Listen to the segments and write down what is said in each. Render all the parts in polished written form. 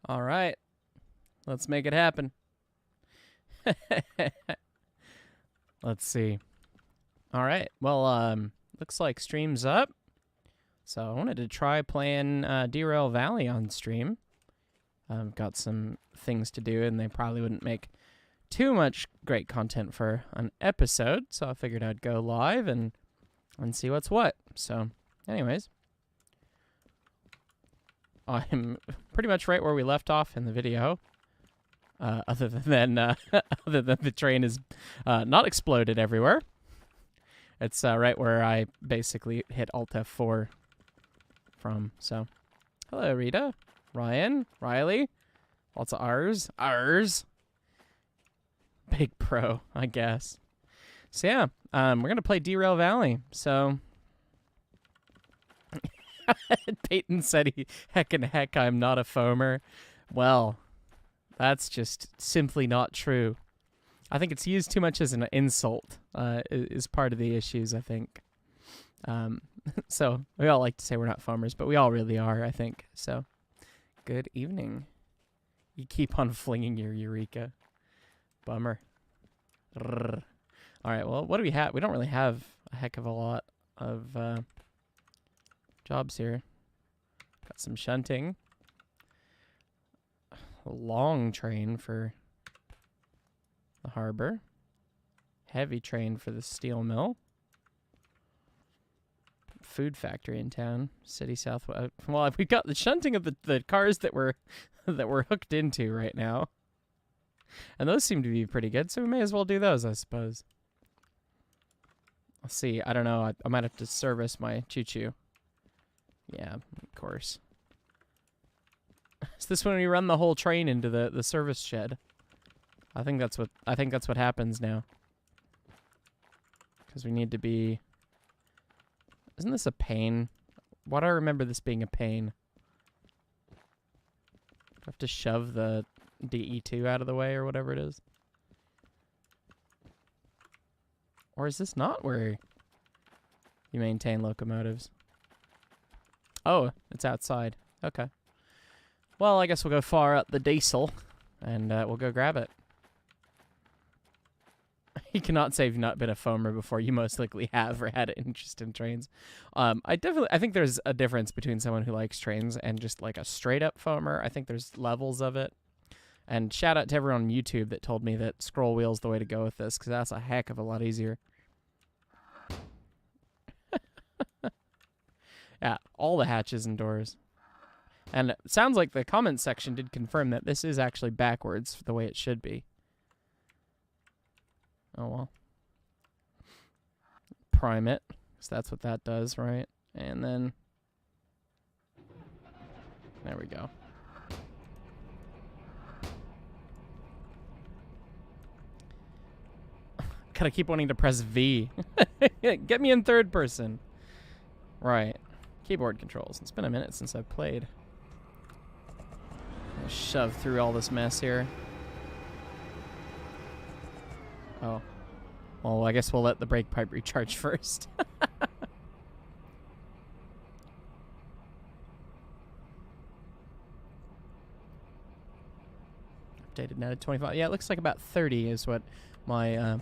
All right, let's make it happen. Let's see. All right, well, looks like stream's up. So I wanted to try playing Derail Valley on stream. I've got some things to do, and they probably wouldn't make too much great content for an episode, so I figured I'd go live and see what's what. So, anyways, I'm pretty much right where we left off in the video. Other than the train is not exploded everywhere. It's right where I basically hit Alt F4 from. So, hello Rita, Ryan, Riley, lots of R's. Big pro, I guess. So yeah, we're gonna play Derail Valley. So Peyton said heck, I'm not a foamer. Well, that's just simply not true. I think it's used too much as an insult, is part of the issues, I think. So we all like to say we're not foamers, but we all really are, I think. So, good evening. You keep on flinging your Eureka. Bummer. All right, well, what do we have? We don't really have a heck of a lot of jobs here. Got some shunting. A long train for the harbor. Heavy train for the steel mill. Food factory in town. City Southwest. Well, we've got the shunting of the cars that we're hooked into right now. And those seem to be pretty good, so we may as well do those, I suppose. Let's see. I don't know. I might have to service my choo-choo. Yeah, of course. Is this when we run the whole train into the service shed? I think that's what happens now. Because we need to be... Isn't this a pain? Why do I remember this being a pain? Do I have to shove the DE2 out of the way or whatever it is? Or is this not where you maintain locomotives? Oh, it's outside. Okay. Well, I guess we'll go far up the diesel, and we'll go grab it. You cannot say you've not been a foamer before. You most likely have or had an interest in trains. I think there's a difference between someone who likes trains and just like a straight up foamer. I think there's levels of it. And shout out to everyone on YouTube that told me that scroll wheel's the way to go with this, because that's a heck of a lot easier. Yeah, all the hatches and doors. And it sounds like the comments section did confirm that this is actually backwards the way it should be. Oh, well. Prime it, because that's what that does, right? And then... There we go. Gotta keep wanting to press V. Get me in third person. Right. Keyboard controls. It's been a minute since I've played. I'll shove through all this mess here. Oh. Well, I guess we'll let the brake pipe recharge first. Updated now to 25. Yeah, it looks like about 30 is what my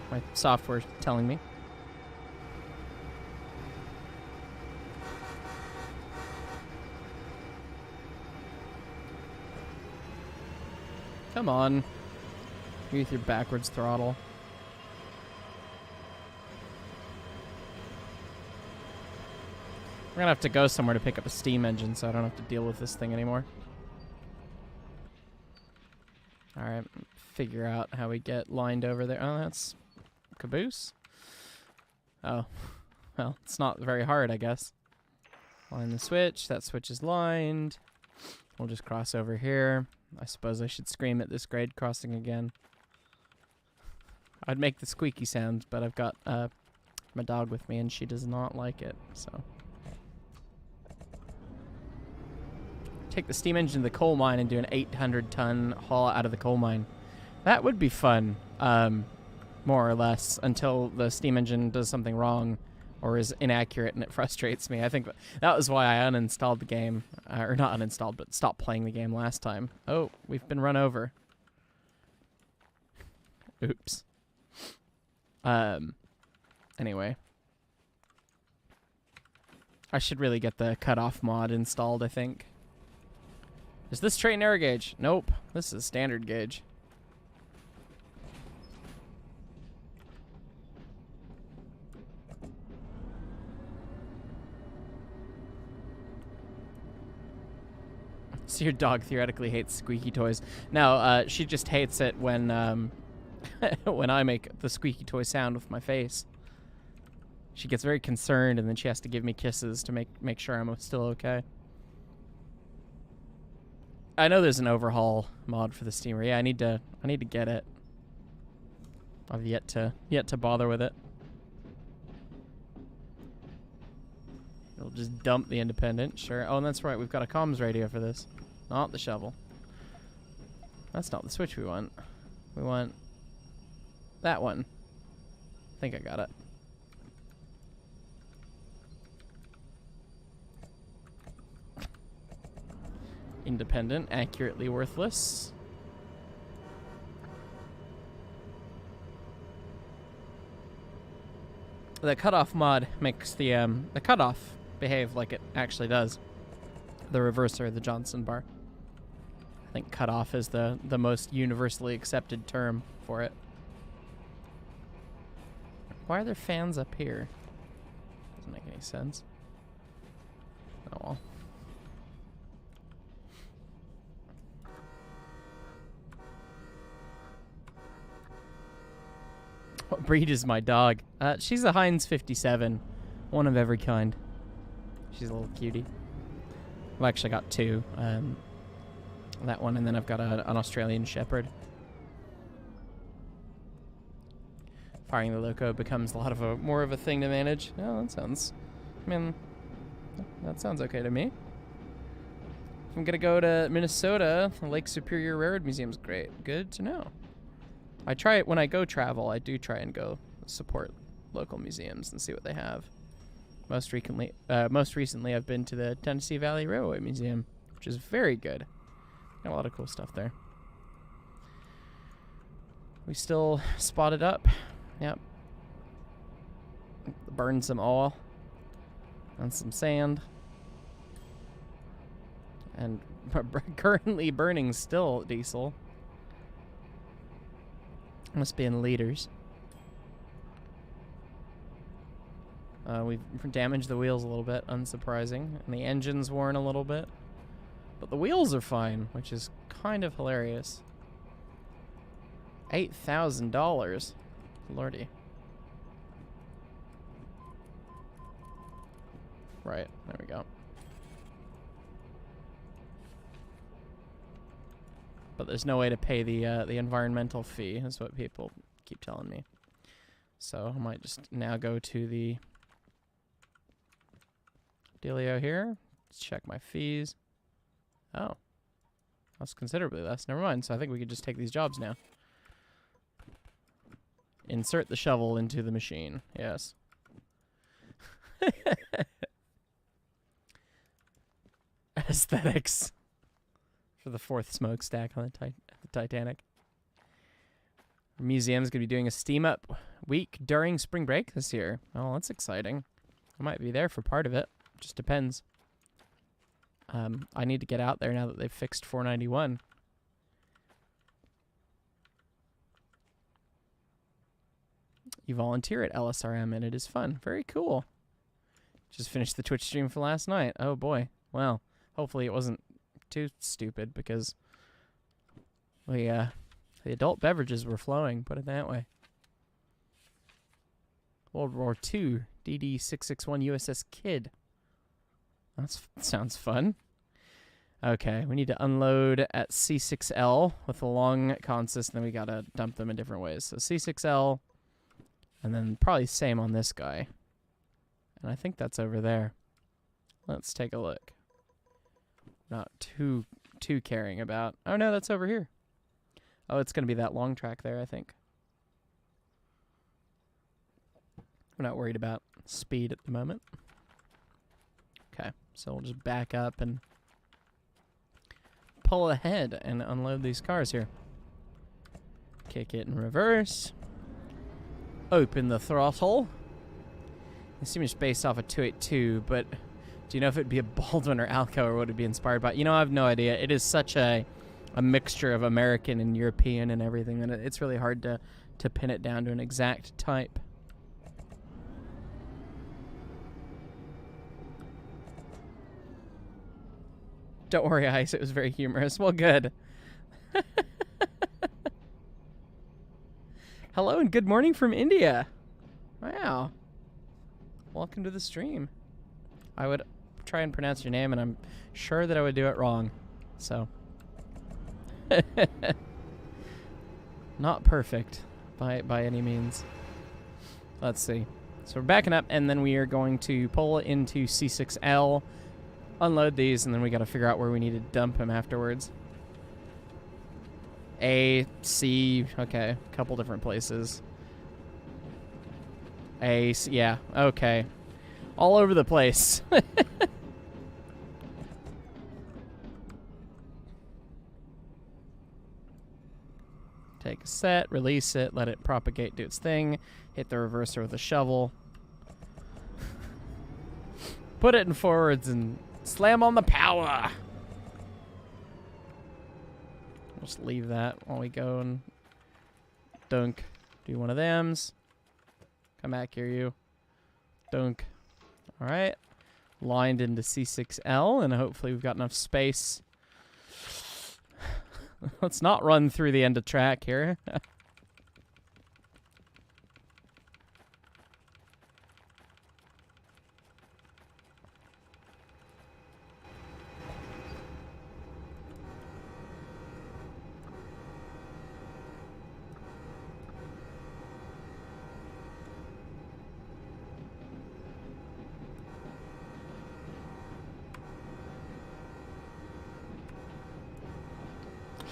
my software's telling me. Come on. You with your backwards throttle. We're gonna have to go somewhere to pick up a steam engine so I don't have to deal with this thing anymore. Alright, figure out how we get lined over there. Oh, that's caboose. Oh, well, it's not very hard, I guess. Line the switch. That switch is lined. We'll just cross over here. I suppose I should scream at this grade crossing again. I'd make the squeaky sound, but I've got my dog with me, and she does not like it, so. Take the steam engine to the coal mine and do an 800-ton haul out of the coal mine. That would be fun, more or less, until the steam engine does something wrong or is inaccurate, and it frustrates me. I think that was why I uninstalled the game, or not uninstalled, but stopped playing the game last time. Oh, we've been run over. Oops. Anyway. I should really get the cutoff mod installed, I think. Is this train narrow gauge? Nope. This is standard gauge. So your dog theoretically hates squeaky toys. No, she just hates it when when I make the squeaky toy sound with my face. She gets very concerned, and then she has to give me kisses to make sure I'm still okay. I know there's an overhaul mod for the steamer. Yeah, I need to get it. I've yet to bother with it. It'll just dump the Independent, sure. Oh, and that's right, we've got a comms radio for this. Not the shovel. That's not the switch we want. We want that one. I think I got it. Independent, accurately worthless. The cutoff mod makes the cutoff behave like it actually does. The reverser, the Johnson bar. I think cutoff is the most universally accepted term for it. Why are there fans up here? Doesn't make any sense. Oh well. What breed is my dog? She's a Heinz 57. One of every kind. She's a little cutie. I've actually got two. That one, and then I've got an Australian Shepherd. Firing the loco becomes a lot of more of a thing to manage. Oh, that sounds... I mean, that sounds okay to me. If I'm going to go to Minnesota, the Lake Superior Railroad Museum's great. Good to know. I try it when I go travel. I do try and go support local museums and see what they have. Most recently, I've been to the Tennessee Valley Railway Museum, which is very good. Got a lot of cool stuff there. We still spotted up. Yep. Burned some oil and some sand. And currently burning still diesel. Must be in liters. We've damaged the wheels a little bit, unsurprising. And the engine's worn a little bit. But the wheels are fine, which is kind of hilarious. $8,000. Lordy. Right, there we go. But there's no way to pay the environmental fee, is what people keep telling me. So I might just now go to the dealio here. Let's check my fees. Oh. That's considerably less. Never mind. So I think we could just take these jobs now. Insert the shovel into the machine. Yes. Aesthetics. For the fourth smokestack on the Titanic. The museum's going to be doing a steam up week during spring break this year. Oh, that's exciting. I might be there for part of it. Just depends. I need to get out there now that they've fixed 491. You volunteer at LSRM, and it is fun. Very cool. Just finished the Twitch stream for last night. Oh, boy. Well, hopefully it wasn't too stupid, because the adult beverages were flowing, put it that way. World War II, DD-661 USS Kidd. That sounds fun. Okay, we need to unload at C6L with a long consist, and then we gotta dump them in different ways. So C6L, and then probably same on this guy. And I think that's over there. Let's take a look. Not too caring about. Oh no, that's over here. Oh, it's gonna be that long track there, I think. I'm not worried about. speed at the moment. Okay, so we'll just back up and pull ahead and unload these cars here. Kick it in reverse. Open the throttle. It seems based off of 282, but do you know if it'd be a Baldwin or Alco, or would it be inspired by? You know, I have no idea. It is such a mixture of American and European and everything, and it's really hard to pin it down to an exact type. Don't worry, Ice. It was very humorous. Well, good. Hello and good morning from India. Wow. Welcome to the stream. I would try and pronounce your name, and I'm sure that I would do it wrong. So. Not perfect by any means. Let's see. So we're backing up, and then we are going to pull into C6L, unload these, and then we got to figure out where we need to dump him afterwards. A, C, okay, a couple different places. A, C, yeah, okay. All over the place. Take a set, release it, let it propagate, do its thing, hit the reverser with a shovel. Put it in forwards and slam on the power. Just leave that while we go and dunk. Do one of thems. Come back here, you. Dunk. All right. Lined into C6L, and hopefully we've got enough space. Let's not run through the end of track here.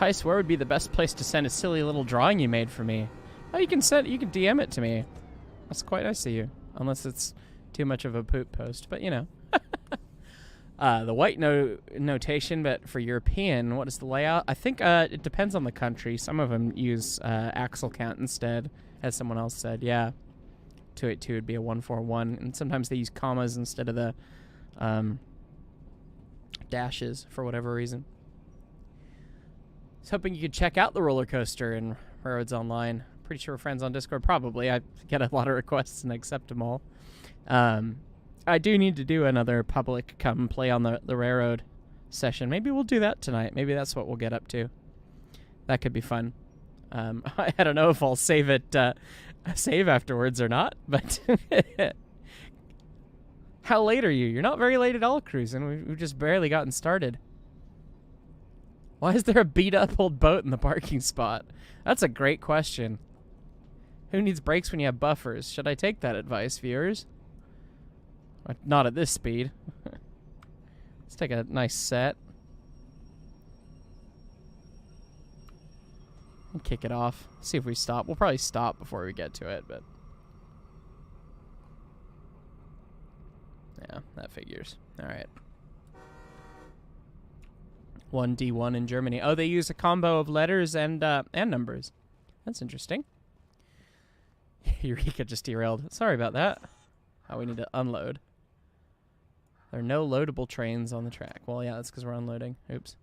Heist, where would be the best place to send a silly little drawing you made for me? Oh, you can DM it to me. That's quite nice of you. Unless it's too much of a poop post, but you know. The white notation, but for European, what is the layout? I think it depends on the country. Some of them use axle count instead, as someone else said. Yeah, 282 would be a 141, and sometimes they use commas instead of the dashes for whatever reason. I was hoping you could check out the roller coaster in Railroads Online. Pretty sure we're friends on Discord. Probably. I get a lot of requests and accept them all. I do need to do another public come play on the railroad session. Maybe we'll do that tonight. Maybe that's what we'll get up to. That could be fun. I don't know if I'll save afterwards or not, but how late are you? You're not very late at all, cruising. We've just barely gotten started. Why is there a beat-up old boat in the parking spot? That's a great question. Who needs brakes when you have buffers? Should I take that advice, viewers? Not at this speed. Let's take a nice set. And kick it off. See if we stop. We'll probably stop before we get to it, but... yeah, that figures. All right. 1D1 in Germany. Oh, they use a combo of letters and numbers. That's interesting. Eureka just derailed. Sorry about that. Oh, we need to unload. There are no loadable trains on the track. Well, yeah, that's because we're unloading. Oops.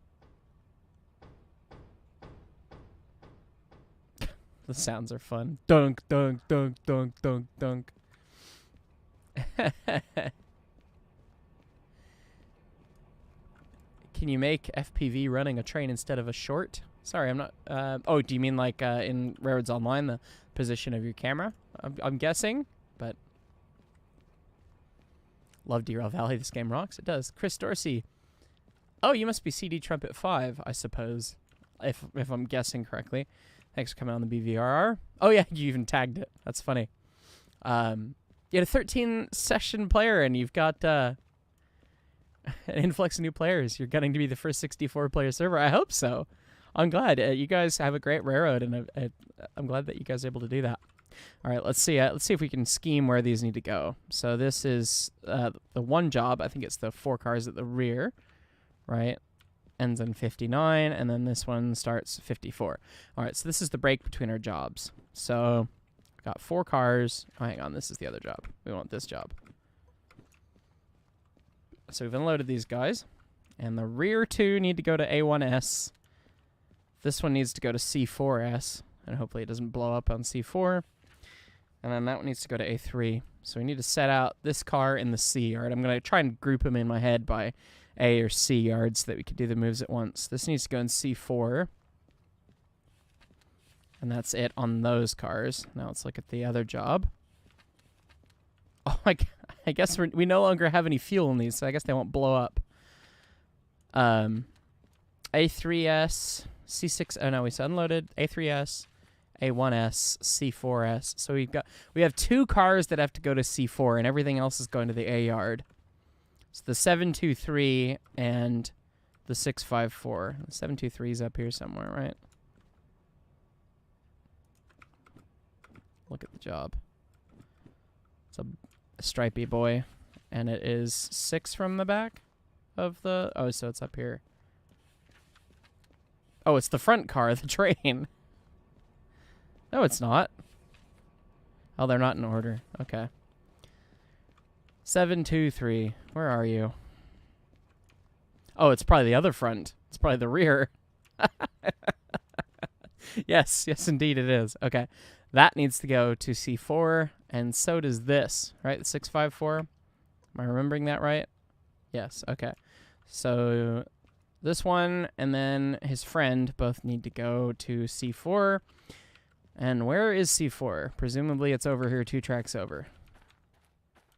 The sounds are fun. Dunk, dunk, dunk, dunk, dunk, dunk. Can you make FPV running a train instead of a short? Sorry, I'm not... oh, do you mean like in Railroads Online, the position of your camera? I'm guessing, but... Love Derail Valley. This game rocks. It does. Chris Dorsey. Oh, you must be CD Trumpet 5, I suppose, if I'm guessing correctly. Thanks for coming on the BVRR. Oh, yeah, you even tagged it. That's funny. You had a 13-session player, and you've got... an influx of new players. You're getting to be the first 64-player server. I hope so. I'm glad. You guys have a great railroad, and I'm glad that you guys are able to do that. All right, let's see if we can scheme where these need to go. So this is the one job. I think it's the 4 cars at the rear, right? Ends in 59, and then this one starts 54. All right, so this is the break between our jobs. So got 4 cars. Oh, hang on, this is the other job. We want this job. So we've unloaded these guys, and the rear 2 need to go to A1S. This one needs to go to C4S, and hopefully it doesn't blow up on C4. And then that one needs to go to A3. So we need to set out this car in the C yard. I'm going to try and group them in my head by A or C yards so that we could do the moves at once. This needs to go in C4. And that's it on those cars. Now let's look at the other job. Oh, I guess we no longer have any fuel in these, so I guess they won't blow up. A3S, C6, oh no, we unloaded. A3S, A1S, C4S. So we have 2 cars that have to go to C4, and everything else is going to the A yard. So the 723 and the 654. The 723 is up here somewhere, right? Look at the job. It's a stripey boy, and it is 6 from the back of the... Oh, so it's up here. Oh, it's the front car, the train. No, it's not. Oh, they're not in order. Okay. 723. Where are you? Oh, it's probably the other front. It's probably the rear. Yes, indeed it is. Okay. That needs to go to C4, and so does this, right? The 654. Am I remembering that right? Yes, okay. So this one and then his friend both need to go to C4. And where is C4? Presumably it's over here 2 tracks over.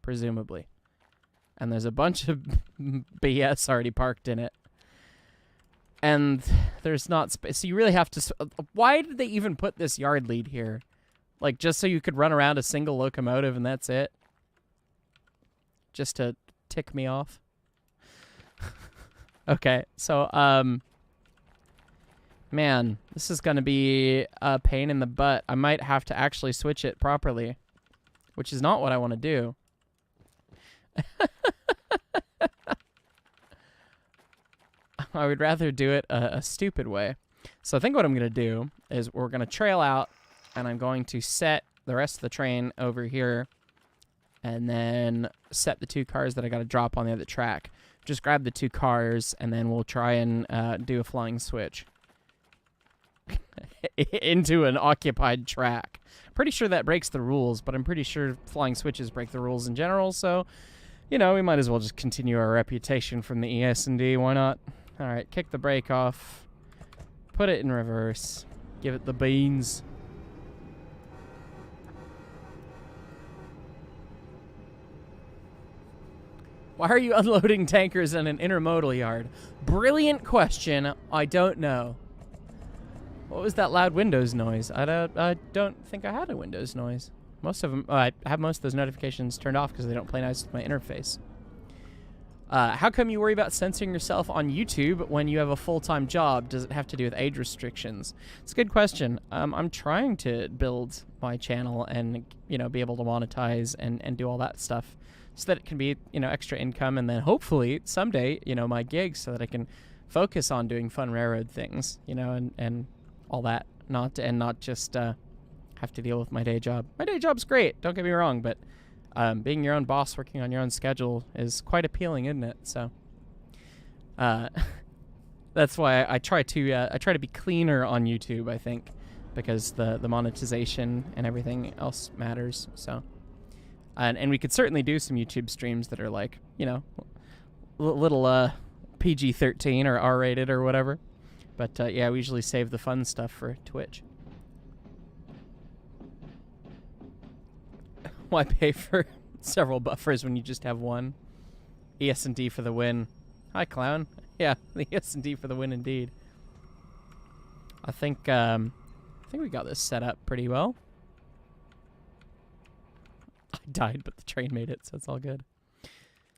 Presumably. And there's a bunch of BS already parked in it. And there's not space. So you really have to... Why did they even put this yard lead here? Like, just so you could run around a single locomotive and that's it? Just to tick me off? Okay, so, man, this is going to be a pain in the butt. I might have to actually switch it properly, which is not what I want to do. I would rather do it a stupid way. So I think what I'm going to do is we're going to trail out, and I'm going to set the rest of the train over here, and then set the 2 cars that I got to drop on the other track. Just grab the 2 cars, and then we'll try and do a flying switch into an occupied track. Pretty sure that breaks the rules, but I'm pretty sure flying switches break the rules in general, so, you know, we might as well just continue our reputation from the ES&D. Why not? All right, kick the brake off. Put it in reverse. Give it the beans. Why are you unloading tankers in an intermodal yard? Brilliant question. I don't know. What was that loud Windows noise? I don't think I had a Windows noise. Most of them, I have most of those notifications turned off because they don't play nice with my interface. How come you worry about censoring yourself on YouTube when you have a full-time job? Does it have to do with age restrictions? It's a good question. I'm trying to build my channel and, you know, be able to monetize and do all that stuff so that it can be, you know, extra income, and then hopefully someday, you know, my gigs, so that I can focus on doing fun railroad things, you know, and all that, not just have to deal with my day job. My day job's great, don't get me wrong, but being your own boss, working on your own schedule is quite appealing, isn't it? So that's why I try to be cleaner on YouTube, I think, because the monetization and everything else matters. So and we could certainly do some YouTube streams that are like, you know, little PG-13 or R-rated or whatever. But yeah, we usually save the fun stuff for Twitch. Why pay for several buffers when you just have one? ES&D for the win. Hi, clown. Yeah, the ES&D for the win indeed. I think we got this set up pretty well. I died, but the train made it, so it's all good.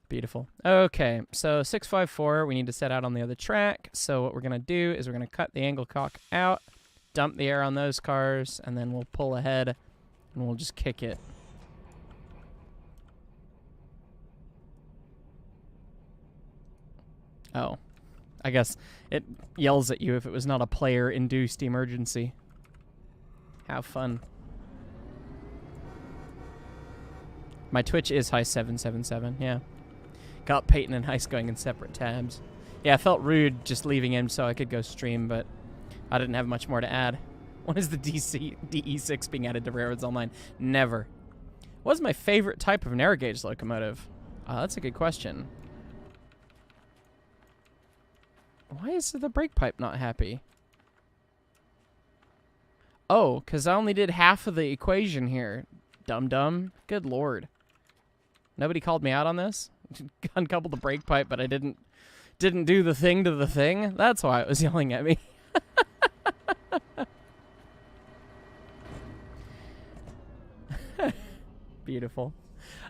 Beautiful. Okay, so 654, we need to set out on the other track. So what we're going to do is we're going to cut the angle cock out, dump the air on those cars, and then we'll pull ahead And we'll just kick it. Oh. I guess it yells at you if it was not a player-induced emergency. Have fun. My Twitch is Heist777, yeah. Got Peyton and Heist going in separate tabs. Yeah, I felt rude just leaving him so I could go stream, but I didn't have much more to add. When is the DE6 being added to Railroads Online? Never. What's my favorite type of narrow gauge locomotive? That's a good question. Why is the brake pipe not happy? Oh, because I only did half of the equation here. Dum-dum. Good lord. Nobody called me out on this? Uncoupled the brake pipe, but I didn't do the thing to the thing? That's why it was yelling at me. Beautiful.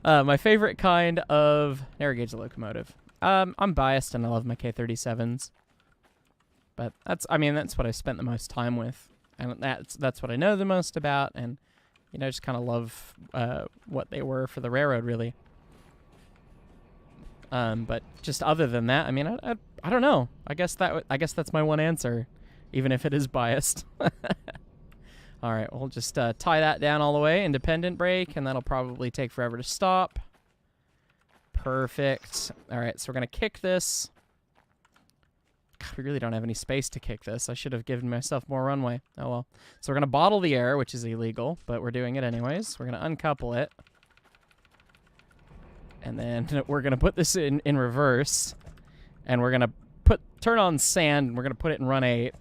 My favorite kind of narrow gauge locomotive. I'm biased and I love my K37s. But that's what I spent the most time with. And that's what I know the most about, and you know, just kind of love what they were for the railroad, really. But just other than that, I mean, I don't know. I guess that's my one answer, even if it is biased. All right, we'll just tie that down all the way, independent brake, and that'll probably take forever to stop. Perfect. All right, so we're gonna kick this. God, we really don't have any space to kick this. I should have given myself more runway. Oh well. So we're gonna bottle the air, which is illegal, but we're doing it anyways. We're gonna uncouple it. And then we're going to put this in reverse. And we're going to turn on sand. And we're going to put it in run 8.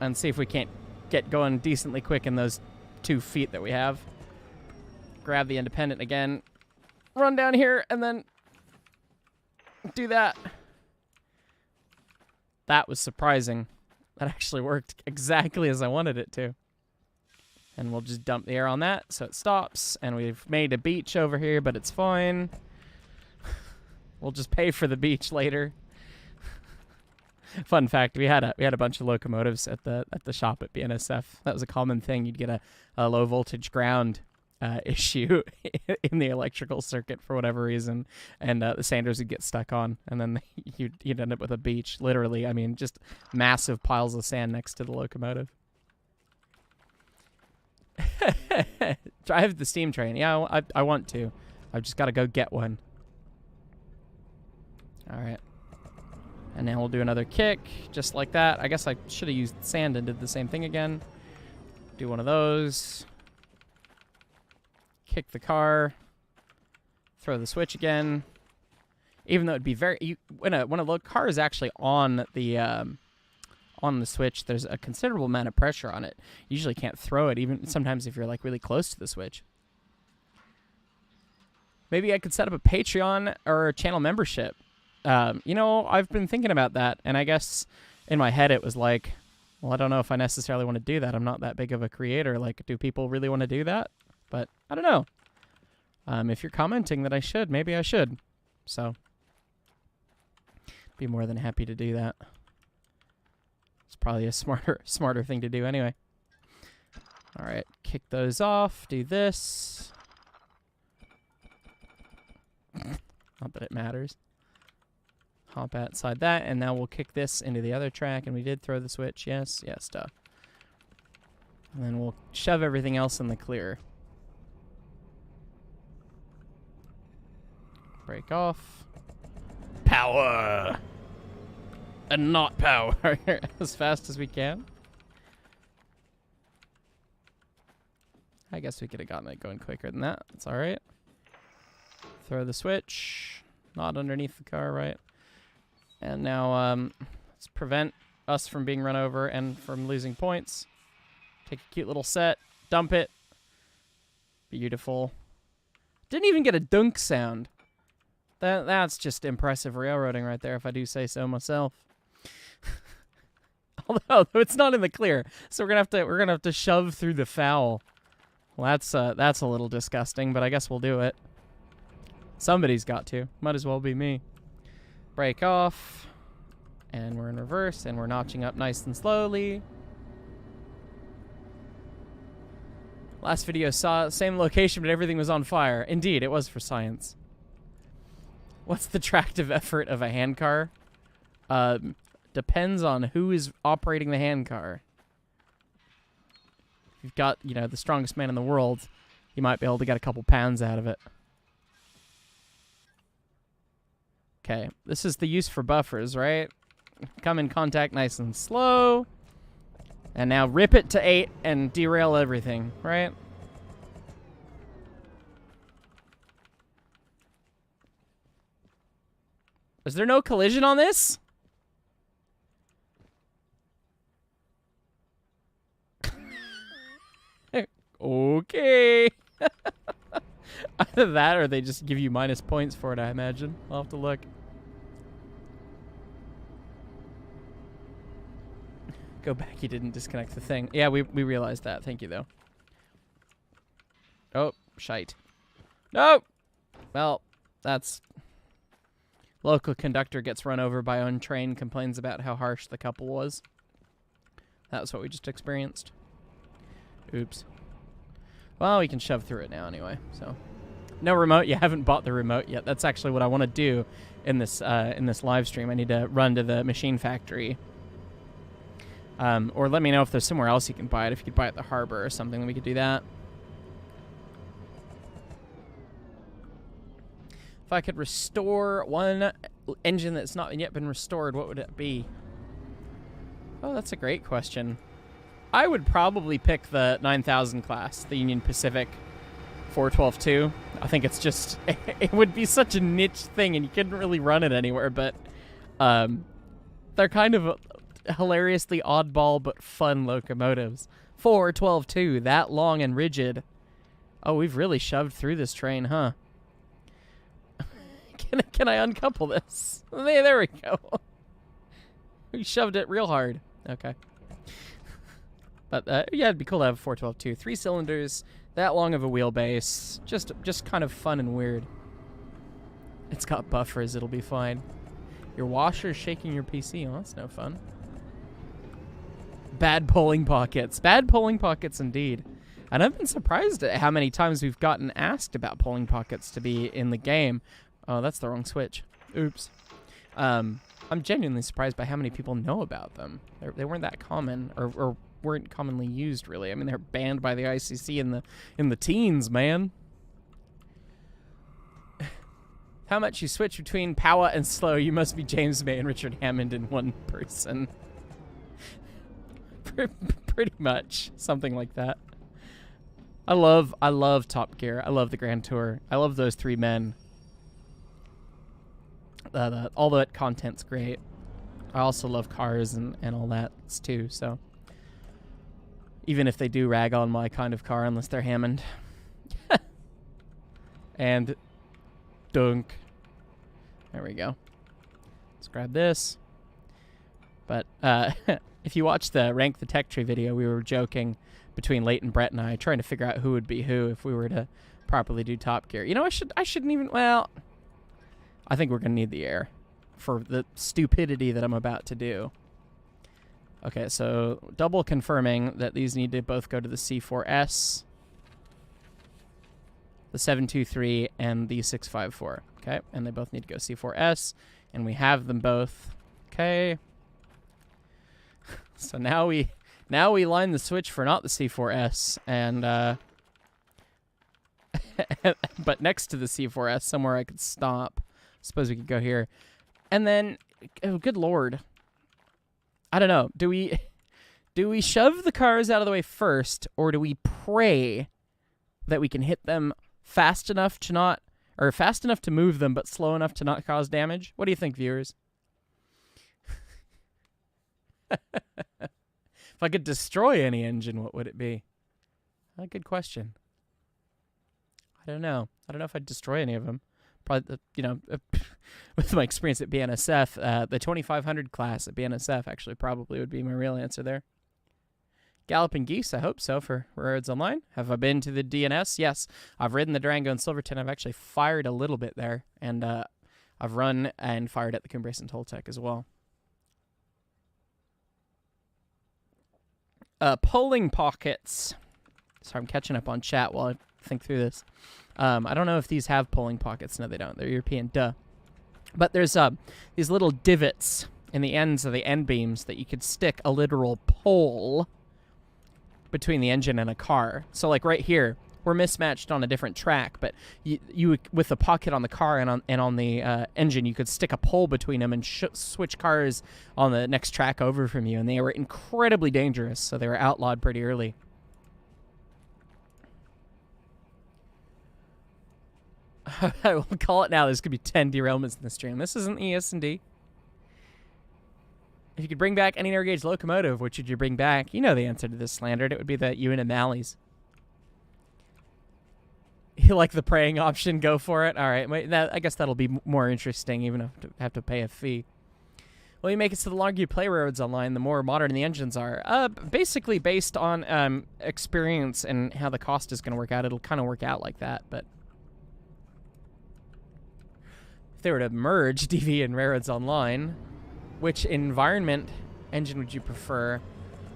And see if we can't get going decently quick in those 2 feet that we have. Grab the independent again. Run down here and then do that. That was surprising. That actually worked exactly as I wanted it to. And we'll just dump the air on that so it stops. And we've made a beach over here, but it's fine. We'll just pay for the beach later. Fun fact, we had a bunch of locomotives at the shop at BNSF. That was a common thing. You'd get a low voltage ground issue in the electrical circuit for whatever reason, and the sanders would get stuck on, and then you'd end up with a beach. Literally, I mean, just massive piles of sand next to the locomotive. Drive the steam train. Yeah, I want to. I've just got to go get one. All right. And then we'll do another kick, just like that. I guess I should have used sand and did the same thing again. Do one of those. Kick the car. Throw the switch again. Even though it'd be when a car is actually on the switch, there's a considerable amount of pressure on it. You usually can't throw it, even sometimes if you're like really close to the switch. Maybe I could set up a Patreon or a channel membership. You know, I've been thinking about that, and I guess in my head it was like, well, I don't know if I necessarily want to do that. I'm not that big of a creator. Like, do people really want to do that? But I don't know. If you're commenting that I should, maybe I should. So, be more than happy to do that. It's probably a smarter thing to do anyway. All right, kick those off. Do this. Not that it matters. Hop outside that, and now we'll kick this into the other track. And we did throw the switch. Yes, duh. And then we'll shove everything else in the clear. Break off. Power! And not power as fast as we can. I guess we could have gotten it going quicker than that. That's all right. Throw the switch. Not underneath the car, right? And now let's prevent us from being run over and from losing points. Take a cute little set. Dump it. Beautiful. Didn't even get a dunk sound. That's just impressive railroading right there, if I do say so myself. Although it's not in the clear, so we're gonna have to shove through the foul. Well, that's a little disgusting, but I guess we'll do it. Somebody's got to. Might as well be me. Break off, and we're in reverse, and we're notching up nice and slowly. Last video saw same location, but everything was on fire. Indeed, it was for science. What's the tractive effort of a handcar? Depends on who is operating the handcar. If you've got, you know, the strongest man in the world, you might be able to get a couple pounds out of it. Okay, this is the use for buffers, right? Come in contact nice and slow. And now rip it to 8 and derail everything, right? Is there no collision on this? Okay. Either that or they just give you minus points for it, I imagine. I'll have to look. Go back, you didn't disconnect the thing. Yeah, we realized that. Thank you, though. Oh, shite. No! Well, that's... Local conductor gets run over by own train, complains about how harsh the couple was. That was what we just experienced. Oops. Well, we can shove through it now anyway, so... No remote. You haven't bought the remote yet. That's actually what I want to do in this live stream. I need to run to the machine factory. Or let me know if there's somewhere else you can buy it. If you could buy it at the harbor or something, then we could do that. If I could restore one engine that's not yet been restored, what would it be? Oh, that's a great question. I would probably pick the 9000 class, the Union Pacific 412-2. I think it's just... it would be such a niche thing, and you couldn't really run it anywhere, but they're kind of hilariously oddball but fun locomotives. 412-2, that long and rigid. Oh, we've really shoved through this train, huh? Can I uncouple this? There we go. We shoved it real hard. Okay. But yeah, it'd be cool to have a 412-2. 3 cylinders, that long of a wheelbase. Just kind of fun and weird. It's got buffers, it'll be fine. Your washer's shaking your PC. Oh, that's no fun. Bad polling pockets. Bad polling pockets indeed. And I've been surprised at how many times we've gotten asked about polling pockets to be in the game. Oh, that's the wrong switch. Oops. I'm genuinely surprised by how many people know about them. They weren't that common, or weren't commonly used, really. I mean, they're banned by the ICC in the teens, man. How much you switch between power and slow? You must be James May and Richard Hammond in one person. Pretty much, something like that. I love Top Gear. I love the Grand Tour. I love those 3 men. All that content's great. I also love cars and all that too, so even if they do rag on my kind of car, unless they're Hammond. And dunk. There we go. Let's grab this. But if you watch the Rank the Tech Tree video, we were joking between Leighton, Brett, and I, trying to figure out who would be who if we were to properly do Top Gear. You know, I shouldn't even, well, I think we're going to need the air for the stupidity that I'm about to do. Okay, so double confirming that these need to both go to the C4S, the 723, and the 654. Okay, and they both need to go C4S, and we have them both. Okay. So now we line the switch for not the C4S, and but next to the C4S, somewhere I could stop. Suppose we could go here. And then, oh, good lord. I don't know. Do we shove the cars out of the way first, or do we pray that we can hit them fast enough to move them, but slow enough to not cause damage? What do you think, viewers? If I could destroy any engine, what would it be? A good question. I don't know. I don't know if I'd destroy any of them. Probably, you know, with my experience at BNSF, the 2500 class at BNSF actually probably would be my real answer there. Galloping Geese, I hope so, for Railroads Online. Have I been to the DNS? Yes. I've ridden the Durango and Silverton. I've actually fired a little bit there, and I've run and fired at the Cumbres and Toltec as well. Polling pockets. Sorry, I'm catching up on chat while I think through this. I don't know if these have pulling pockets. No, they don't. They're European. Duh. But there's these little divots in the ends of the end beams that you could stick a literal pole between the engine and a car. So like right here, we're mismatched on a different track, but you with the pocket on the car and on the engine, you could stick a pole between them and switch cars on the next track over from you, and they were incredibly dangerous, so they were outlawed pretty early. I will call it now. There's going to be 10 derailments in the stream. This isn't ES&D. If you could bring back any narrow gauge locomotive, which would you bring back? You know the answer to this, Slandered. It would be the Ewan and Malleys. You like the praying option? Go for it. All right. I guess that'll be more interesting, even if you have to pay a fee. Well, you make it so the longer you play Railroads Online, the more modern the engines are. Basically, based on experience and how the cost is going to work out, it'll kind of work out like that, but if they were to merge DV and Railroads Online, which environment engine would you prefer?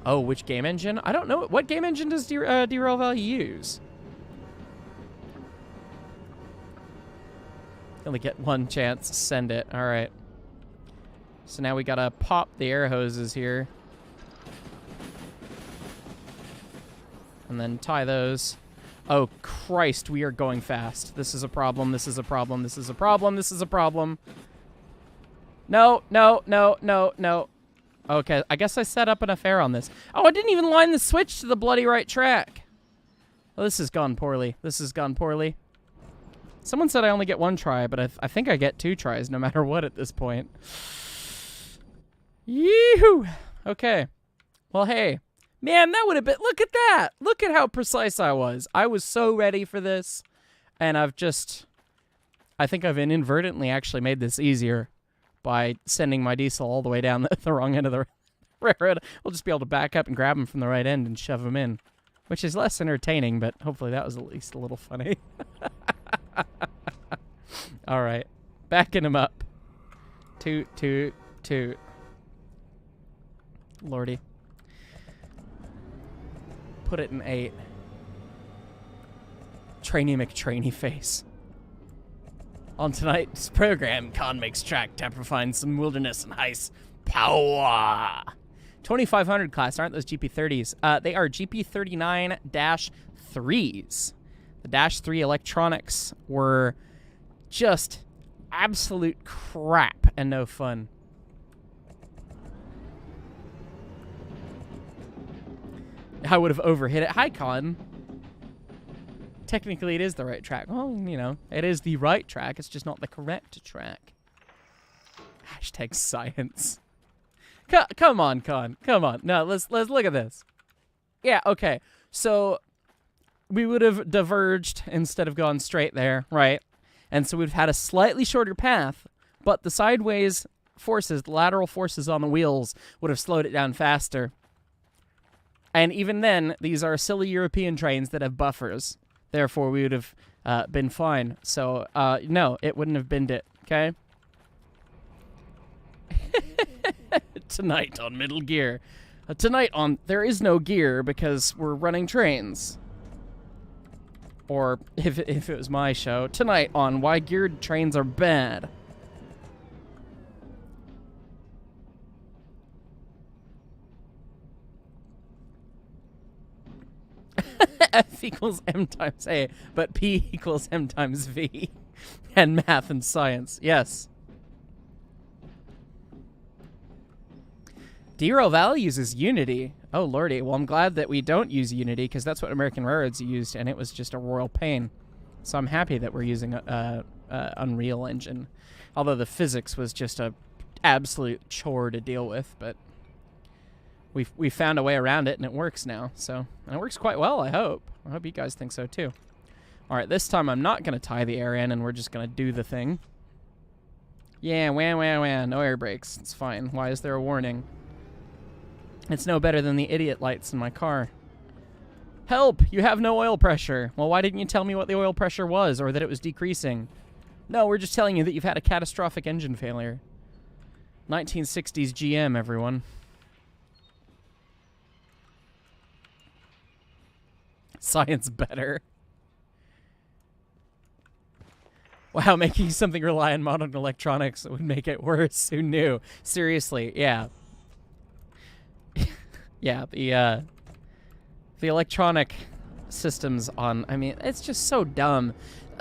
Oh, which game engine? I don't know. What game engine does Derail Valley use? You only get one chance. Send it. All right. So now we got to pop the air hoses here. And then tie those. Oh, Christ, we are going fast. This is a problem. This is a problem. This is a problem. This is a problem. No, no, no, no, no. Okay, I guess I set up an affair on this. Oh, I didn't even line the switch to the bloody right track. Oh, this has gone poorly. This has gone poorly. Someone said I only get one try, but I think I get 2 tries no matter what at this point. Yee-hoo! Okay. Well, hey. Man, that would have been... Look at that! Look at how precise I was. I was so ready for this. And I've just... I think I've inadvertently actually made this easier by sending my diesel all the way down the wrong end of the railroad. We'll just be able to back up and grab them from the right end and shove them in. Which is less entertaining, but hopefully that was at least a little funny. All right. Backing him up. Toot, toot, toot. Lordy. Put it in 8. Trainee McTrainee face. On tonight's program, Khan makes track to amplify some wilderness and ice power. 2500 class, aren't those GP30s? They are GP39-3s. The -3 electronics were just absolute crap and no fun. I would have overhit it. Hi, Con. Technically, it is the right track. Well, you know, it is the right track. It's just not the correct track. Hashtag science. Come on, Con. Come on. No, let's look at this. Yeah, okay. So we would have diverged instead of gone straight there, right? And so we'd have had a slightly shorter path, but the sideways forces, the lateral forces on the wheels would have slowed it down faster. And even then, these are silly European trains that have buffers. Therefore, we would have been fine. So, no, it wouldn't have binned it, okay? Tonight on Middle Gear. Tonight on There Is No Gear because we're running trains. Or, if it was my show, tonight on Why Geared Trains Are Bad. F equals M times A, but P equals M times V. And math and science, yes. Derail Valley uses Unity. Oh, lordy. Well, I'm glad that we don't use Unity, because that's what American Railroads used, and it was just a royal pain. So I'm happy that we're using Unreal Engine. Although the physics was just a absolute chore to deal with, but we found a way around it, and it works now. So, and it works quite well, I hope. I hope you guys think so, too. All right, this time I'm not going to tie the air in, and we're just going to do the thing. Yeah, wah. No air brakes. It's fine. Why is there a warning? It's no better than the idiot lights in my car. Help! You have no oil pressure. Well, why didn't you tell me what the oil pressure was, or that it was decreasing? No, we're just telling you that you've had a catastrophic engine failure. 1960s GM, everyone. science better. Wow, making something rely on modern electronics would make it worse. Who knew? Seriously, yeah. Yeah, the electronic systems on, I mean, it's just so dumb.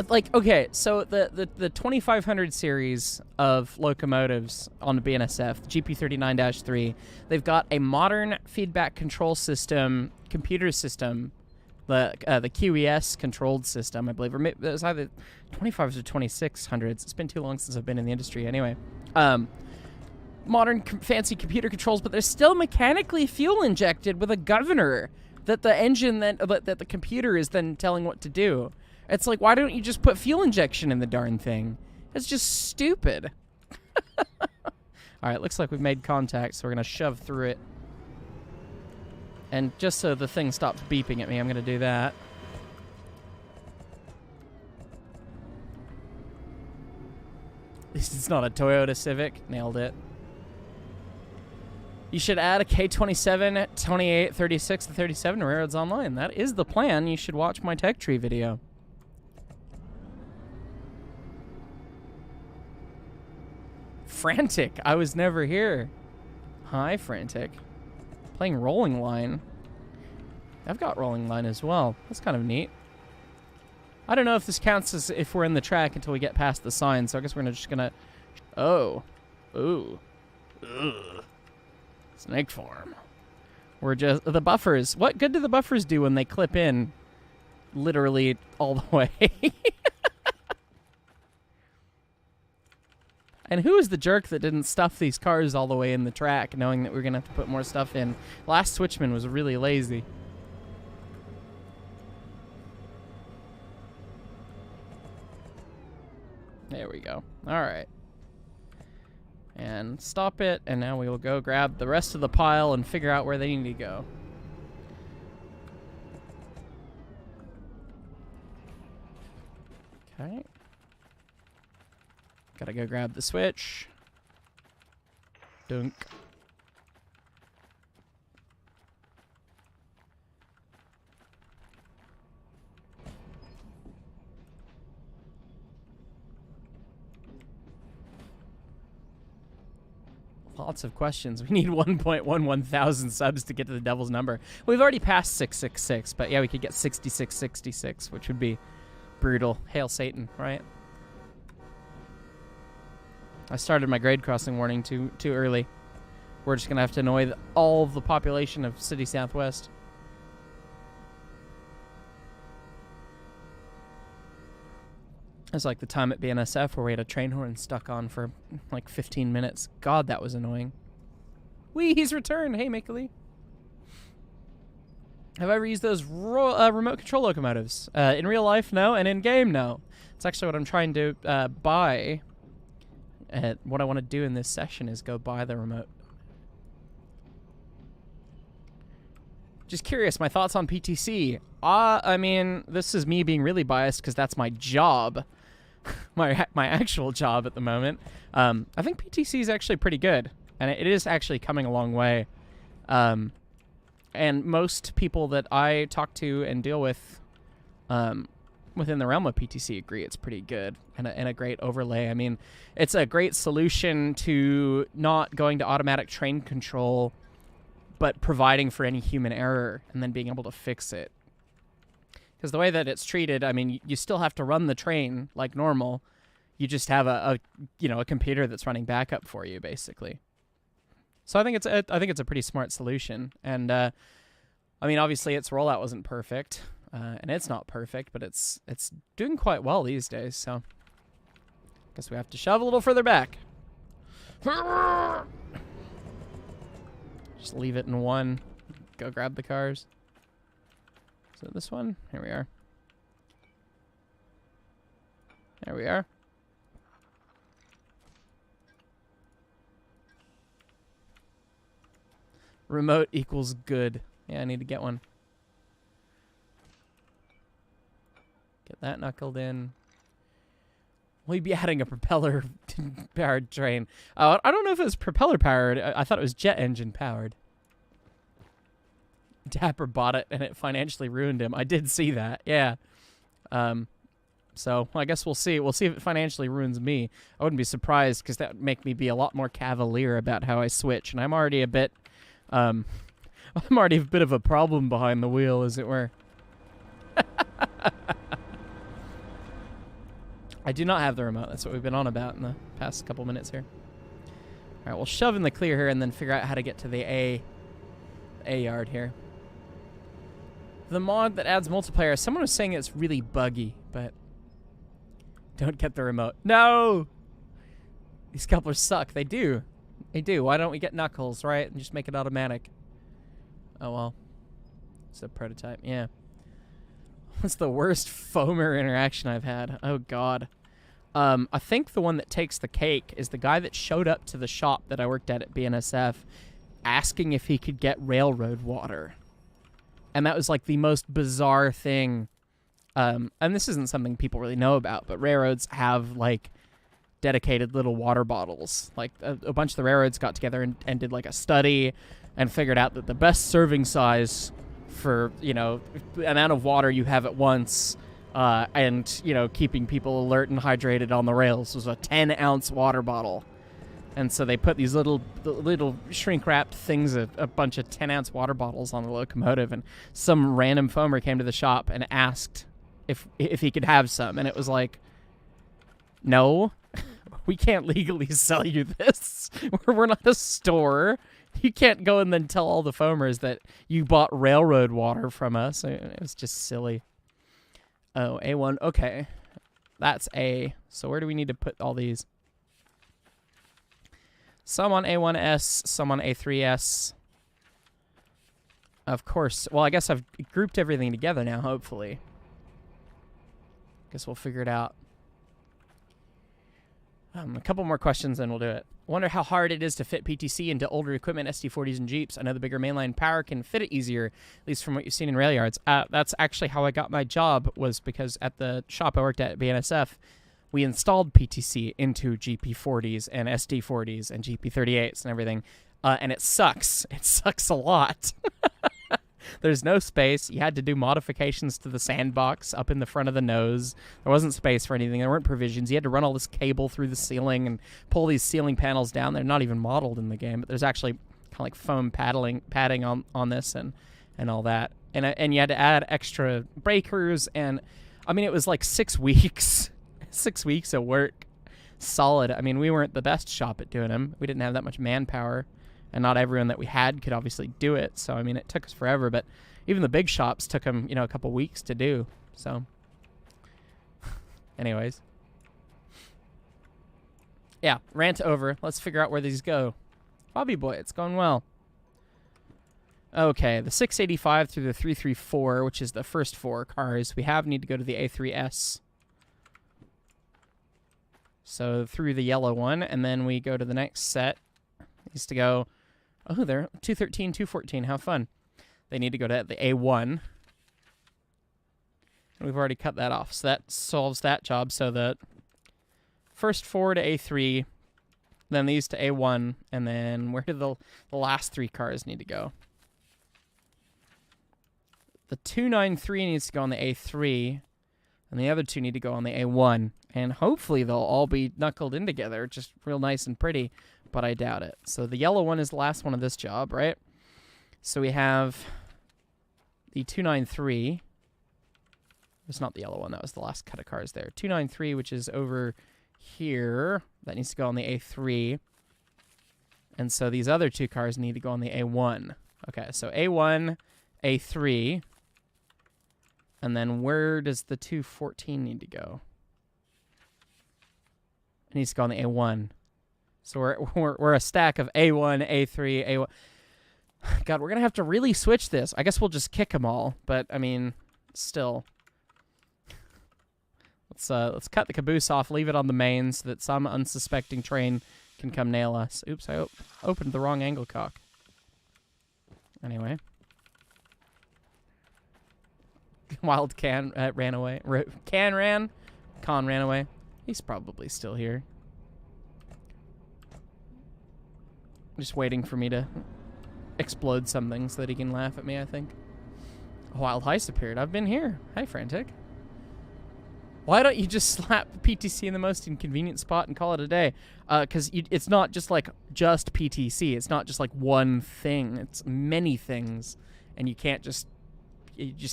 Like, okay, so the 2500 series of locomotives on the BNSF, GP39-3, they've got a modern feedback control system, computer system, the QES controlled system, I believe, or maybe it was either 25s or 2600s. It's been too long since I've been in the industry. Anyway, modern fancy computer controls, but they're still mechanically fuel injected with a governor that the engine that the computer is then telling what to do. It's like, why don't you just put fuel injection in the darn thing? It's just stupid. All right, looks like we've made contact, so we're gonna shove through it. And just so the thing stops beeping at me, I'm going to do that. This is not a Toyota Civic. Nailed it. You should add a K27, 28, 36, and 37 to Railroads Online. That is the plan. You should watch my tech tree video. Frantic. I was never here. Hi, Frantic. Playing Rolling Line. I've got Rolling Line as well. That's kind of neat. I don't know if this counts as if we're in the track until we get past the sign, so I guess we're just gonna... Oh. Ooh. Ugh. Snake farm. We're just... The buffers. What good do the buffers do when they clip in literally all the way? And who is the jerk that didn't stuff these cars all the way in the track, knowing that we're going to have to put more stuff in? Last switchman was really lazy. There we go. All right. And stop it, and now we will go grab the rest of the pile and figure out where they need to go. Okay. Gotta go grab the switch. Dunk. Lots of questions. We need 1.11 thousand subs to get to the devil's number. We've already passed 666, but yeah, we could get 6666, which would be brutal. Hail Satan, right? I started my grade crossing warning too early. We're just gonna have to annoy all of the population of City Southwest. It's like the time at BNSF where we had a train horn stuck on for like 15 minutes. God, that was annoying. Whee, he's returned. Hey, Mickey. Have I ever used those remote control locomotives? In real life, no, and in game, no. It's actually what I'm trying to buy. What I want to do in this session is go buy the remote. Just curious, my thoughts on PTC. I mean, this is me being really biased because that's my job. my actual job at the moment. I think PTC is actually pretty good, and it is actually coming a long way. And most people that I talk to and deal with within the realm of PTC agree it's pretty good and a great overlay. I mean, it's a great solution to not going to automatic train control, but providing for any human error and then being able to fix it. Because the way that it's treated, I mean, you still have to run the train like normal. You just have a computer that's running backup for you, basically. So I think it's a pretty smart solution. And I mean, obviously, its rollout wasn't perfect, and it's not perfect, but it's doing quite well these days. So I guess we have to shove a little further back. Just leave it in one. Go grab the cars. Is it this one? Here we are. There we are. Remote equals good. Yeah, I need to get one. Get that knuckled in. We'll be adding a propeller-powered train. I don't know if it was propeller-powered. I thought it was jet engine-powered. Dapper bought it and it financially ruined him. I did see that. Yeah. So I guess we'll see. We'll see if it financially ruins me. I wouldn't be surprised because that would make me be a lot more cavalier about how I switch. And I'm already a bit, I'm already a bit of a problem behind the wheel, as it were. I do not have the remote. That's what we've been on about in the past couple minutes here. All right, we'll shove in the clear here and then figure out how to get to the A yard here. The mod that adds multiplayer, someone was saying it's really buggy, but don't get the remote. No! These couplers suck. They do. They do. Why don't we get Knuckles, right? And just make it automatic. Oh, well. It's a prototype. Yeah. What's the worst foamer interaction I've had? Oh, God. I think the one that takes the cake is the guy that showed up to the shop that I worked at BNSF asking if he could get railroad water. And that was, like, the most bizarre thing. And this isn't something people really know about, but railroads have, like, dedicated little water bottles. Like, a bunch of the railroads got together and did, like, a study and figured out that the best serving size for, you know, the amount of water you have at once and, you know, keeping people alert and hydrated on the rails was a 10-ounce water bottle. And so they put these little shrink-wrapped things, a bunch of 10-ounce water bottles on the locomotive, and some random foamer came to the shop and asked if he could have some, and it was like, no, we can't legally sell you this. We're not a store. You can't go and then tell all the foamers that you bought railroad water from us. It was just silly. Oh, A1. Okay. That's A. So where do we need to put all these? Some on A1S, some on A3S. Of course. Well, I guess I've grouped everything together now, hopefully. Guess we'll figure it out. A couple more questions, and we'll do it. Wonder how hard it is to fit PTC into older equipment, SD40s and Jeeps. I know the bigger mainline power can fit it easier, at least from what you've seen in rail yards. That's actually how I got my job, was because at the shop I worked at BNSF, we installed PTC into GP40s and SD40s and GP38s and everything, and it sucks. It sucks a lot. There's no space. You had to do modifications to the sandbox up in the front of the nose. There wasn't space for anything. There weren't provisions. You had to run all this cable through the ceiling and pull these ceiling panels down. They're not even modeled in the game, but there's actually kind of like foam padding on this and all that. And you had to add extra breakers, and I mean, it was like 6 weeks. 6 weeks of work. Solid. I mean, we weren't the best shop at doing them. We didn't have that much manpower. And not everyone that we had could obviously do it. So, I mean, it took us forever. But even the big shops took them, you know, a couple weeks to do. So, anyways. Yeah, rant over. Let's figure out where these go. Bobby boy, it's going well. Okay, the 685 through the 334, which is the first 4 cars we have, need to go to the A3S. So, through the yellow one, and then we go to the next set. Needs to go... Oh, they're 213, 214. How fun. They need to go to the A1. And we've already cut that off. So that solves that job. So the first 4 to A3, then these to A1, and then where do the last 3 cars need to go? The 293 needs to go on the A3, and the other 2 need to go on the A1. And hopefully they'll all be knuckled in together, just real nice and pretty. But I doubt it. So the yellow one is the last one of this job, right? So we have the 293. It's not the yellow one. That was the last cut of cars there. 293, which is over here. That needs to go on the A3. And so these other 2 cars need to go on the A1. Okay, so A1, A3. And then where does the 214 need to go? It needs to go on the A1. So we're a stack of A1, A3, A1. God, we're going to have to really switch this. I guess we'll just kick them all. But, I mean, still. Let's cut the caboose off, leave it on the main so that some unsuspecting train can come nail us. Oops, I opened the wrong angle cock. Anyway. Wild Can ran away. Can ran? Con ran away. He's probably still here. Just waiting for me to explode something so that he can laugh at me, I think. A wild heist appeared. I've been here. Hi, Frantic. Why don't you just slap PTC in the most inconvenient spot and call it a day? Because it's not just like just PTC. It's not just like one thing. It's many things, and you just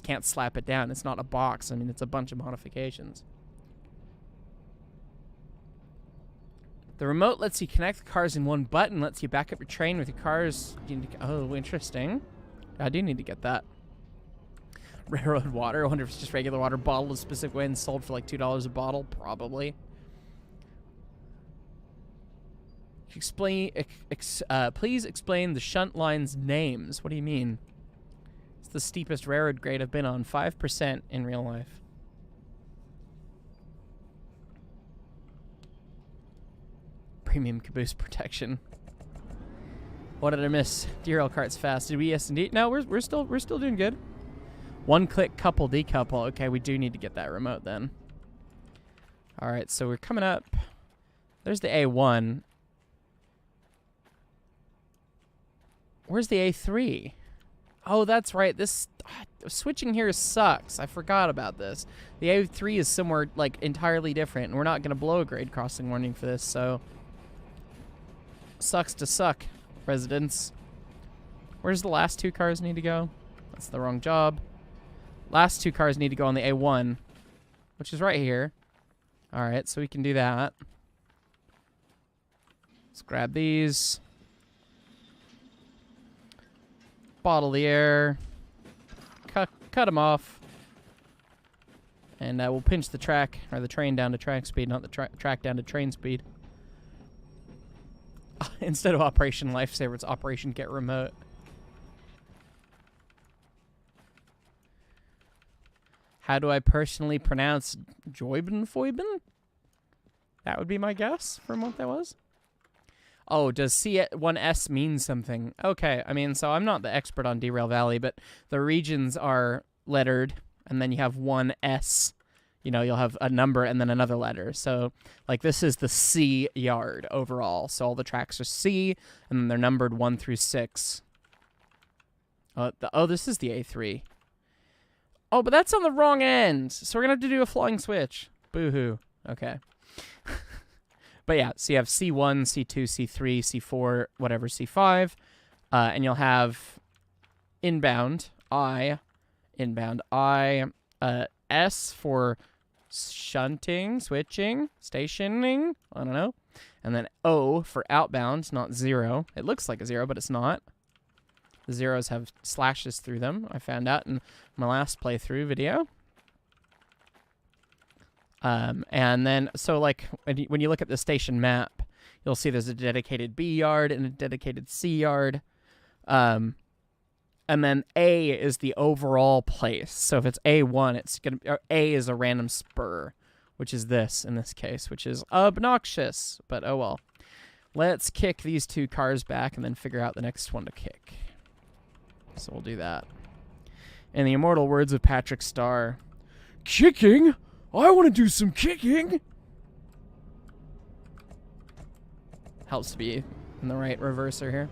can't slap it down. It's not a box. I mean, it's a bunch of modifications. The remote lets you connect the cars in one button. Lets you back up your train with your cars. Oh, interesting. I do need to get that. Railroad water. I wonder if it's just regular water bottled a specific way and sold for like $2 a bottle. Probably. Please explain the shunt line's names. What do you mean? It's the steepest railroad grade I've been on. 5% in real life. Premium caboose protection. What did I miss? Derail cart's fast. Did we S&D? No, we're still doing good. One-click couple decouple. Okay, we do need to get that remote then. All right, so we're coming up. There's the A1. Where's the A3? Oh, that's right. This switching here sucks. I forgot about this. The A3 is somewhere like entirely different, and we're not going to blow a grade crossing warning for this, so sucks to suck, residents. Where's the last two cars need to go? That's the wrong job. Last two cars need to go on the A1, which is right here. All right, so we can do that. Let's grab these. Bottle the air. Cut them off. And we'll pinch the track, or the train down to track speed, not the track down to train speed. Instead of Operation Lifesaver, it's Operation Get Remote. How do I personally pronounce Joibenfoiben? That would be my guess from what that was. Oh, does C1S mean something? Okay, I mean, so I'm not the expert on Derail Valley, but the regions are lettered, and then you have one S. You know, you'll have a number and then another letter. So, like, this is the C yard overall. So all the tracks are C, and then they're numbered 1 through 6. This is the A3. Oh, but that's on the wrong end. So we're going to have to do a flying switch. Boo-hoo. Okay. But yeah, so you have C1, C2, C3, C4, whatever, C5. And you'll have inbound I, S for shunting, switching, stationing, I don't know. And then O for outbound, not 0. It looks like a 0, but it's not. The zeros have slashes through them. I found out in my last playthrough video. And then, so like, when you look at the station map, you'll see there's a dedicated B yard and a dedicated C yard. And then A is the overall place. So if it's A1, it's gonna or A is a random spur, which is this in this case, which is obnoxious. But oh well. Let's kick these two cars back and then figure out the next one to kick. So we'll do that. In the immortal words of Patrick Starr, kicking? I want to do some kicking. Helps to be in the right reverser here.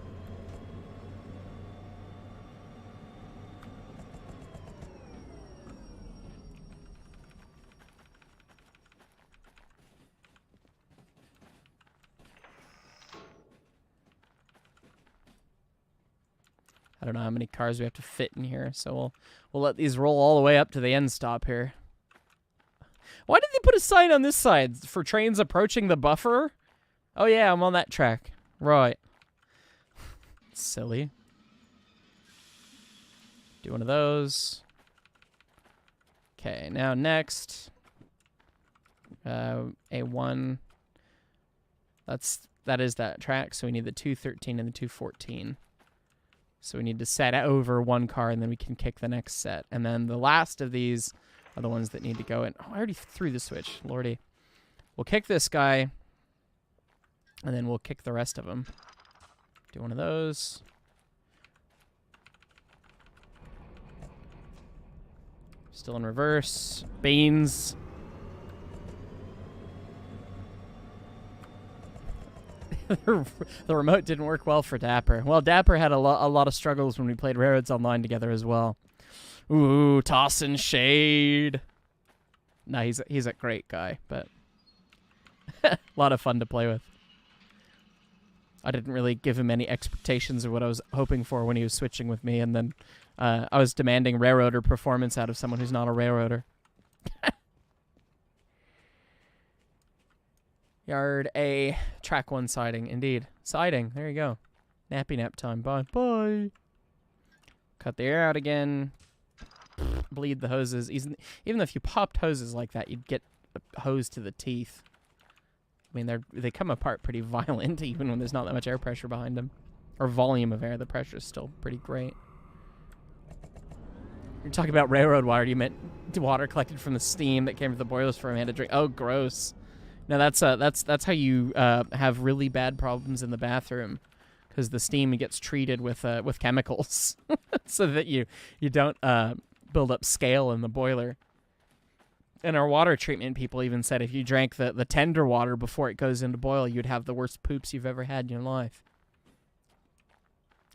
I don't know how many cars we have to fit in here, so we'll let these roll all the way up to the end stop here. Why did they put a sign on this side for trains approaching the buffer? Oh yeah, I'm on that track. Right. Silly. Do one of those. Okay, now next. A1. That is that track, so we need the 213 and the 214. So we need to set over one car, and then we can kick the next set. And then the last of these are the ones that need to go in. Oh, I already threw the switch. Lordy. We'll kick this guy, and then we'll kick the rest of them. Do one of those. Still in reverse. Beans. the remote didn't work well for Dapper. Well, Dapper had a lot of struggles when we played Railroads Online together as well. Ooh, tossing shade. Nah, he's a great guy, but a lot of fun to play with. I didn't really give him any expectations of what I was hoping for when he was switching with me, and then I was demanding railroader performance out of someone who's not a railroader. Yard A, track 1 siding, indeed. Siding, there you go. Nappy nap time, bye. Bye. Cut the air out again. Bleed the hoses. Even if you popped hoses like that, you'd get a hose to the teeth. I mean, they come apart pretty violent, even when there's not that much air pressure behind them. Or volume of air. The pressure is still pretty great. You're talking about railroad water. You meant water collected from the steam that came from the boilers for a man to drink. Oh, gross. No, that's how you have really bad problems in the bathroom, because the steam gets treated with chemicals, so that you don't build up scale in the boiler. And our water treatment people even said if you drank the tender water before it goes into boil, you'd have the worst poops you've ever had in your life.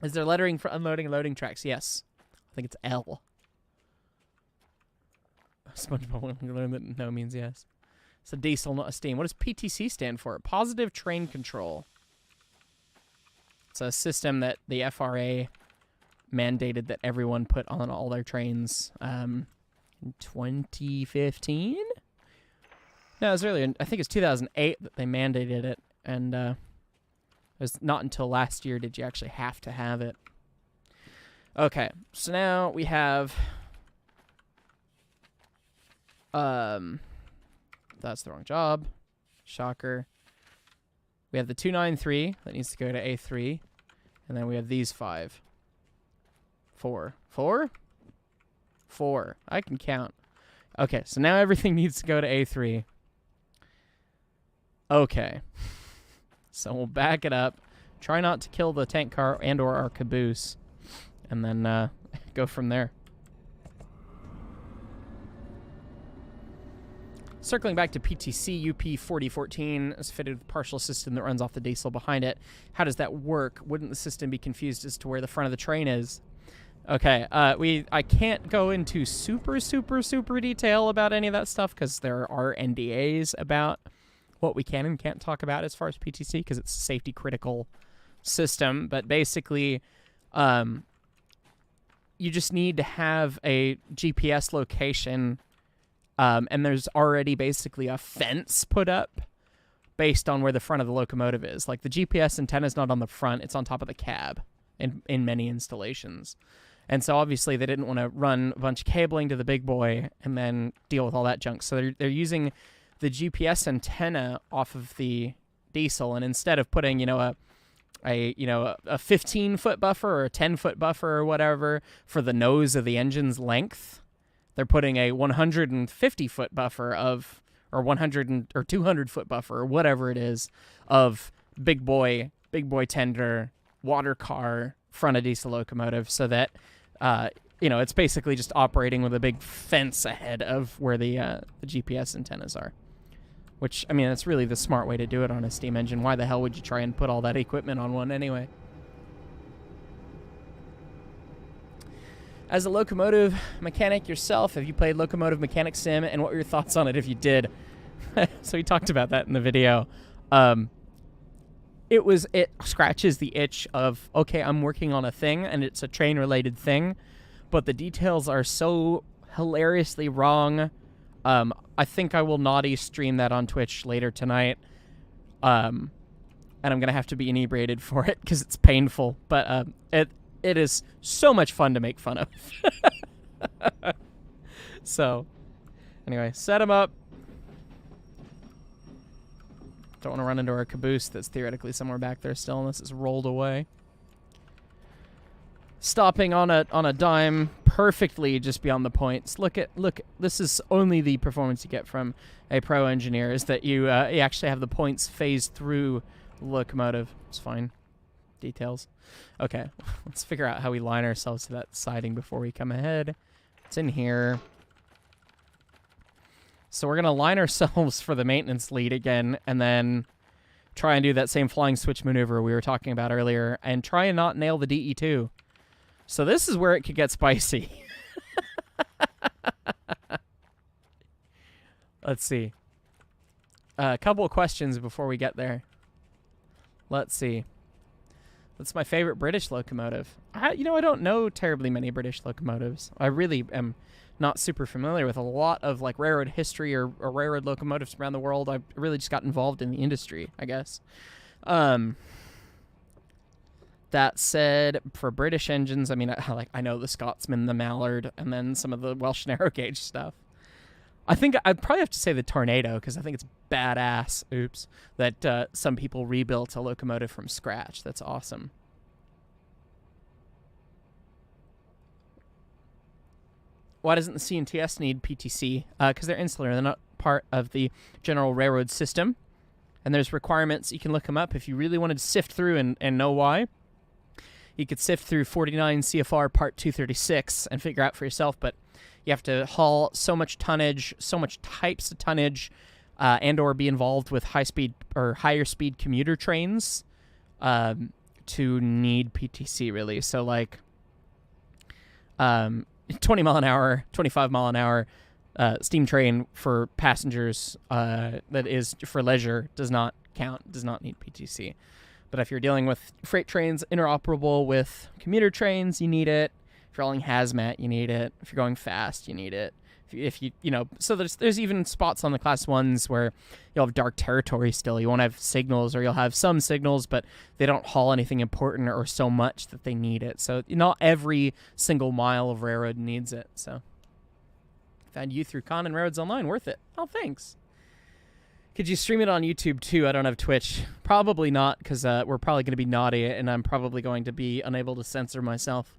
Is there lettering for unloading and loading tracks? Yes. I think it's L. SpongeBob learned that no means yes. It's a diesel, not a steam. What does PTC stand for? Positive Train Control. It's a system that the FRA mandated that everyone put on all their trains. 2015? No, it was earlier. I think it's 2008 that they mandated it, and it was not until last year did you actually have to have it. Okay, so now we have that's the wrong job. Shocker. We have the 293 that needs to go to A3, and then we have these 5. 4. 4? 4. I can count. Okay, so now everything needs to go to A3. Okay. So we'll back it up. Try not to kill the tank car and or our caboose. And then go from there. Circling back to PTC, UP4014 is fitted with a partial system that runs off the diesel behind it. How does that work? Wouldn't the system be confused as to where the front of the train is? Okay, I can't go into super detail about any of that stuff because there are NDAs about what we can and can't talk about as far as PTC because it's a safety critical system. But basically, you just need to have a GPS location, and there's already basically a fence put up based on where the front of the locomotive is. Like the GPS antenna is not on the front; it's on top of the cab in many installations. And so obviously they didn't want to run a bunch of cabling to the big boy and then deal with all that junk. So they're using the GPS antenna off of the diesel, and instead of putting a 15-foot buffer or a 10-foot buffer or whatever for the nose of the engine's length, they're putting a 150-foot buffer or 200-foot buffer or whatever it is of big boy tender water car front of diesel locomotive, so that it's basically just operating with a big fence ahead of where the GPS antennas are. Which, I mean, that's really the smart way to do it on a steam engine. Why the hell would you try and put all that equipment on one anyway? As a locomotive mechanic yourself, have you played Locomotive Mechanic Sim, and what were your thoughts on it if you did? So we talked about that in the video. It scratches the itch of, okay, I'm working on a thing, and it's a train-related thing, but the details are so hilariously wrong. I think I will naughty stream that on Twitch later tonight, and I'm going to have to be inebriated for it, because it's painful, but it is so much fun to make fun of. So, anyway, set him up. Don't want to run into our caboose that's theoretically somewhere back there still, unless it's rolled away. Stopping on a dime perfectly just beyond the points. Look, this is only the performance you get from a pro engineer, is that you actually have the points phase through the locomotive. It's fine. Details. Okay, let's figure out how we line ourselves to that siding before we come ahead. It's in here. So we're going to line ourselves for the maintenance lead again, and then try and do that same flying switch maneuver we were talking about earlier, and try and not nail the DE2. So this is where it could get spicy. Let's see. A couple of questions before we get there. Let's see. What's my favorite British locomotive? I don't know terribly many British locomotives. I really am not super familiar with a lot of like railroad history or railroad locomotives around the world. I really just got involved in the industry, I guess. That said, for British engines, I mean, I know the Scotsman, the Mallard, and then some of the Welsh narrow gauge stuff. I think I'd probably have to say the Tornado, because I think it's badass. Oops. That some people rebuilt a locomotive from scratch. That's awesome. Why doesn't the CNTS need PTC? Because they're insular. They're not part of the general railroad system. And there's requirements. You can look them up if you really wanted to sift through and know why. You could sift through 49 CFR Part 236 and figure out for yourself, but you have to haul so much tonnage, so much types of tonnage, and or be involved with high-speed or higher-speed commuter trains to need PTC, really. So, like, 20 mile an hour, 25 mile an hour steam train for passengers that is for leisure does not count, does not need PTC. But if you're dealing with freight trains interoperable with commuter trains, you need it. If you're hauling hazmat, you need it. If you're going fast, you need it. If you so there's even spots on the class 1s where you'll have dark territory still. You won't have signals, or you'll have some signals, but they don't haul anything important or so much that they need it. So not every single mile of railroad needs it. So found you through Con and Railroads Online. Worth it. Oh, thanks. Could you stream it on YouTube too? I don't have Twitch. Probably not, because we're probably going to be naughty, and I'm probably going to be unable to censor myself.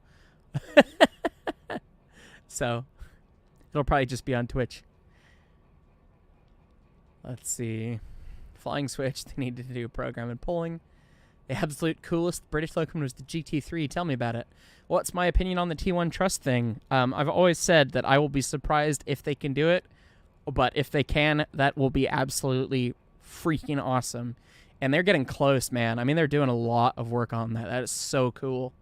So it'll probably just be on Twitch. Let's see. Flying switch. They needed to do program and pulling. The absolute coolest British locomotive was the GT3. Tell me about it. What's my opinion on the T1 Trust thing? I've always said that I will be surprised if they can do it. But if they can, that will be absolutely freaking awesome. And they're getting close, man. I mean, they're doing a lot of work on that. That is so cool.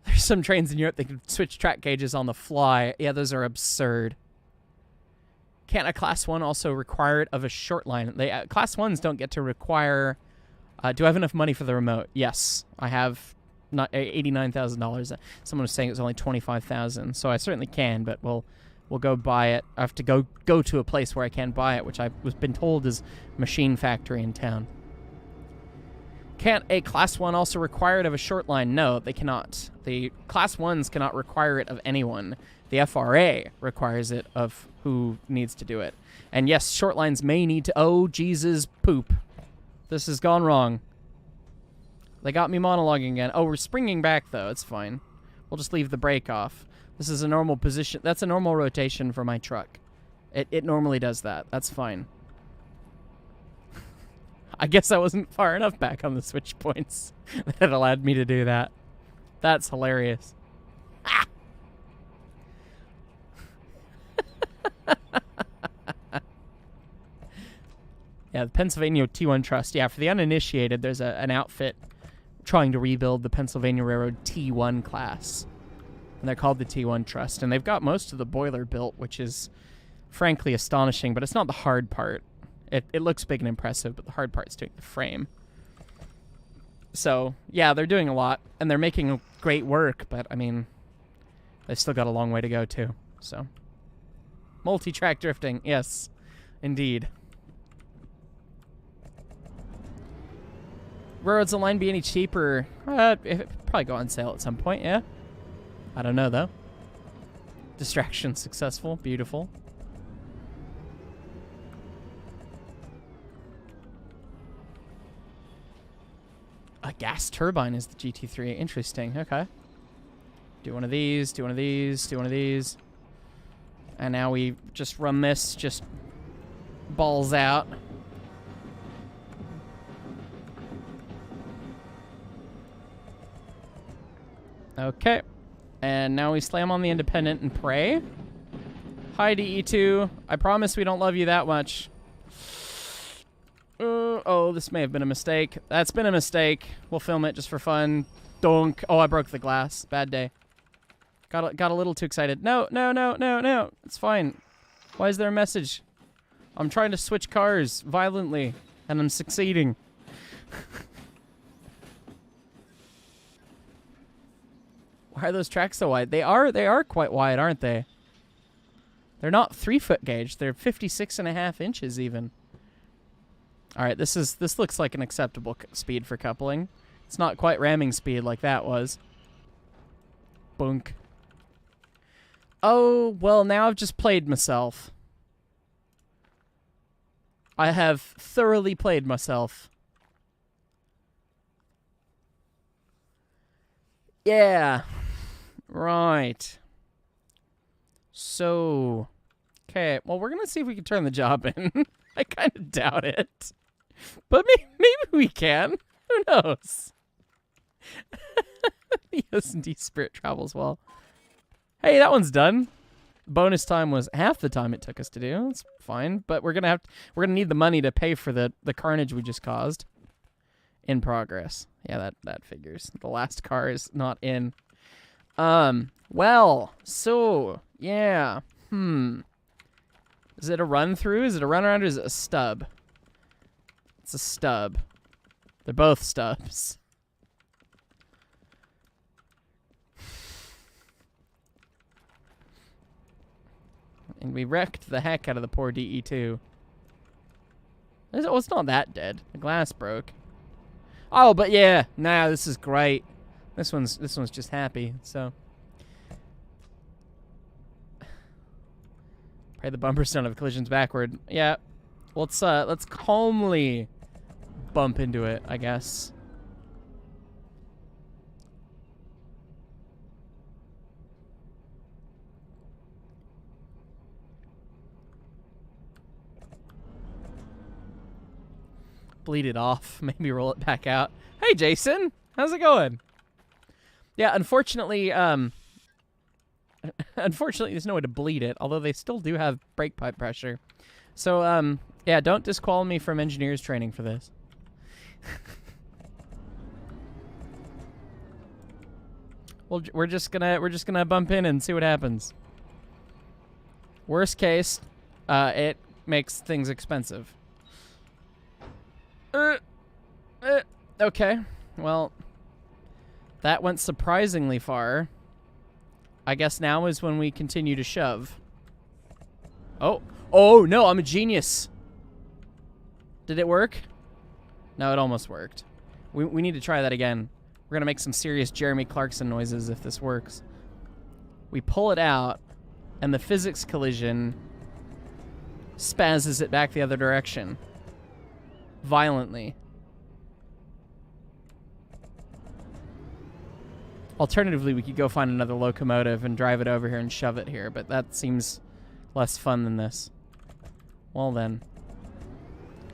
There's some trains in Europe that can switch track gauges on the fly. Yeah, those are absurd. Can't a Class 1 also require it of a short line? Class 1s don't get to require... do I have enough money for the remote? Yes. I have not $89,000. Someone was saying it was only $25,000. So I certainly can, but we'll go buy it. I have to go to a place where I can buy it, which I was been told is Machine Factory in town. Can't a Class 1 also require it of a short line? No, they cannot. The Class 1s cannot require it of anyone. The FRA requires it of who needs to do it. And yes, short lines may need to... Oh, Jesus, poop. This has gone wrong. They got me monologuing again. Oh, we're springing back, though. It's fine. We'll just leave the brake off. This is a normal position. That's a normal rotation for my truck. It normally does that. That's fine. I guess I wasn't far enough back on the switch points that allowed me to do that. That's hilarious. Ah! Yeah, the Pennsylvania T1 Trust. Yeah, for the uninitiated, there's an outfit trying to rebuild the Pennsylvania Railroad T1 class. And they're called the T1 Trust. And they've got most of the boiler built, which is frankly astonishing, but it's not the hard part. It looks big and impressive, but the hard part is doing the frame. So, yeah, they're doing a lot, and they're making great work, but, I mean, they've still got a long way to go, too. So, multi-track drifting, yes, indeed. Railroads Online be any cheaper? It probably go on sale at some point, yeah? I don't know, though. Distraction successful, beautiful. A gas turbine is the GT3. Interesting. Okay. Do one of these, do one of these, do one of these. And now we just run this, just balls out. Okay. And now we slam on the independent and pray. Hi, DE2. I promise we don't love you that much. Oh, this may have been a mistake. That's been a mistake. We'll film it just for fun. Donk. Oh, I broke the glass. Bad day. Got a little too excited. No. It's fine. Why is there a message? I'm trying to switch cars violently, and I'm succeeding. Why are those tracks so wide? They are quite wide, aren't they? They're not 3-foot gauge. They're 56.5 inches even. All right, this looks like an acceptable speed for coupling. It's not quite ramming speed like that was. Bunk. Oh, well, now I've just played myself. I have thoroughly played myself. Yeah. Right. So, okay. Well, we're going to see if we can turn the job in. I kind of doubt it. But maybe we can. Who knows? The S&D spirit travels well. Hey, that one's done. Bonus time was half the time it took us to do. That's fine, but we're gonna need the money to pay for the carnage we just caused. In progress. Yeah, that figures. The last car is not in. Well, so yeah. Is it a run through? Is it a run around or is it a stub? It's a stub. They're both stubs. And we wrecked the heck out of the poor DE2. Oh, it's not that dead. The glass broke. Oh, but yeah. Nah, this is great. This one's just happy, so. Pray the bumpers don't have collisions backward. Yeah. Let's calmly bump into it, I guess. Bleed it off. Maybe roll it back out. Hey, Jason. How's it going? Yeah, unfortunately, there's no way to bleed it, although they still do have brake pipe pressure. So, yeah, don't disqual me from engineers training for this. Well, we're just gonna bump in and see what happens. Worst case, it makes things expensive. Okay. Well, that went surprisingly far. I guess now is when we continue to shove. Oh no, I'm a genius. Did it work? No, it almost worked. We need to try that again. We're gonna make some serious Jeremy Clarkson noises if this works. We pull it out, and the physics collision spazzes it back the other direction. Violently. Alternatively, we could go find another locomotive and drive it over here and shove it here, but that seems less fun than this. Well then.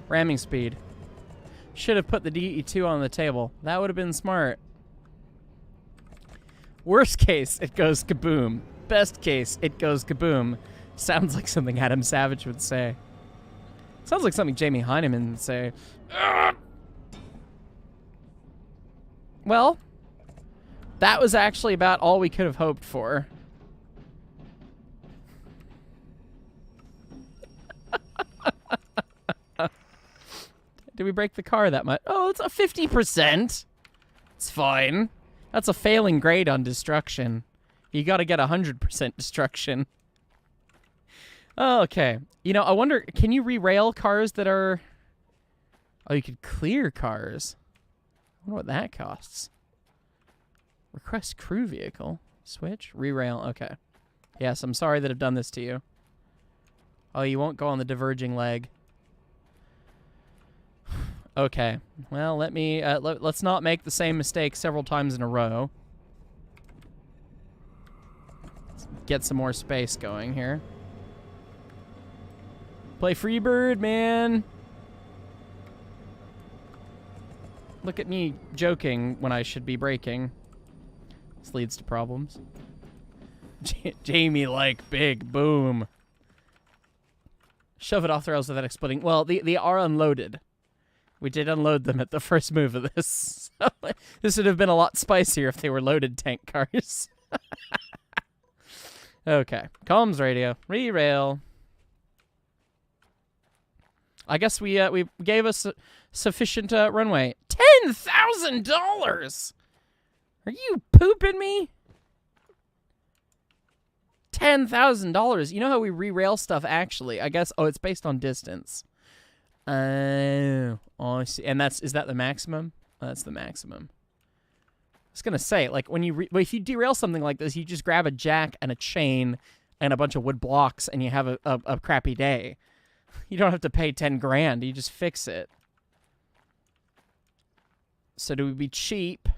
Ramming speed. Should have put the DE2 on the table. That would have been smart. Worst case, it goes kaboom. Best case, it goes kaboom. Sounds like something Adam Savage would say. Sounds like something Jamie Heineman would say. Well, that was actually about all we could have hoped for. Did we break the car that much? Oh, it's a 50%. It's fine. That's a failing grade on destruction. You gotta get 100% destruction. Oh, okay. You know, I wonder, can you re-rail cars that are... Oh, you could clear cars. I wonder what that costs. Request crew vehicle. Switch. Re-rail. Okay. Yes, I'm sorry that I've done this to you. Oh, you won't go on the diverging leg. Okay. Well, let me... let's not make the same mistake several times in a row. Let's get some more space going here. Play Freebird, man. Look at me joking when I should be braking. This leads to problems. Jamie like big boom. Shove it off the rails without exploding. Well, they are unloaded. We did unload them at the first move of this. This would have been a lot spicier if they were loaded tank cars. Okay. Comms radio. Derail. I guess we gave us sufficient runway. $10,000! Are you pooping me? $10,000. You know how we re-rail stuff actually? I guess, oh, it's based on distance. Oh, I see. And is that the maximum? Oh, that's the maximum. I was gonna say, like, when if you derail something like this, you just grab a jack and a chain and a bunch of wood blocks and you have a crappy day. You don't have to pay 10 grand. You just fix it. So do we be cheap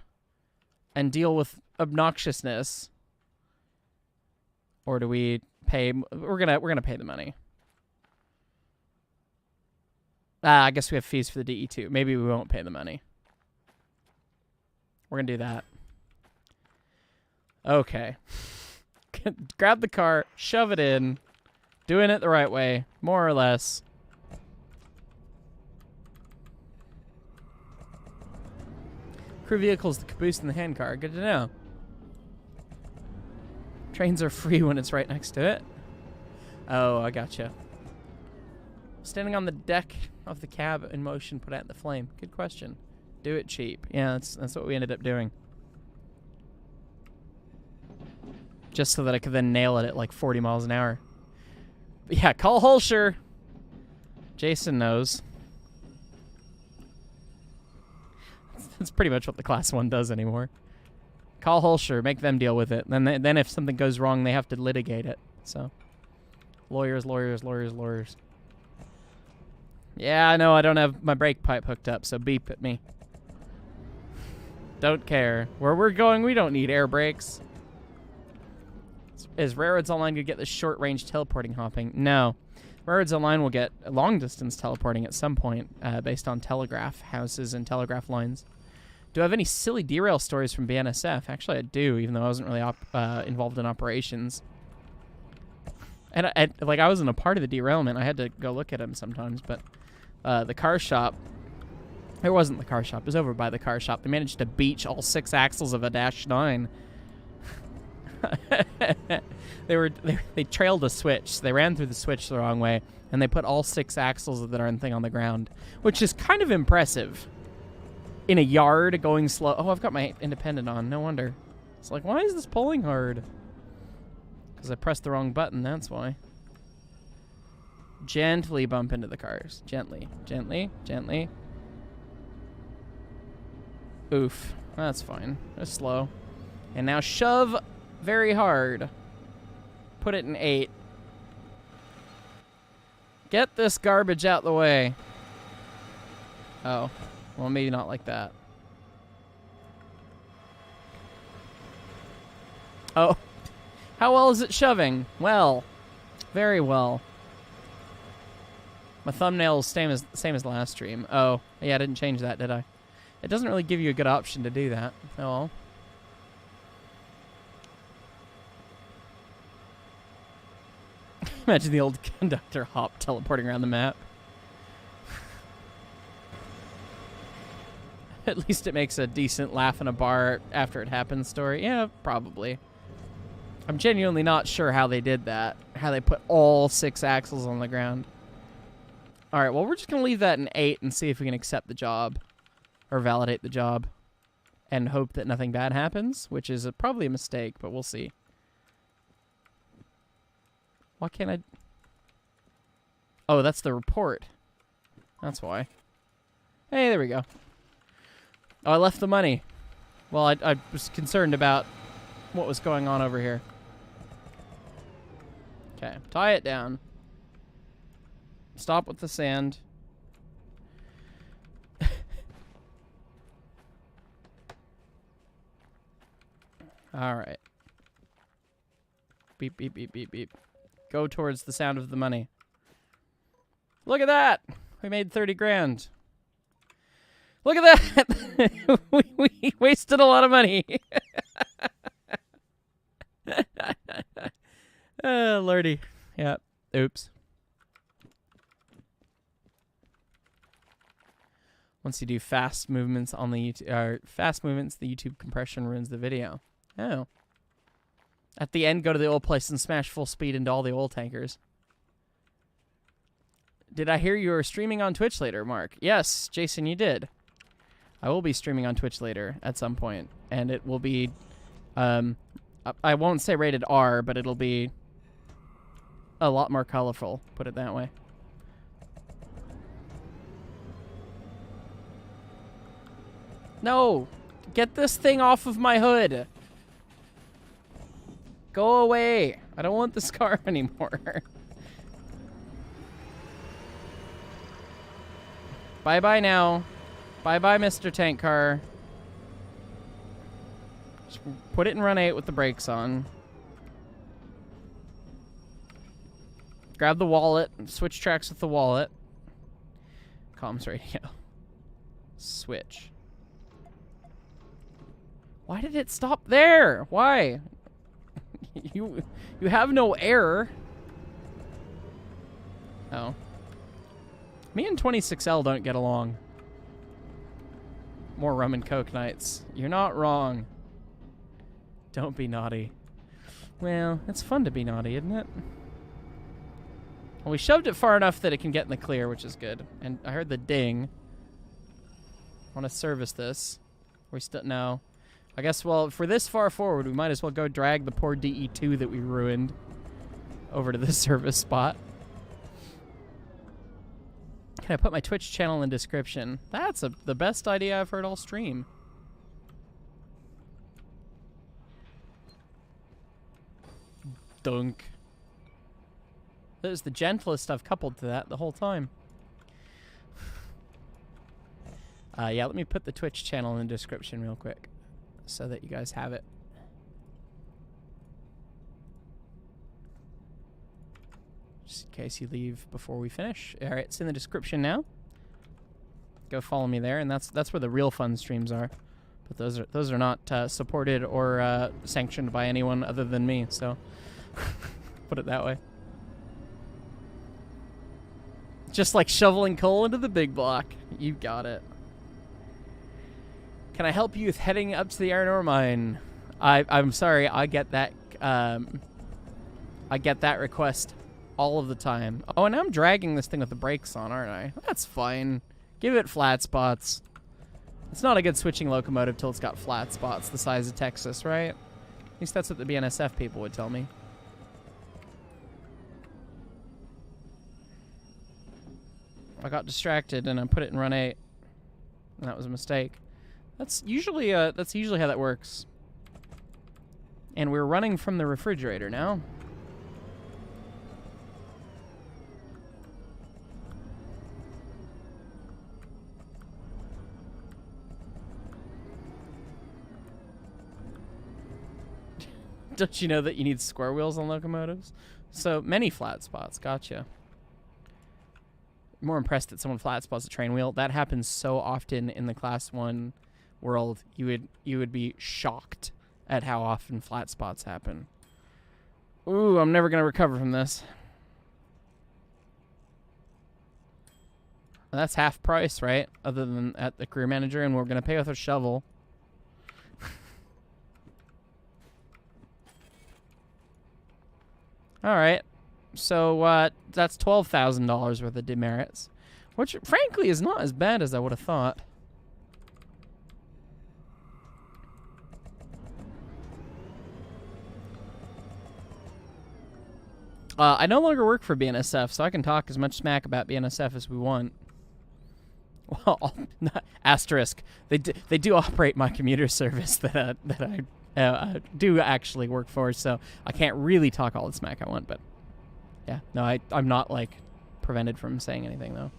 and deal with obnoxiousness, or do we pay? We're gonna pay the money. I guess we have fees for the DE2. Maybe we won't pay the money. We're gonna do that. Okay. Grab the car, shove it in. Doing it the right way, more or less. Crew vehicles, the caboose, and the handcar. Good to know. Trains are free when it's right next to it. Oh, I gotcha. Standing on the deck of the cab in motion, put out the flame. Good question. Do it cheap. Yeah, that's what we ended up doing. Just so that I could then nail it at like 40 miles an hour. But yeah, call Hulsher. Jason knows. That's pretty much what the Class 1 does anymore. Call Hulsher, make them deal with it. Then if something goes wrong, they have to litigate it. So, lawyers, lawyers, lawyers, lawyers. Yeah, I know I don't have my brake pipe hooked up, so beep at me. Don't care. Where we're going, we don't need air brakes. Is Railroads Online going to get the short-range teleporting hopping? No. Railroads Online will get long-distance teleporting at some point, based on telegraph houses and telegraph lines. Do I have any silly derail stories from BNSF? Actually, I do, even though I wasn't really involved in operations. And I wasn't a part of the derailment. I had to go look at them sometimes, but the car shop... It wasn't the car shop. It was over by the car shop. They managed to beach all 6 axles of a Dash 9. They trailed a switch. They ran through the switch the wrong way, and they put all 6 axles of the darn thing on the ground, which is kind of impressive. In a yard, going slow. Oh, I've got my independent on. No wonder. It's like, why is this pulling hard? Because I pressed the wrong button. That's why. Gently bump into the cars. Gently, gently, gently. Oof. That's fine. Just slow. And now shove very hard. Put it in 8. Get this garbage out the way. Oh. Well, maybe not like that. Oh. How well is it shoving? Well. Very well. My thumbnail is same as last stream. Oh. Yeah, I didn't change that, did I? It doesn't really give you a good option to do that. Oh well. Imagine the old conductor hop teleporting around the map. At least it makes a decent laugh in a bar after it happens story. Yeah, probably. I'm genuinely not sure how they did that. How they put all 6 axles on the ground. Alright, well, we're just going to leave that in 8 and see if we can accept the job. Or validate the job. And hope that nothing bad happens, which is probably a mistake, but we'll see. Why can't I... Oh, that's the report. That's why. Hey, there we go. Oh, I left the money. Well, I was concerned about what was going on over here. Okay, tie it down. Stop with the sand. All right. Beep, beep, beep, beep, beep. Go towards the sound of the money. Look at that! We made 30 grand. Look at that! we wasted a lot of money. Lordy. Yeah. Oops. Once you do fast movements on the fast movements, the YouTube compression ruins the video. Oh. At the end, go to the oil place and smash full speed into all the oil tankers. Did I hear you were streaming on Twitch later, Mark? Yes, Jason, you did. I will be streaming on Twitch later at some point, and it will be, I won't say rated R, but it'll be a lot more colorful, put it that way. No! Get this thing off of my hood! Go away! I don't want this car anymore. Bye-bye now. Bye-bye, Mr. Tank Car. Just put it in run 8 with the brakes on. Grab the wallet. Switch tracks with the wallet. Comms radio. Switch. Why did it stop there? Why? You have no error. Oh. Me and 26L don't get along. More rum and coke nights. You're not wrong. Don't be naughty. Well, it's fun to be naughty, isn't it? Well, we shoved it far enough that it can get in the clear, which is good. And I heard the ding. I want to service this. We still no. I guess, well, if we're this far forward, we might as well go drag the poor DE2 that we ruined over to the service spot. Can I put my Twitch channel in the description? That's the best idea I've heard all stream. Dunk. There's the gentlest I've coupled to that the whole time. Yeah, let me put the Twitch channel in the description real quick so that you guys have it. Just in case you leave before we finish. All right, it's in the description now. Go follow me there, and that's where the real fun streams are. But those are not supported or sanctioned by anyone other than me. So put it that way. Just like shoveling coal into the big block. You got it. Can I help you with heading up to the iron ore mine? I'm sorry, I get that request all of the time. Oh, and I'm dragging this thing with the brakes on, aren't I? That's fine. Give it flat spots. It's not a good switching locomotive till it's got flat spots the size of Texas, right? At least that's what the BNSF people would tell me. I got distracted and I put it in run 8. And that was a mistake. That's usually how that works. And we're running from the refrigerator now. Don't you know that you need square wheels on locomotives? So many flat spots. Gotcha. More impressed that someone flat spots a train wheel. That happens so often in the Class 1 world. You would be shocked at how often flat spots happen. Ooh, I'm never going to recover from this. And that's half price, right? Other than at the career manager, and we're going to pay with a shovel. All right. So that's $12,000 worth of demerits, which frankly is not as bad as I would have thought. I no longer work for BNSF, so I can talk as much smack about BNSF as we want. Well, asterisk. They do operate my commuter service that I do actually work for, so I can't really talk all the smack I want, but yeah. No, I'm not, like, prevented from saying anything, though.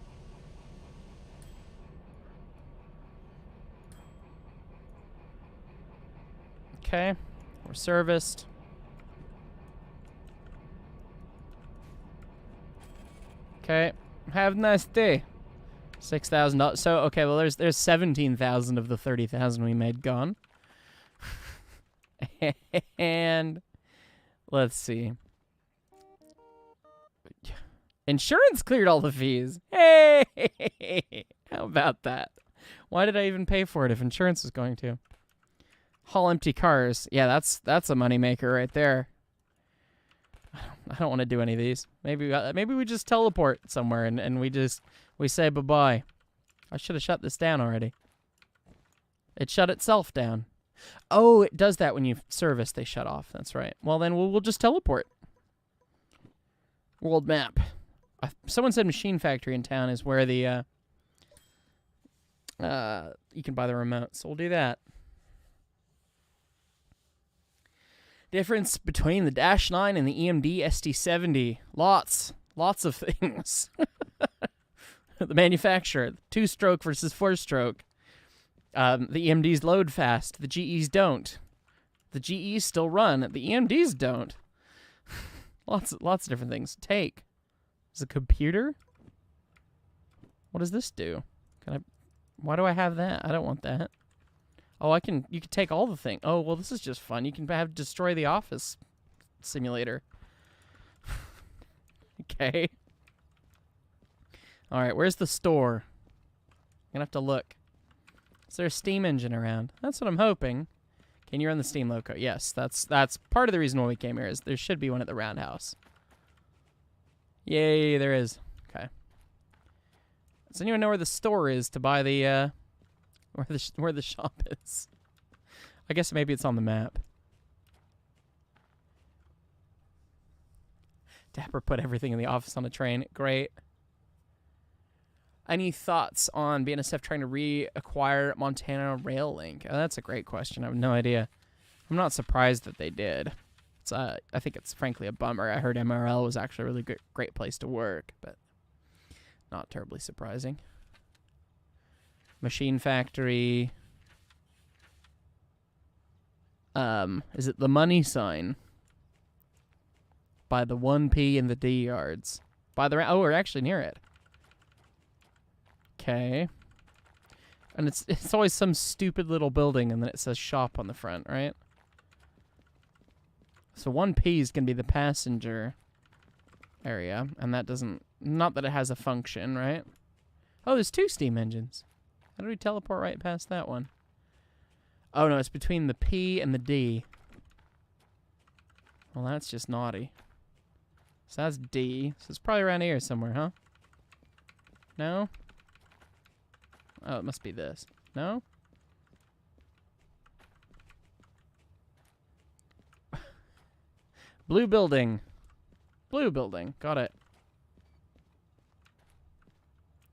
Okay. We're serviced. Okay. Have a nice day. $6,000. So, okay, well, there's 17,000 of the 30,000 we made gone. And let's see. Insurance cleared all the fees. Hey! How about that? Why did I even pay for it if insurance was going to? Haul empty cars. Yeah, that's a moneymaker right there. I don't want to do any of these. Maybe we just teleport somewhere and we say bye-bye. I should have shut this down already. It shut itself down. Oh, it does that when you service, they shut off. That's right. Well, then we'll just teleport. World map. Someone said Machine Factory in town is where the you can buy the remote, so we'll do that. Difference between the Dash 9 and the EMD ST70. Lots of things. The manufacturer, 2-stroke versus 4-stroke. The EMDs load fast. The GEs don't. The GEs still run. The EMDs don't. lots of different things. Take. Is a computer? What does this do? Why do I have that? I don't want that. Oh, you can take all the things. Oh, well, this is just fun. You can destroy the office simulator. Okay. All right, where's the store? I'm gonna have to look. Is there a steam engine around? That's what I'm hoping. Can you run the steam loco? Yes, that's part of the reason why we came here is there should be one at the roundhouse. Yay, there is. Okay. Does anyone know where the store is to buy the where the shop is? I guess maybe it's on the map. Dapper put everything in the office on a train. Great. Any thoughts on BNSF trying to reacquire Montana Rail Link? Oh, that's a great question. I have no idea. I'm not surprised that they did. I think it's frankly a bummer. I heard MRL was actually a really great place to work, but not terribly surprising. Machine Factory. Is it the money sign? By the 1P and the D yards. Oh, we're actually near it. Okay. And it's always some stupid little building and then it says shop on the front, right? So 1P is going to be the passenger area, and that doesn't... Not that it has a function, right? Oh, there's 2 steam engines. How do we teleport right past that one? Oh, no, it's between the P and the D. Well, that's just naughty. So that's D. So it's probably around here somewhere, huh? No? Oh, it must be this. No? Blue building. Blue building. Got it.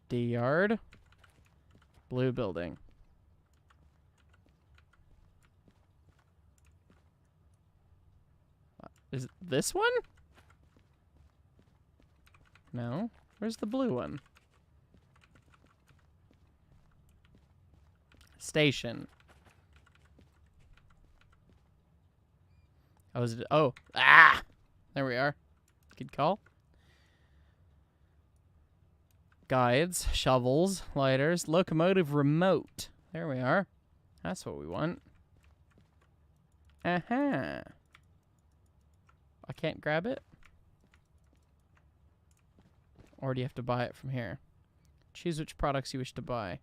D yard. Blue building. Is it this one? No. Where's the blue one? Station. Oh, is it? Oh. Ah! There we are. Good call. Guides, shovels, lighters, locomotive remote. There we are. That's what we want. Uh-huh. I can't grab it? Or do you have to buy it from here? Choose which products you wish to buy.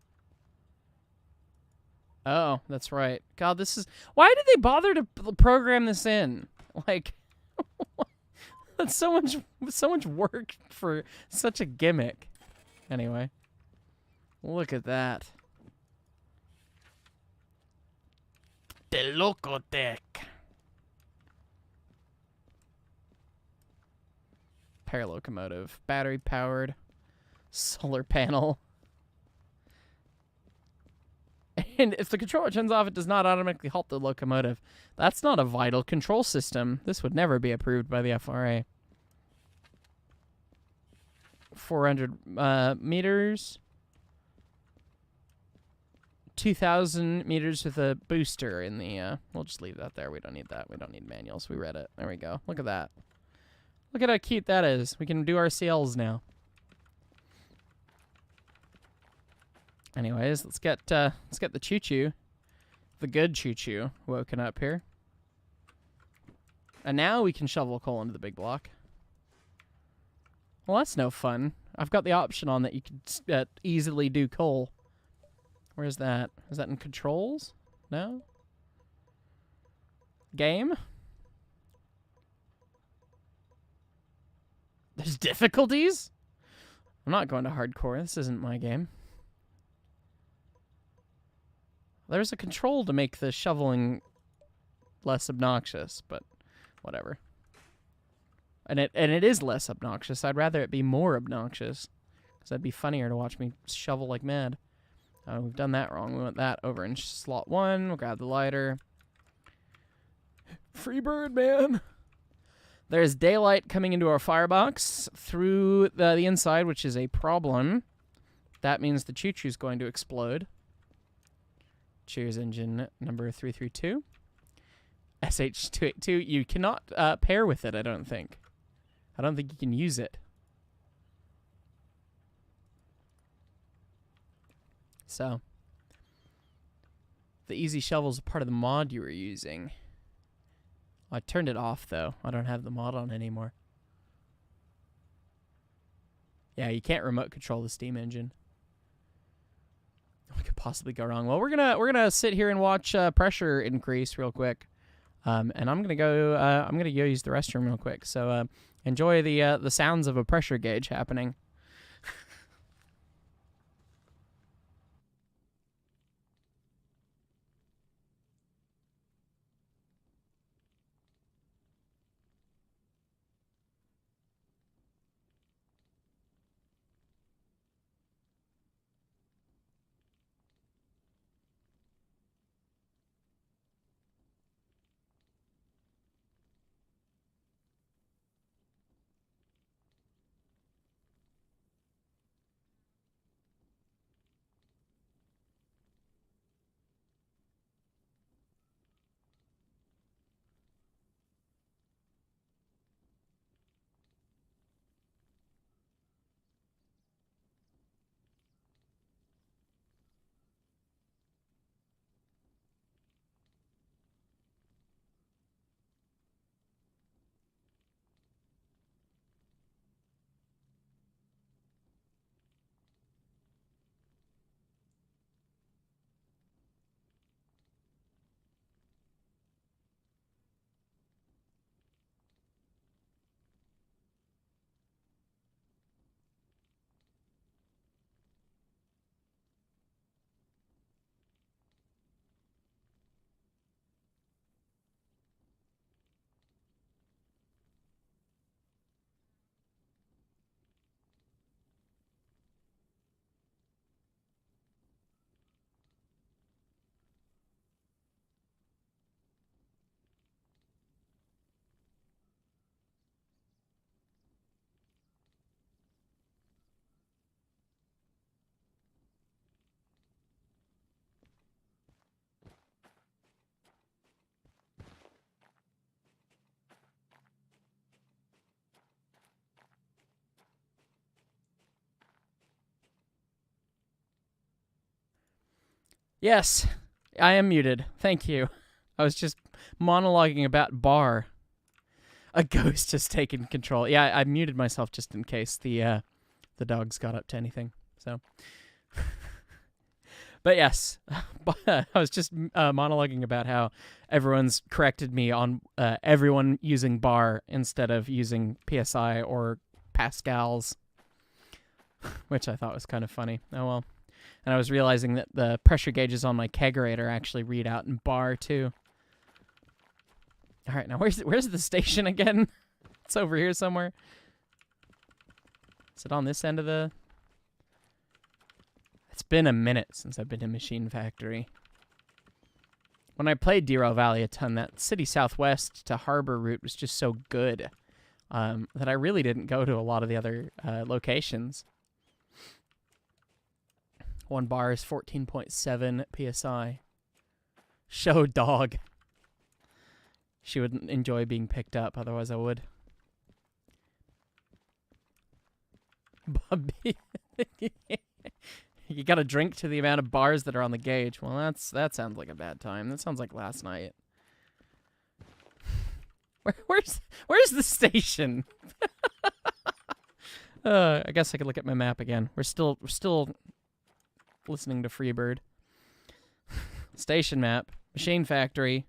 Oh, that's right. God, this is... Why did they bother to program this in? Like, that's so much work for such a gimmick. Anyway, look at that. The Locotech. Paralocomotive. Battery powered. Solar panel. And if the controller turns off, it does not automatically halt the locomotive. That's not a vital control system. This would never be approved by the FRA. 400 meters. 2,000 meters with a booster in the... we'll just leave that there. We don't need that. We don't need manuals. We read it. There we go. Look at that. Look at how cute that is. We can do our CLs now. Anyways, let's get the choo-choo, the good choo-choo, woken up here. And now we can shovel coal into the big block. Well, that's no fun. I've got the option on that you can easily do coal. Where's that? Is that in controls? No? Game? There's difficulties? I'm not going to hardcore. This isn't my game. There's a control to make the shoveling less obnoxious, but whatever. And it is less obnoxious. I'd rather it be more obnoxious, because that'd be funnier to watch me shovel like mad. We've done that wrong. We want that over in slot 1. We'll grab the lighter. Freebird, man. There's daylight coming into our firebox through the inside, which is a problem. That means the choo-choo's going to explode. Cheers, engine number 332. SH282. You cannot pair with it, I don't think. I don't think you can use it. So, the easy shovel's a part of the mod you were using. I turned it off, though. I don't have the mod on anymore. Yeah, you can't remote control the steam engine. What could possibly go wrong? Well, we're gonna sit here and watch pressure increase real quick, and I'm gonna go use the restroom real quick. So enjoy the sounds of a pressure gauge happening. Yes, I am muted. Thank you. I was just monologuing about bar. A ghost has taken control. Yeah, I muted myself just in case the dogs got up to anything. So, but yes, I was just monologuing about how everyone's corrected me on everyone using bar instead of using PSI or Pascals, which I thought was kind of funny. Oh well. And I was realizing that the pressure gauges on my kegerator actually read out in bar, too. All right, now where's the station again? It's over here somewhere. Is it on this end of the... It's been a minute since I've been to Machine Factory. When I played Derail Valley a ton, that City Southwest to Harbor route was just so good that I really didn't go to a lot of the other locations. One bar is 14.7 PSI. Show dog. She wouldn't enjoy being picked up, otherwise I would. Bobby. You gotta drink to the amount of bars that are on the gauge. Well, that sounds like a bad time. That sounds like last night. Where's the station? I guess I could look at my map again. We're still listening to Freebird. Station map. Machine factory.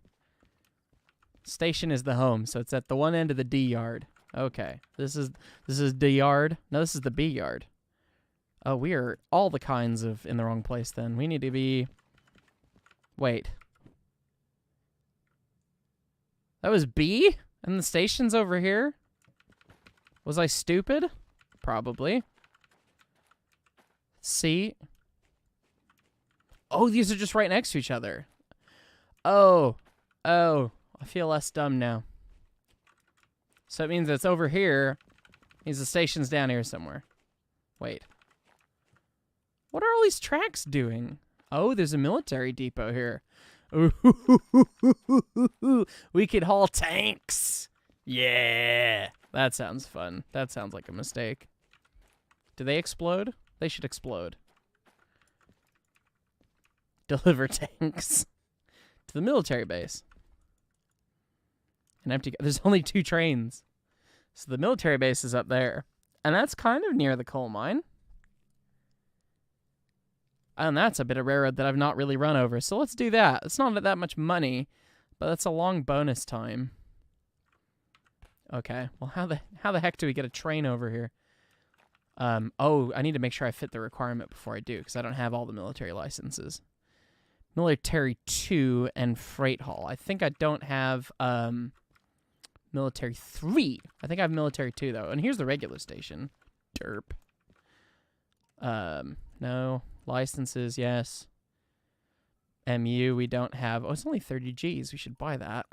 Station is the home, so it's at the one end of the D yard. Okay. This is D yard. No, this is the B yard. Oh, we are all the kinds of in the wrong place then. We need to be... Wait. That was B? And the station's over here? Was I stupid? Probably. C. Oh, these are just right next to each other. Oh. Oh. I feel less dumb now. So it means it's over here. Means the station's down here somewhere. Wait. What are all these tracks doing? Oh, there's a military depot here. Ooh, we could haul tanks. Yeah. That sounds fun. That sounds like a mistake. Do they explode? They should explode. Deliver tanks to the military base. An empty... There's only 2 trains. So the military base is up there. And that's kind of near the coal mine. And that's a bit of railroad that I've not really run over. So let's do that. It's not that much money, but that's a long bonus time. Okay. Well, how the heck do we get a train over here? Oh, I need to make sure I fit the requirement before I do, because I don't have all the military licenses. Military 2 and freight haul. I think I don't have military 3. I think I have military 2 though. And here's the regular station. Derp. No. Licenses, yes. MU, we don't have. Oh, it's only 30 Gs. We should buy that.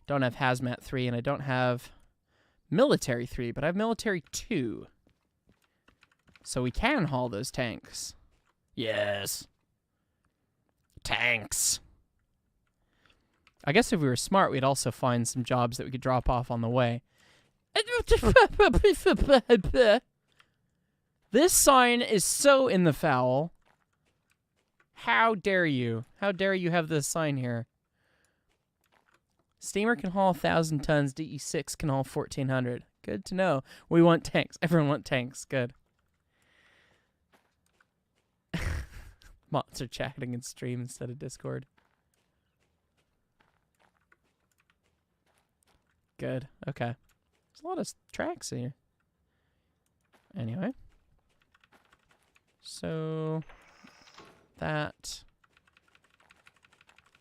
Don't have Hazmat 3, and I don't have Military 3, but I have Military 2. So we can haul those tanks. Yes. Tanks. I guess if we were smart, we'd also find some jobs that we could drop off on the way. This sign is so in the foul. How dare you? How dare you have this sign here? Steamer can haul 1,000 tons. DE6 can haul 1,400. Good to know. We want tanks. Everyone wants tanks. Good. Mods are chatting in stream instead of Discord. Good. Okay. There's a lot of tracks here. Anyway. So that.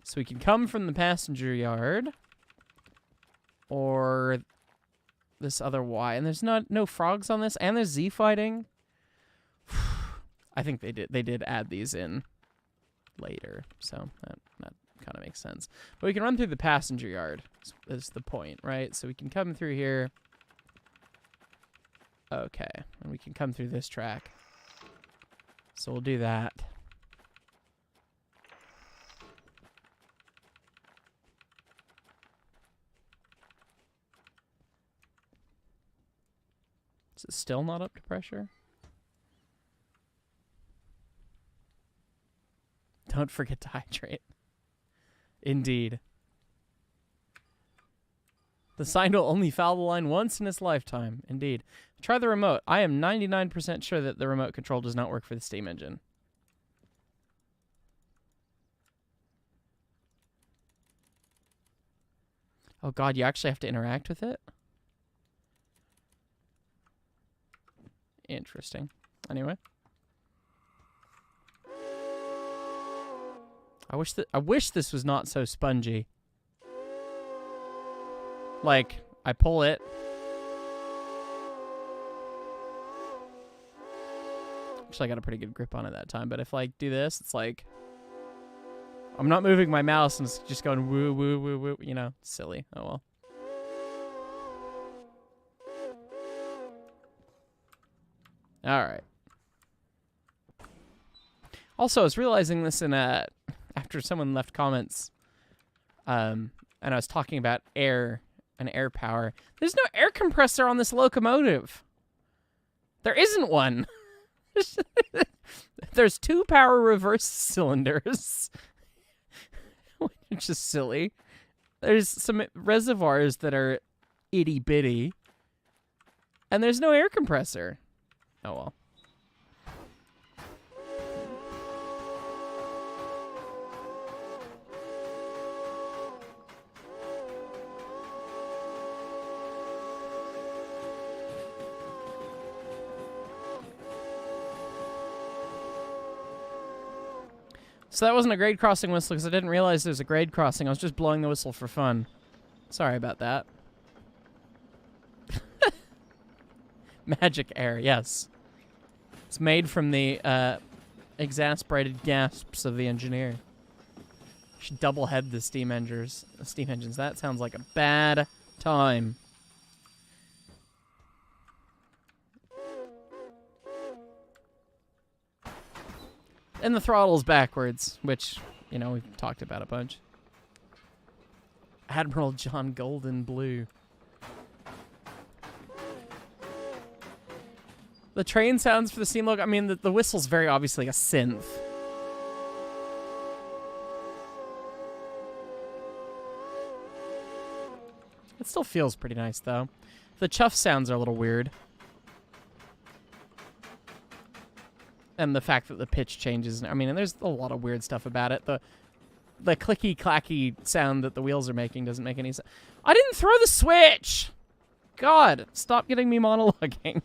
So we can come from the passenger yard. Or this other Y. And there's no frogs on this. And there's Z fighting. I think they did add these in later. So that kind of makes sense. But we can run through the passenger yard. Is the point, right? So we can come through here. Okay. And we can come through this track. So we'll do that. Is it still not up to pressure? Don't forget to hydrate. Indeed. The sign will only foul the line once in its lifetime. Indeed. Try the remote. I am 99% sure that the remote control does not work for the steam engine. Oh god, you actually have to interact with it? Interesting. Anyway. I wish this was not so spongy. Like, I pull it. Actually, I got a pretty good grip on it that time. But if, like, do this, it's like... I'm not moving my mouse and it's just going woo, woo, woo, woo. You know, silly. Oh, well. Alright. Also, I was realizing this in after someone left comments. And I was talking about air and air power. There's no air compressor on this locomotive. There isn't one. There's 2 power reverse cylinders. Which is silly. There's some reservoirs that are itty bitty. And there's no air compressor. Oh well. So that wasn't a grade crossing whistle because I didn't realize there was a grade crossing. I was just blowing the whistle for fun. Sorry about that. Magic air, yes. It's made from the exasperated gasps of the engineer. Should double head the steam engines. That sounds like a bad time. And the throttle's backwards, which, you know, we've talked about a bunch. Admiral John Golden Blue. The train sounds for the steam loco. I mean, the whistle's very obviously a synth. It still feels pretty nice, though. The chuff sounds are a little weird. And the fact that the pitch changes. I mean, and there's a lot of weird stuff about it. The clicky-clacky sound that the wheels are making doesn't make any sense. I didn't throw the switch! God, stop getting me monologuing.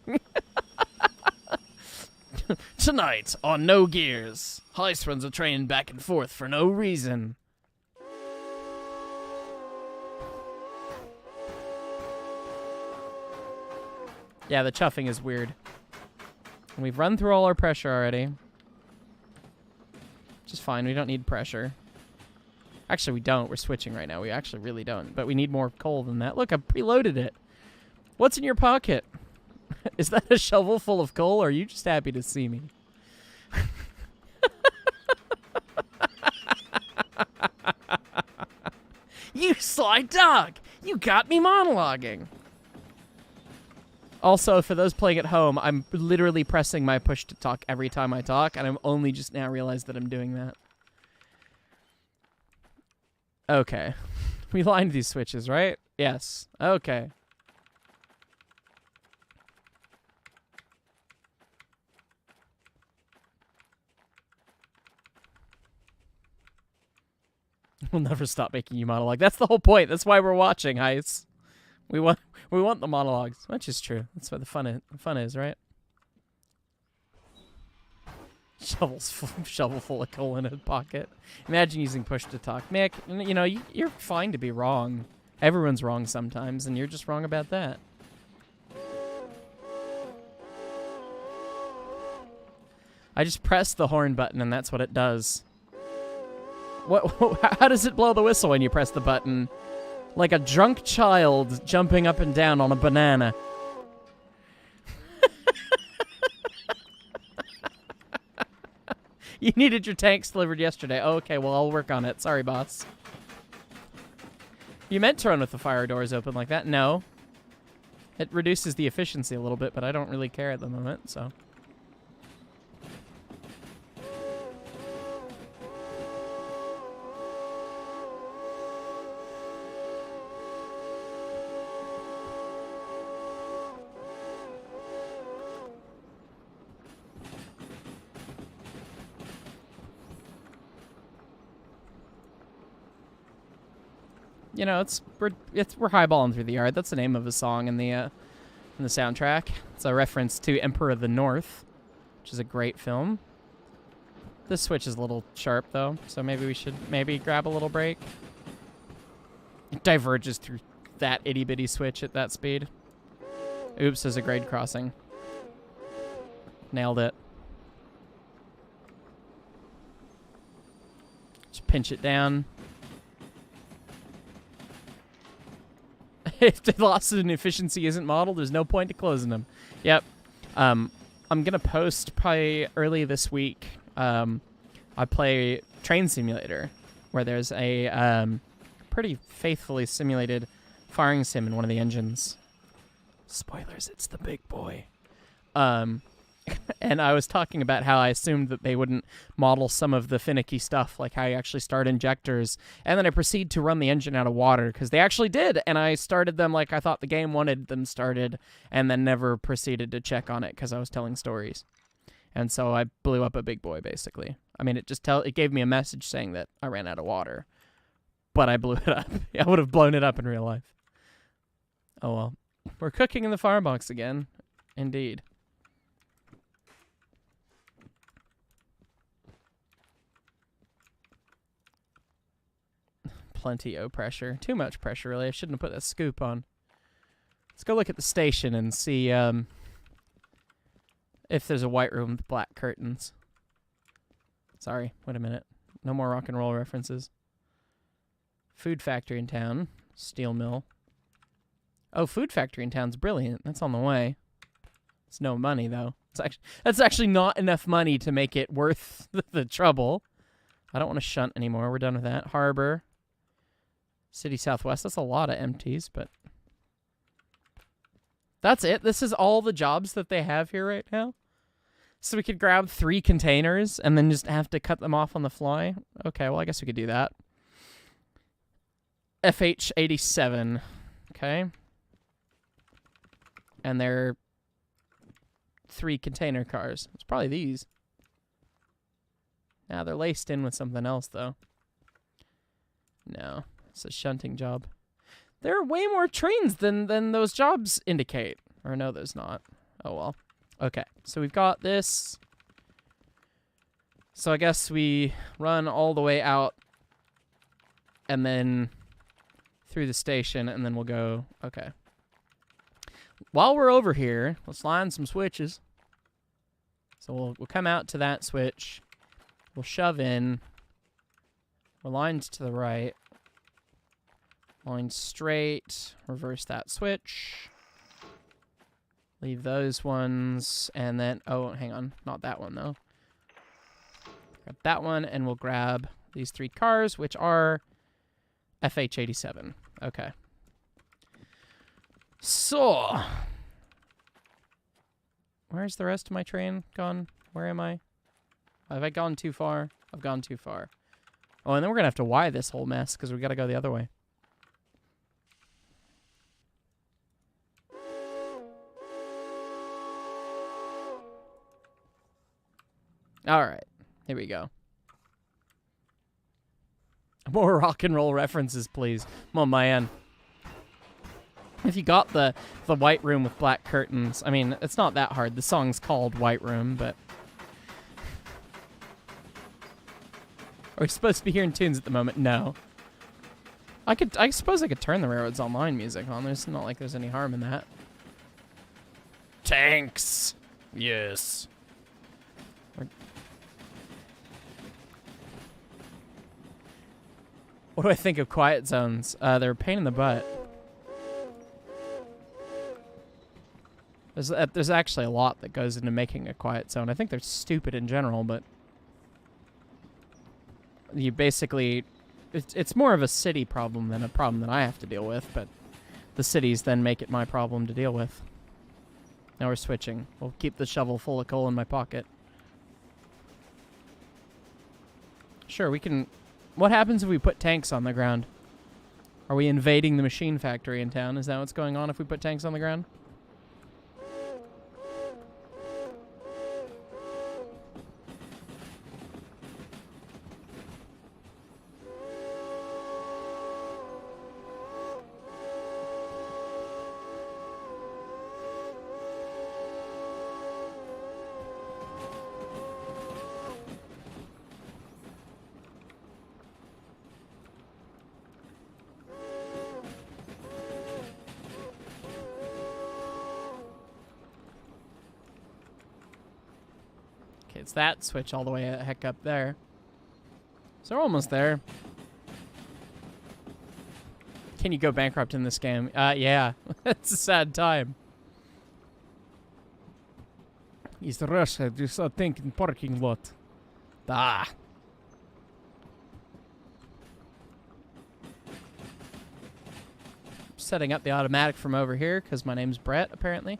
Tonight, on No Gears, Heist runs a train back and forth for no reason. Yeah, the chuffing is weird. And we've run through all our pressure already. Which is fine, we don't need pressure. Actually, we don't. We're switching right now. We actually really don't. But we need more coal than that. Look, I preloaded it. What's in your pocket? Is that a shovel full of coal, or are you just happy to see me? You sly dog! You got me monologuing! Also, for those playing at home, I'm literally pressing my push to talk every time I talk, and I'm only just now realized that I'm doing that. Okay. We lined these switches, right? Yes. Okay. We'll never stop making you monologue. That's the whole point. That's why we're watching, Heist. We want the monologues, which is true. That's what the fun is, right? Shovel full of coal in a pocket. Imagine using push to talk. Mick, you know, you're fine to be wrong. Everyone's wrong sometimes, and you're just wrong about that. I just press the horn button, and that's what it does. How does it blow the whistle when you press the button? Like a drunk child jumping up and down on a banana. You needed your tanks delivered yesterday. Oh, okay, well, I'll work on it. Sorry, boss. You meant to run with the fire doors open like that? No. It reduces the efficiency a little bit, but I don't really care at the moment, so... You know, we're highballing through the yard. That's the name of a song in the soundtrack. It's a reference to Emperor of the North, which is a great film. This switch is a little sharp though, so maybe we should grab a little break. It diverges through that itty bitty switch at that speed. Oops, there's a grade crossing. Nailed it. Just pinch it down. If the loss in efficiency isn't modeled, there's no point to closing them. Yep. I'm going to post probably early this week. I play Train Simulator, where there's a pretty faithfully simulated firing sim in one of the engines. Spoilers, it's the big boy. And I was talking about how I assumed that they wouldn't model some of the finicky stuff, like how you actually start injectors, and then I proceed to run the engine out of water, because they actually did, and I started them like I thought the game wanted them started, and then never proceeded to check on it, because I was telling stories. And so I blew up a big boy, basically. I mean, it gave me a message saying that I ran out of water, but I blew it up. I would have blown it up in real life. Oh well. We're cooking in the firebox again. Indeed. plenty of pressure. Too much pressure, really. I shouldn't have put that scoop on. Let's go look at the station and see if there's a white room with black curtains. Sorry, wait a minute. No more rock and roll references. Food factory in town. Steel mill. Oh, food factory in town's brilliant. That's on the way. It's no money, though. That's actually not enough money to make it worth the trouble. I don't want to shunt anymore. We're done with that. Harbor. City Southwest. That's a lot of empties, but... That's it? This is all the jobs that they have here right now? So we could grab 3 containers and then just have to cut them off on the fly? Okay, well, I guess we could do that. FH87. Okay. And they're 3 container cars. It's probably these. Nah, they're laced in with something else, though. No, it's a shunting job. There are way more trains than those jobs indicate. Or no, there's not. Oh, well. Okay, so we've got this. So I guess we run all the way out and then through the station, and then we'll go... Okay. While we're over here, let's line some switches. So we'll come out to that switch. We'll shove in. We're lined to the right. Line straight. Reverse that switch. Leave those ones. And then... Oh, hang on. Not that one, though. Grab that one, and we'll grab these 3 cars, which are FH87. Okay. So... Where's the rest of my train gone? Where am I? Have I gone too far? I've gone too far. Oh, and then we're going to have to Y this whole mess, because we got to go the other way. Alright. Here we go. More rock and roll references, please. Come on, man. If you got the white room with black curtains, I mean, it's not that hard. The song's called White Room, but... Are we supposed to be hearing tunes at the moment? No. I suppose I could turn the Railroads Online music on. There's not like there's any harm in that. Tanks! Yes. What do I think of quiet zones? They're a pain in the butt. There's actually a lot that goes into making a quiet zone. I think they're stupid in general, but you basically... It's more of a city problem than a problem that I have to deal with, but the cities then make it my problem to deal with. Now we're switching. We'll keep the shovel full of coal in my pocket. Sure, we can... What happens if we put tanks on the ground? Are we invading the machine factory in town? Is that what's going on if we put tanks on the ground? It's that switch all the way heck up there. So we're almost there. Can you go bankrupt in this game? Yeah. It's a sad time. East Russia, there's a tank in parking lot. Ah. Setting up the automatic from over here because my name's Brett, apparently.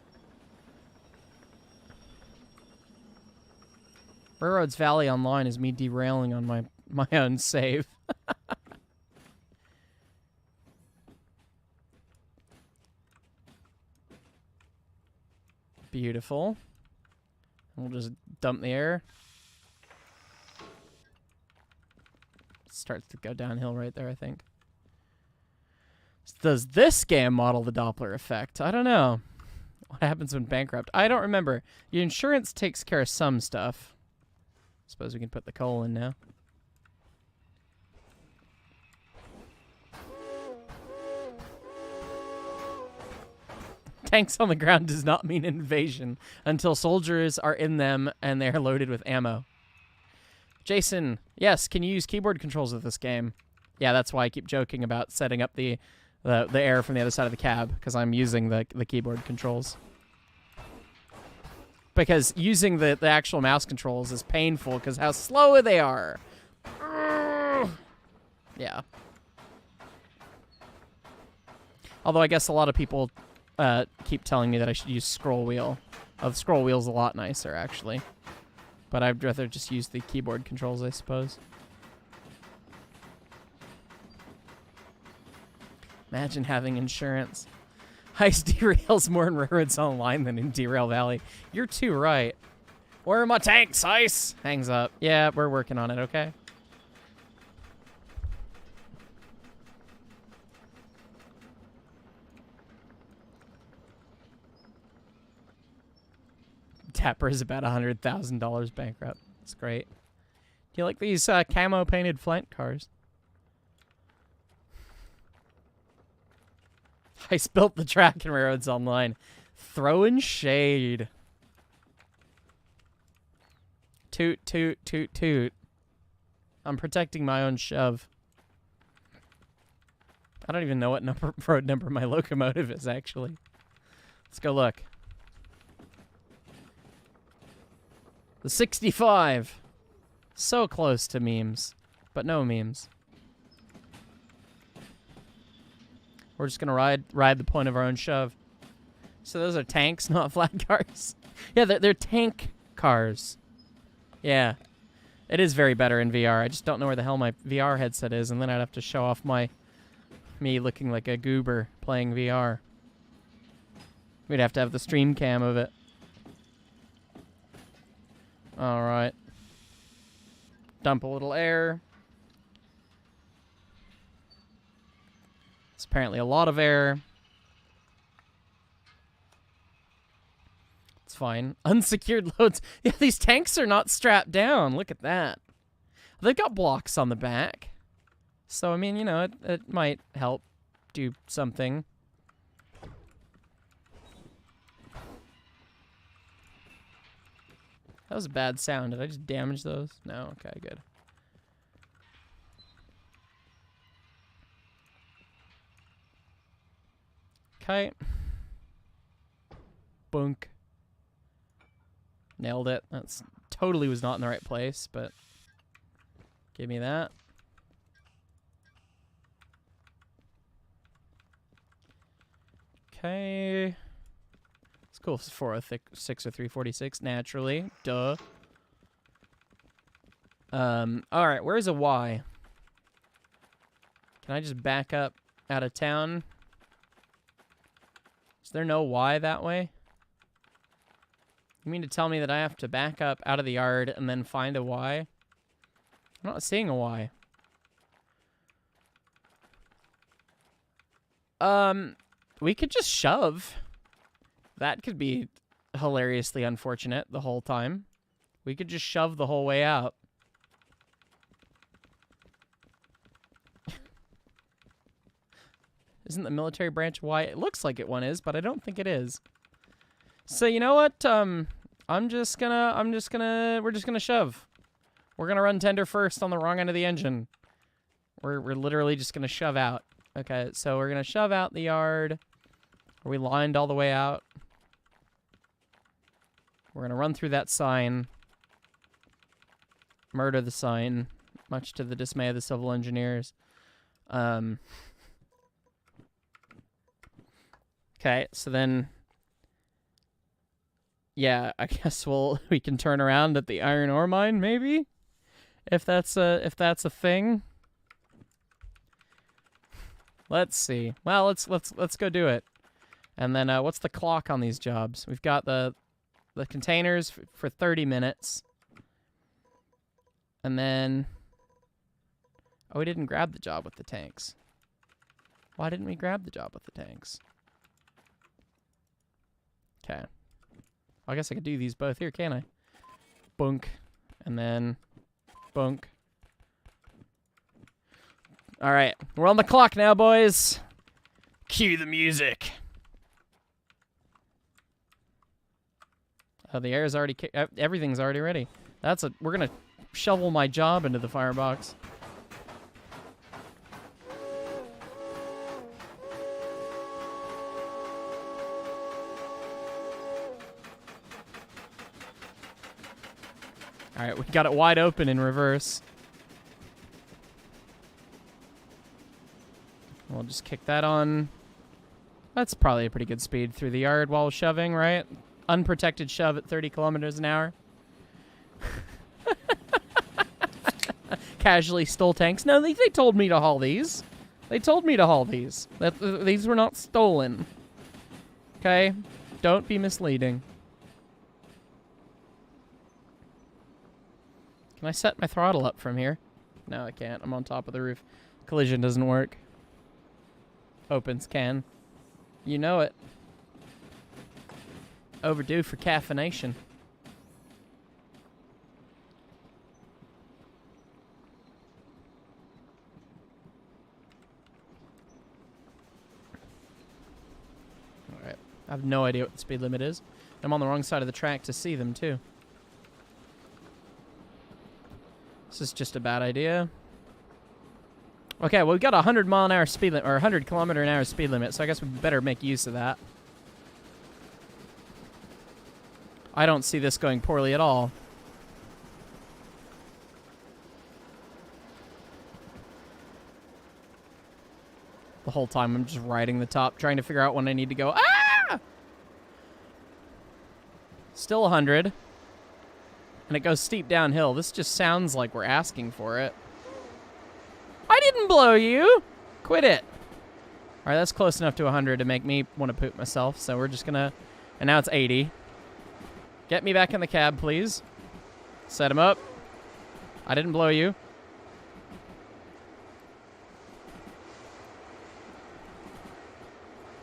Railroads Valley Online is me derailing on my own save. Beautiful. We'll just dump the air. Starts to go downhill right there, I think. Does this game model the Doppler effect? I don't know. What happens when bankrupt? I don't remember. Your insurance takes care of some stuff. Suppose we can put the coal in now. Tanks on the ground does not mean invasion until soldiers are in them and they are loaded with ammo. Jason, yes, can you use keyboard controls with this game? Yeah, that's why I keep joking about setting up the air from the other side of the cab, because I'm using the keyboard controls. Because using the actual mouse controls is painful because how slow they are. Yeah. Although I guess a lot of people keep telling me that I should use scroll wheel. The scroll wheel's a lot nicer, actually. But I'd rather just use the keyboard controls, I suppose. Imagine having insurance. Heist derails more in Railroads Online than in Derail Valley. You're too right. Where are my tanks, Ice? Hangs up. Yeah, we're working on it, okay? Tapper is about $100,000 bankrupt. That's great. Do you like these camo painted Flint cars? I spilt the track in Railroads Online. Throwing shade. Toot, toot, toot, toot. I'm protecting my own shove. I don't even know what road number my locomotive is, actually. Let's go look. The 65. So close to memes, but no memes. We're just gonna ride the point of our own shove. So those are tanks, not flat cars. Yeah, they're tank cars. Yeah, it is very better in VR. I just don't know where the hell my VR headset is, and then I'd have to show off me looking like a goober playing VR. We'd have to have the stream cam of it. All right. Dump a little air. It's apparently a lot of air. It's fine. Unsecured loads. Yeah, these tanks are not strapped down. Look at that. They've got blocks on the back. So, I mean, you know, it might help do something. That was a bad sound. Did I just damage those? No? Okay, good. Okay. Bunk. Nailed it. That's totally was not in the right place, but give me that. Okay. It's cool. It's 406 or 346 naturally. Duh. All right. Where's a Y? Can I just back up out of town? Is there no Y that way? You mean to tell me that I have to back up out of the yard and then find a Y? I'm not seeing a Y. We could just shove. That could be hilariously unfortunate the whole time. We could just shove the whole way out. Isn't the military branch Y? It looks like one is, but I don't think it is. So you know what? we're just gonna shove. We're gonna run tender first on the wrong end of the engine. We're literally just gonna shove out. Okay, so we're gonna shove out the yard. Are we lined all the way out? We're gonna run through that sign. Murder the sign, much to the dismay of the civil engineers. Okay, so then, yeah, I guess we can turn around at the iron ore mine, maybe, if that's a thing. Let's see. Well, let's go do it. And then what's the clock on these jobs? We've got the containers for 30 minutes. And then, oh, we didn't grab the job with the tanks. Why didn't we grab the job with the tanks? Okay. I guess I could do these both here, can't I? Bunk. And then bunk. All right. We're on the clock now, boys. Cue the music. The air is already... everything's already ready. We're gonna shovel my job into the firebox. Alright, we got it wide open in reverse. We'll just kick that on. That's probably a pretty good speed through the yard while shoving, right? Unprotected shove at 30 kilometers an hour. Casually stole tanks. No, they told me to haul these. They told me to haul these. These were not stolen. Okay? Don't be misleading. Can I set my throttle up from here? No, I can't. I'm on top of the roof. Collision doesn't work. Opens can. You know it. Overdue for caffeination. Alright. I have no idea what the speed limit is. I'm on the wrong side of the track to see them, too. This is just a bad idea. Okay, well, we've got a 100-mile-an-hour speed limit, or 100-kilometer-an-hour speed limit, so I guess we better make use of that. I don't see this going poorly at all. The whole time I'm just riding the top, trying to figure out when I need to go. Ah! Still 100. And it goes steep downhill. This just sounds like we're asking for it. I didn't blow you! Quit it. Alright, that's close enough to 100 to make me want to poop myself, so we're just gonna... And now it's 80. Get me back in the cab, please. Set him up. I didn't blow you.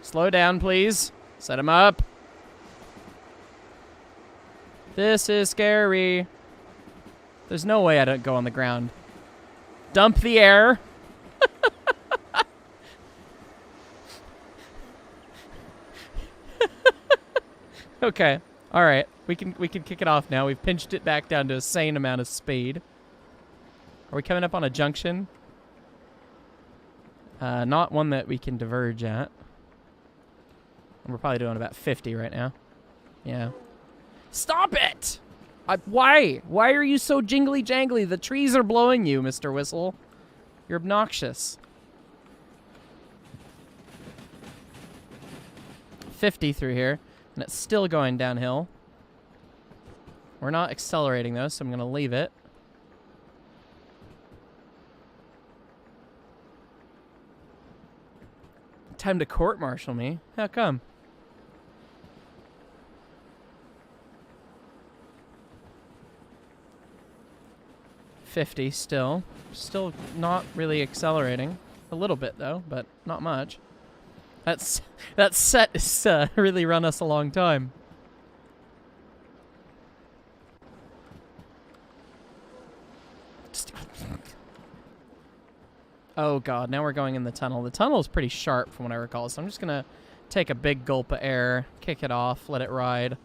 Slow down, please. Set him up. This is scary. There's no way I don't go on the ground. Dump the air. Okay. All right. We can kick it off now. We've pinched it back down to a sane amount of speed. Are we coming up on a junction? Not one that we can diverge at. And we're probably doing about 50 right now. Yeah. Stop it! Why? Why are you so jingly jangly? The trees are blowing you, Mr. Whistle. You're obnoxious. 50 through here, and it's still going downhill. We're not accelerating though, so I'm going to leave it. Time to court-martial me? How come? Still not really accelerating. A little bit though, but not much. That set is really run us a long time. Oh god, now we're going in the tunnel. The tunnel is pretty sharp from what I recall, so I'm just gonna take a big gulp of air, kick it off, let it ride.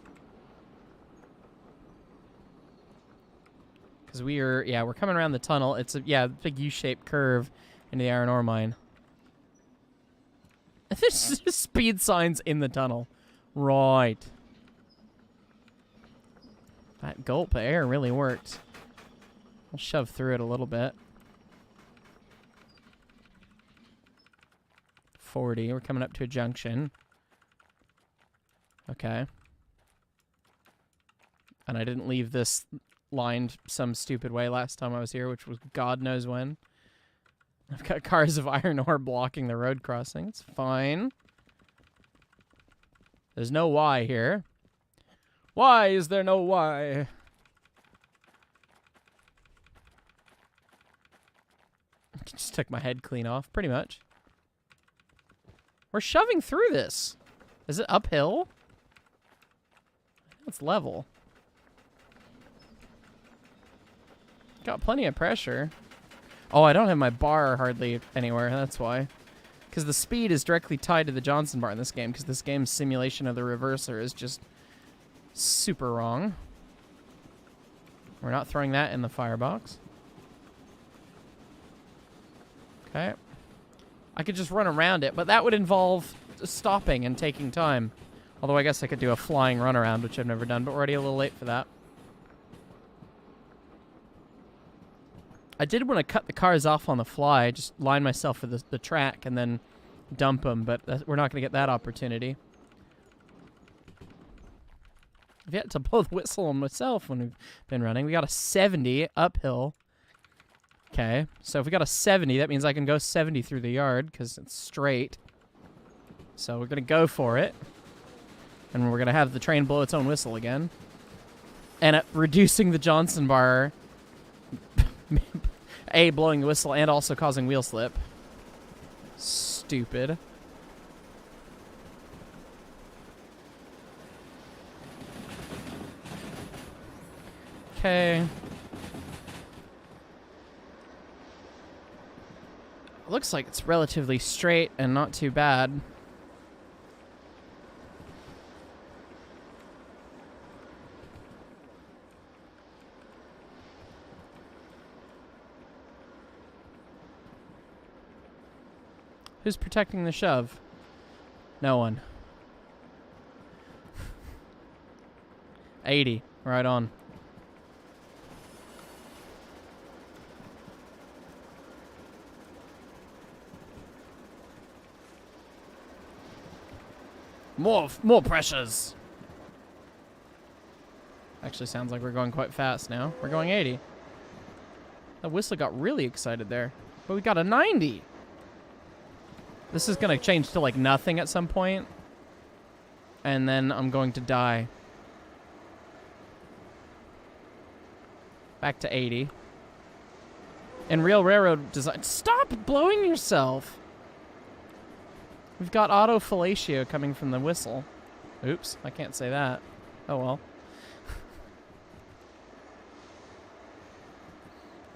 Because we're coming around the tunnel. It's a big U-shaped curve into the iron ore mine. There's speed signs in the tunnel. Right. That gulp of air really worked. I'll shove through it a little bit. 40. We're coming up to a junction. Okay. And I didn't leave this lined some stupid way last time I was here, which was God knows when. I've got cars of iron ore blocking the road crossing. It's fine. There's no Y here. Why is there no Y? Just took my head clean off, pretty much. We're shoving through this. Is it uphill? It's level. Got plenty of pressure. Oh, I don't have my bar hardly anywhere. That's why. Because the speed is directly tied to the Johnson bar in this game. Because this game's simulation of the reverser is just Super wrong. We're not throwing that in the firebox. Okay. I could just run around it, but that would involve stopping and taking time. Although I guess I could do a flying run around, which I've never done, but we're already a little late for that. I did want to cut the cars off on the fly, just line myself for the track and then dump them, but we're not going to get that opportunity. I've yet to blow the whistle on myself when we've been running. We got a 70 uphill. Okay, so if we got a 70, that means I can go 70 through the yard because it's straight. So we're going to go for it. And we're going to have the train blow its own whistle again. And reducing the Johnson bar, A, blowing the whistle and also causing wheel slip. Stupid. Okay. Looks like it's relatively straight and not too bad. Who's protecting the shove? No one. 80. Right on. More pressures. Actually sounds like we're going quite fast now. We're going 80. The whistle got really excited there. But we got a 90. This is going to change to like nothing at some point. And then I'm going to die. Back to 80. In real railroad design... Stop blowing yourself! We've got auto fellatio coming from the whistle. Oops, I can't say that. Oh well.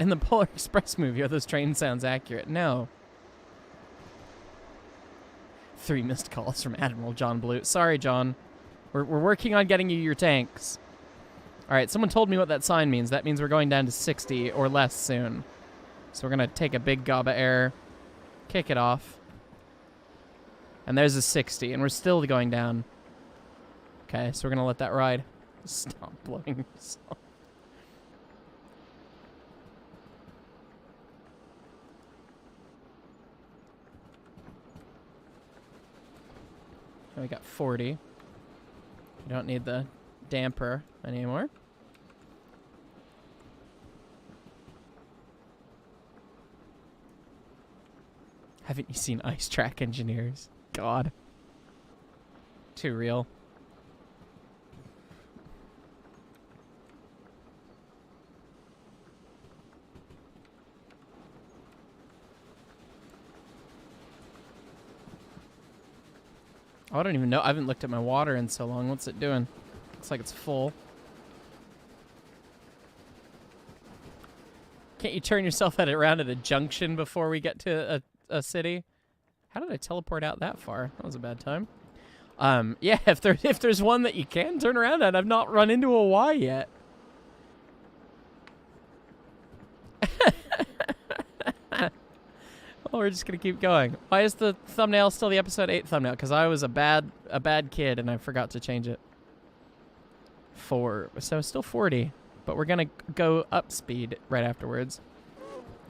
In the Polar Express movie, are those train sounds accurate? No. 3 missed calls from Admiral John Blue. Sorry, John. We're working on getting you your tanks. Alright, someone told me what that sign means. That means we're going down to 60 or less soon. So we're going to take a big gob of air, kick it off. And there's a 60, and we're still going down. Okay, so we're going to let that ride. Stop blowing yourself. We got 40. We don't need the damper anymore. Haven't you seen Ice Track Engineers? God. Too real. Oh, I don't even know. I haven't looked at my water in so long. What's it doing? Looks like it's full. Can't you turn yourself around at a junction before we get to a city? How did I teleport out that far? That was a bad time. Yeah, if there's one that you can turn around at, I've not run into a Y yet. Oh, we're just gonna keep going. Why is the thumbnail still the episode 8 thumbnail? Because I was a bad kid and I forgot to change it. 4, so still 40, but we're gonna go up speed right afterwards.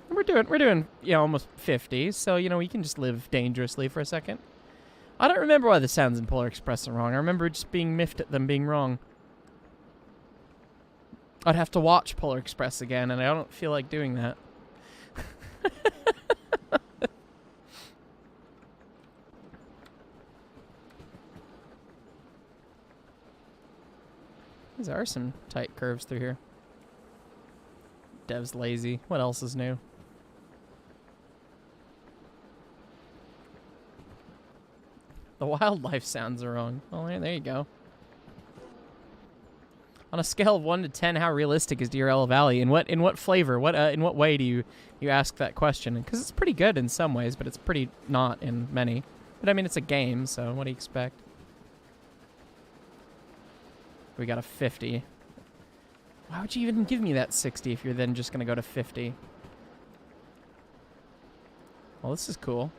We're doing, you know, almost 50, so, you know, we can just live dangerously for a second. I don't remember why the sounds in Polar Express are wrong. I remember just being miffed at them being wrong. I'd have to watch Polar Express again, and I don't feel like doing that. These are some tight curves through here. Dev's lazy. What else is new? The wildlife sounds are wrong. Oh, yeah, there you go. On a scale of 1 to 10, how realistic is Derail Valley? In what flavor? In what way do you ask that question? Because it's pretty good in some ways, but it's pretty not in many. But I mean, it's a game, so what do you expect? We got a 50. Why would you even give me that 60 if you're then just going to go to 50? Well, this is cool.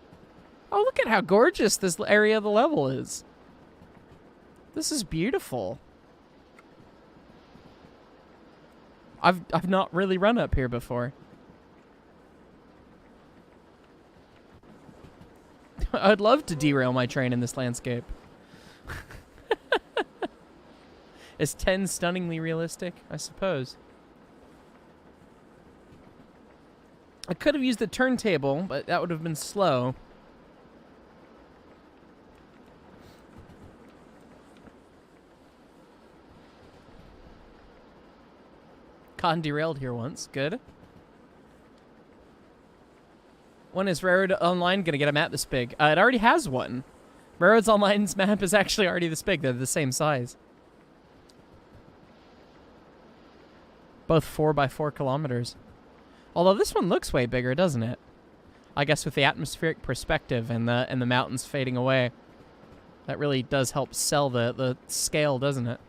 Oh, look at how gorgeous this area of the level is. This is beautiful. I've not really run up here before. I'd love to derail my train in this landscape. Is 10 stunningly realistic? I suppose. I could have used the turntable, but that would have been slow. Cotton derailed here once. Good. When is Railroad Online going to get a map this big? It already has one. Railroads Online's map is actually already this big. They're the same size. Both 4 by 4 kilometers. Although this one looks way bigger, doesn't it? I guess with the atmospheric perspective and the mountains fading away. That really does help sell the scale, doesn't it?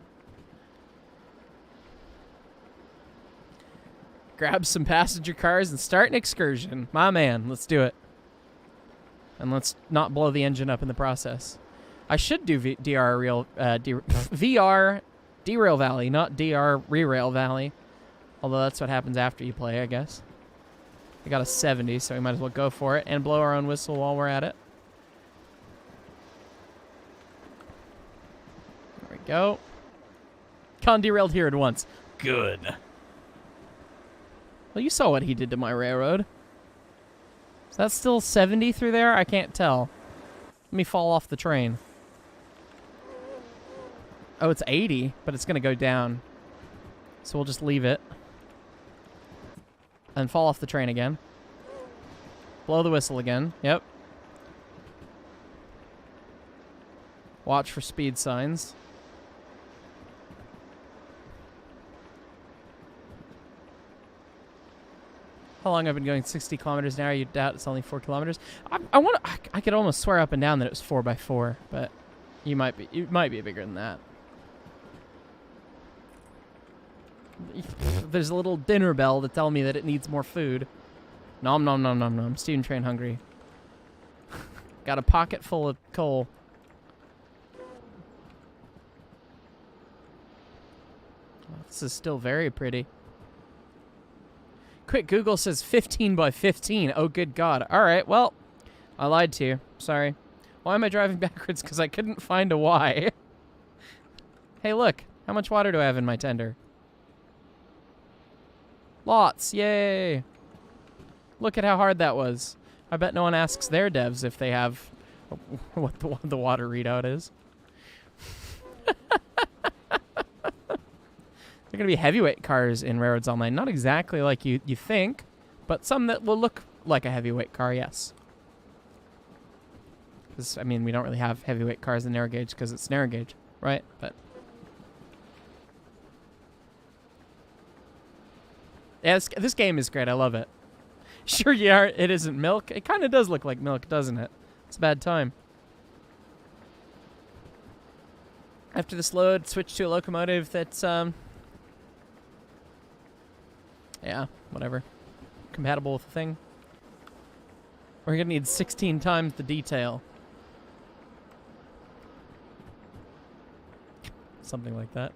Grab some passenger cars and start an excursion. My man, let's do it. And let's not blow the engine up in the process. I should do VR Derail Valley, not DR Re-Rail Valley. Although that's what happens after you play, I guess. We got a 70, so we might as well go for it and blow our own whistle while we're at it. There we go. Con derailed here at once. Good. Well, you saw what he did to my railroad. Is that still 70 through there? I can't tell. Let me fall off the train. Oh, it's 80, but it's going to go down. So we'll just leave it. And fall off the train again. Blow the whistle again. Yep. Watch for speed signs. How long I've been going 60 kilometers an hour? You doubt it's only 4 kilometers? I could almost swear up and down that it was 4 by 4, but it might be bigger than that. There's a little dinner bell to tell me that it needs more food. Nom nom nom nom nom. Steam train hungry. Got a pocket full of coal. Oh, this is still very pretty. Quick Google says 15 by 15. Oh, good God. All right, well, I lied to you. Sorry. Why am I driving backwards? Because I couldn't find a Y. Hey, look. How much water do I have in my tender? Lots. Yay. Look at how hard that was. I bet no one asks their devs if they have what the water readout is. They're going to be heavyweight cars in Railroads Online. Not exactly like you think, but some that will look like a heavyweight car, yes. Because, I mean, we don't really have heavyweight cars in narrow gauge because it's narrow gauge, right? But yeah, this game is great. I love it. Sure, yeah, it isn't milk. It kind of does look like milk, doesn't it? It's a bad time. After this load, switch to a locomotive that's, yeah, whatever. Compatible with the thing. We're going to need 16 times the detail. Something like that.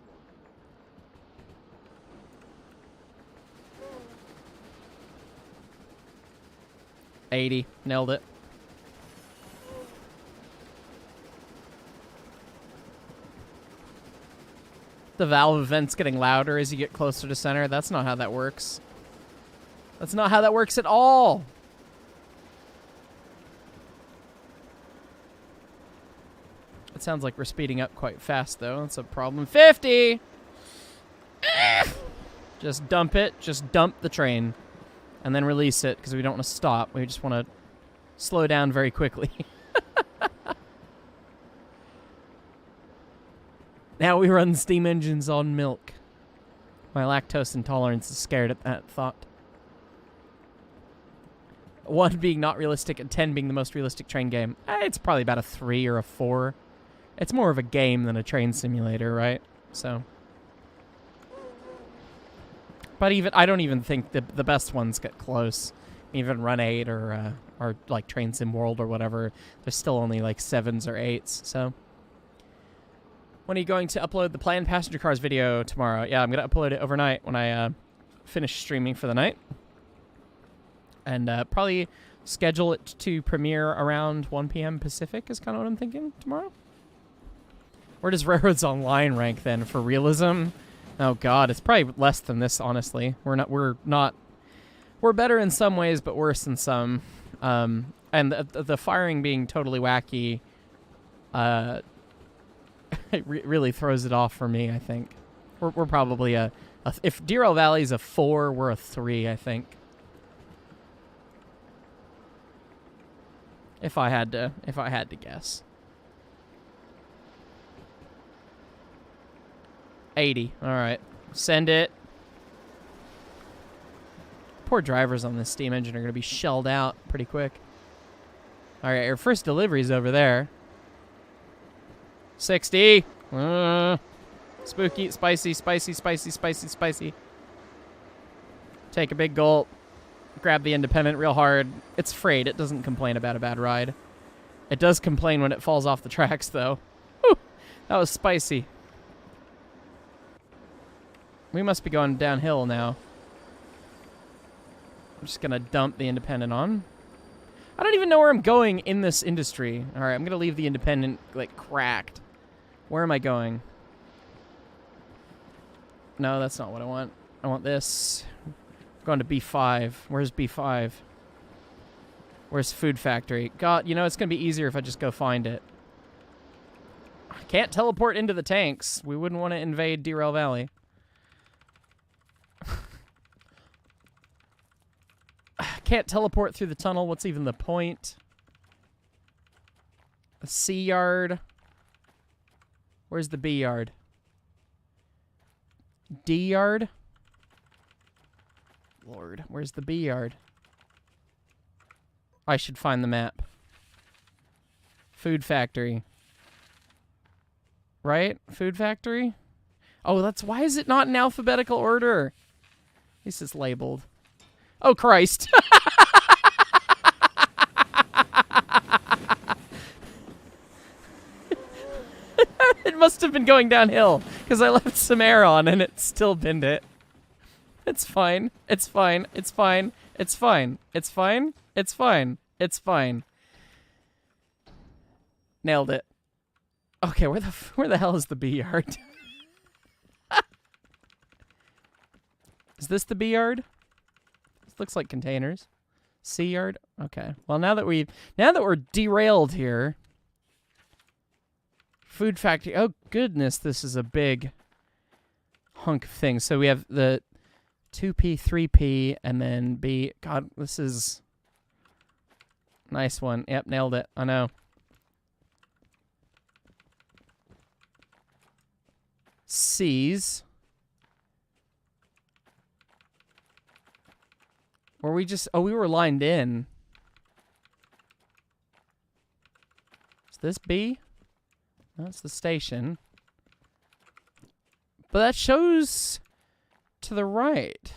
$80. Nailed it. The valve vent's getting louder as you get closer to center. That's not how that works. That's not how that works at all. It sounds like we're speeding up quite fast, though. That's a problem. 50! Just dump it. Just dump the train. And then release it, because we don't want to stop. We just want to slow down very quickly. Now we run steam engines on milk. My lactose intolerance is scared at that thought. 1 being not realistic and 10 being the most realistic train game. It's probably about a 3 or a 4. It's more of a game than a train simulator, right? So, But even I don't even think the best ones get close. Even Run 8 or like Train Sim World or whatever, there's still only like 7s or 8s. So, when are you going to upload the planned passenger cars video tomorrow? Yeah, I'm gonna upload it overnight when I finish streaming for the night, and probably schedule it to premiere around 1 p.m. Pacific is kind of what I'm thinking tomorrow. Where does Railroads Online rank then for realism? Oh God, it's probably less than this. Honestly, we're better in some ways, but worse in some. And the firing being totally wacky, it really throws it off for me. I think we're probably if Derail Valley's a 4, we're a 3. I think. If I had to guess. 80. All right. Send it. Poor drivers on this steam engine are going to be shelled out pretty quick. All right, our first delivery's over there. 60. Spooky, spicy, spicy, spicy, spicy, spicy. Take a big gulp. Grab the independent real hard. It's frayed. It doesn't complain about a bad ride. It does complain when it falls off the tracks, though. Whew, that was spicy. We must be going downhill now. I'm just going to dump the independent on. I don't even know where I'm going in this industry. All right, I'm going to leave the independent, like, cracked. Where am I going? No, that's not what I want. I want this. I'm going to B5. Where's B5? Where's Food Factory? God, you know, it's going to be easier if I just go find it. I can't teleport into the tanks. We wouldn't want to invade Derail Valley. Can't teleport through the tunnel. What's even the point? A C yard. Where's the B yard? D yard? Lord, where's the B yard? I should find the map. Food Factory. Right? Food Factory? Oh, that's... Why is it not in alphabetical order? At least it's labeled. Oh, Christ. It must have been going downhill, because I left some air on and it still binned it. It's fine. It's fine. It's fine. It's fine. It's fine. It's fine. It's fine. Nailed it. Okay, where the hell is the B yard? Is this the B yard? This looks like containers. C yard. Okay. Well, now that we're derailed here. Food Factory. Oh goodness, this is a big hunk of things. So we have the 2P, 3P, and then B. God, this is nice one. Yep, nailed it. I know. C's. Were we just... Oh, we were lined in. Is this B? That's the station. But that shows to the right.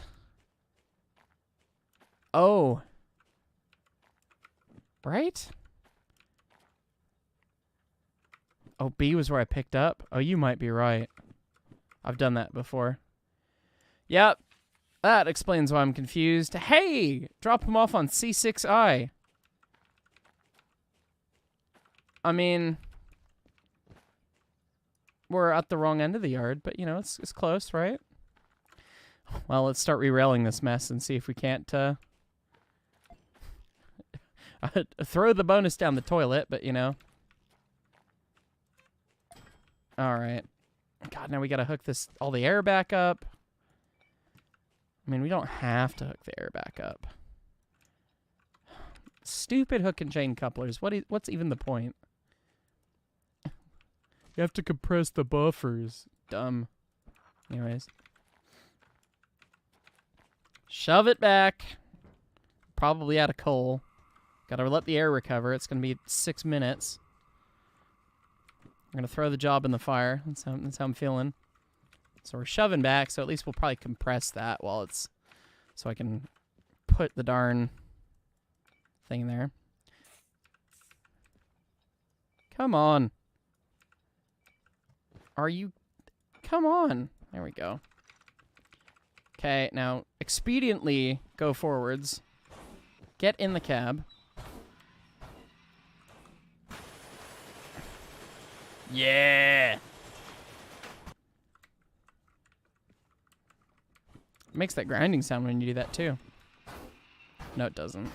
Oh. Right? Oh, B was where I picked up? Oh, you might be right. I've done that before. Yep. That explains why I'm confused. Hey! Drop him off on C6I. I mean... We're at the wrong end of the yard, but, you know, it's close, right? Well, let's start re-railing this mess and see if we can't, throw the bonus down the toilet, but, you know. Alright. God, now we gotta hook all the air back up. I mean, we don't have to hook the air back up. Stupid hook and chain couplers. What's even the point? You have to compress the buffers. Dumb. Anyways. Shove it back. Probably out of coal. Gotta let the air recover. It's gonna be 6 minutes. I'm gonna throw the job in the fire. That's how I'm feeling. So we're shoving back, so at least we'll probably compress that while it's... So I can put the darn thing there. Come on. Are you... Come on. There we go. Okay, now expediently go forwards. Get in the cab. Yeah! It makes that grinding sound when you do that too. No, it doesn't.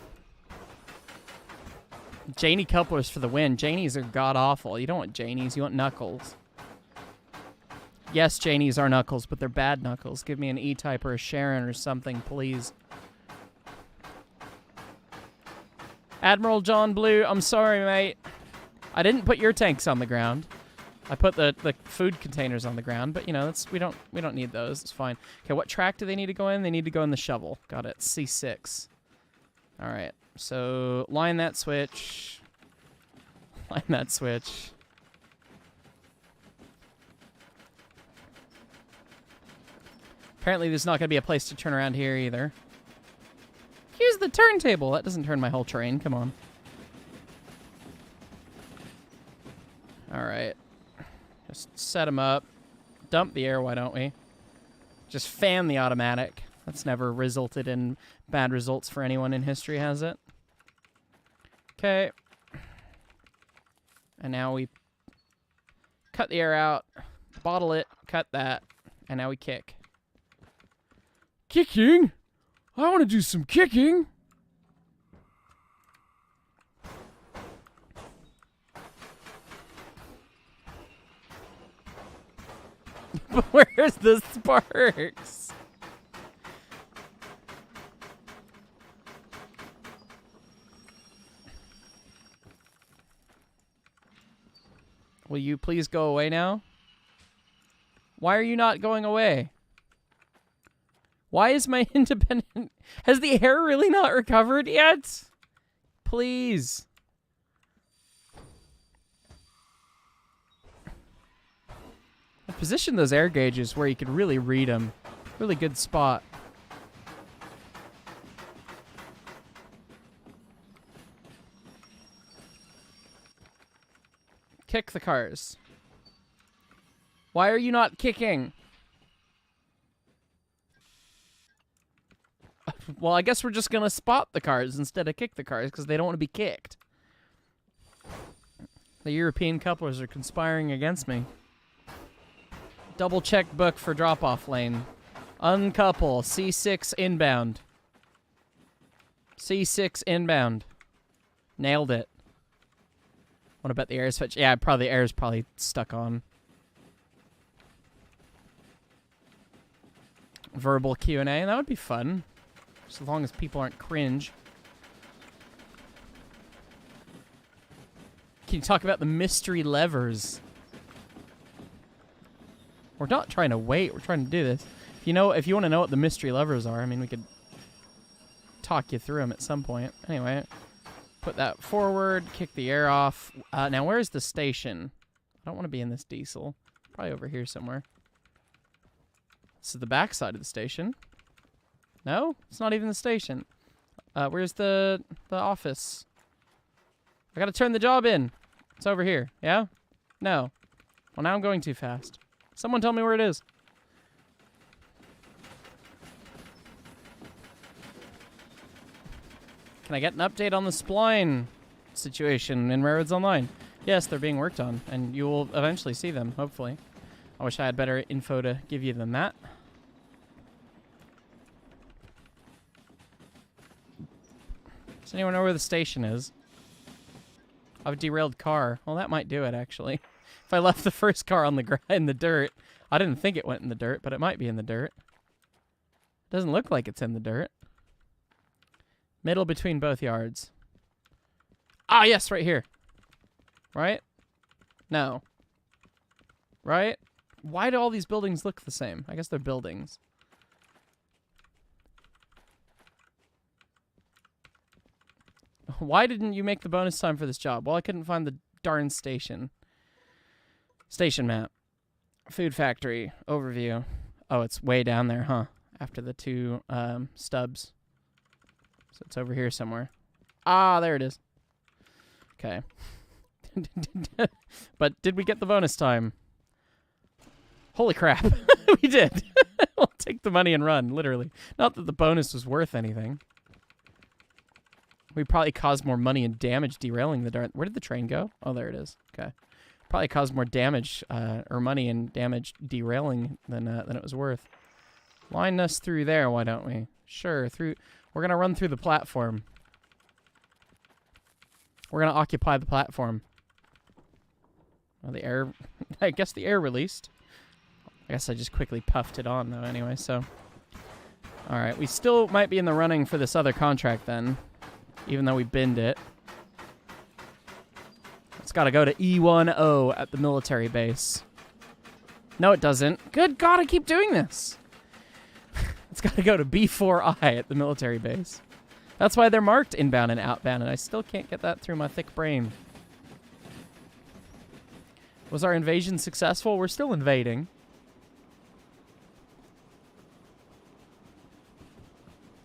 Janie couplers for the win. Janies are god-awful. You don't want Janies, you want Knuckles. Yes, Janies are Knuckles, but they're bad Knuckles. Give me an E-Type or a Sharon or something, please. Admiral John Blue, I'm sorry, mate. I didn't put your tanks on the ground. I put the food containers on the ground, but you know, we don't need those. It's fine. Okay, what track do they need to go in? They need to go in the shovel. Got it. C6. All right. So line that switch. Line that switch. Apparently, there's not going to be a place to turn around here either. Here's the turntable. That doesn't turn my whole train. Come on. All right. Just set them up. Dump the air, why don't we? Just fan the automatic. That's never resulted in bad results for anyone in history, has it? Okay. And now we cut the air out, bottle it, cut that, and now we kick. Kicking? I want to do some kicking. But where's the sparks? Will you please go away now? Why are you not going away? Why is my independent... Has the air really not recovered yet? Please. I positioned those air gauges where you could really read them. Really good spot. Kick the cars. Why are you not kicking? Well, I guess we're just going to spot the cars instead of kick the cars because they don't want to be kicked. The European couplers are conspiring against me. Double check book for drop-off lane. Uncouple. C6 inbound. C6 inbound. Nailed it. What about the air switch? Yeah, probably the air is probably stuck on. Verbal Q&A. That would be fun. As long as people aren't cringe. Can you talk about the mystery levers? We're not trying to wait. We're trying to do this. If you want to know what the mystery levers are, I mean, we could talk you through them at some point. Anyway, put that forward, kick the air off. Now, where's the station? I don't want to be in this diesel. Probably over here somewhere. This is the back side of the station. No? It's not even the station. Where's the office? I gotta turn the job in. It's over here. Yeah? No. Well, now I'm going too fast. Someone tell me where it is. Can I get an update on the spline situation in Railroads Online? Yes, they're being worked on, and you will eventually see them, hopefully. I wish I had better info to give you than that. Does anyone know where the station is? I have a derailed car. Well, that might do it, actually. If I left the first car on the in the dirt, I didn't think it went in the dirt, but it might be in the dirt. Doesn't look like it's in the dirt. Middle between both yards. Ah, yes, right here. Right? No. Right? Why do all these buildings look the same? I guess they're buildings. Why didn't you make the bonus time for this job? Well, I couldn't find the darn station. Station map. Food factory. Overview. Oh, it's way down there, huh? After the two stubs. So it's over here somewhere. Ah, there it is. Okay. But did we get the bonus time? Holy crap. We did. We'll take the money and run, literally. Not that the bonus was worth anything. We probably caused more money and damage derailing the darn... Where did the train go? Oh, there it is. Okay. Probably caused more damage, or money and damage derailing than it was worth. Line us through there, why don't we? Sure, through... We're gonna run through the platform. We're gonna occupy the platform. Well, the air... I guess the air released. I guess I just quickly puffed it on, though, anyway, so... Alright, we still might be in the running for this other contract, then. Even though we binned it. It's gotta go to E10 at the military base. No, it doesn't. Good God, I keep doing this! It's gotta go to B4I at the military base. That's why they're marked inbound and outbound, and I still can't get that through my thick brain. Was our invasion successful? We're still invading.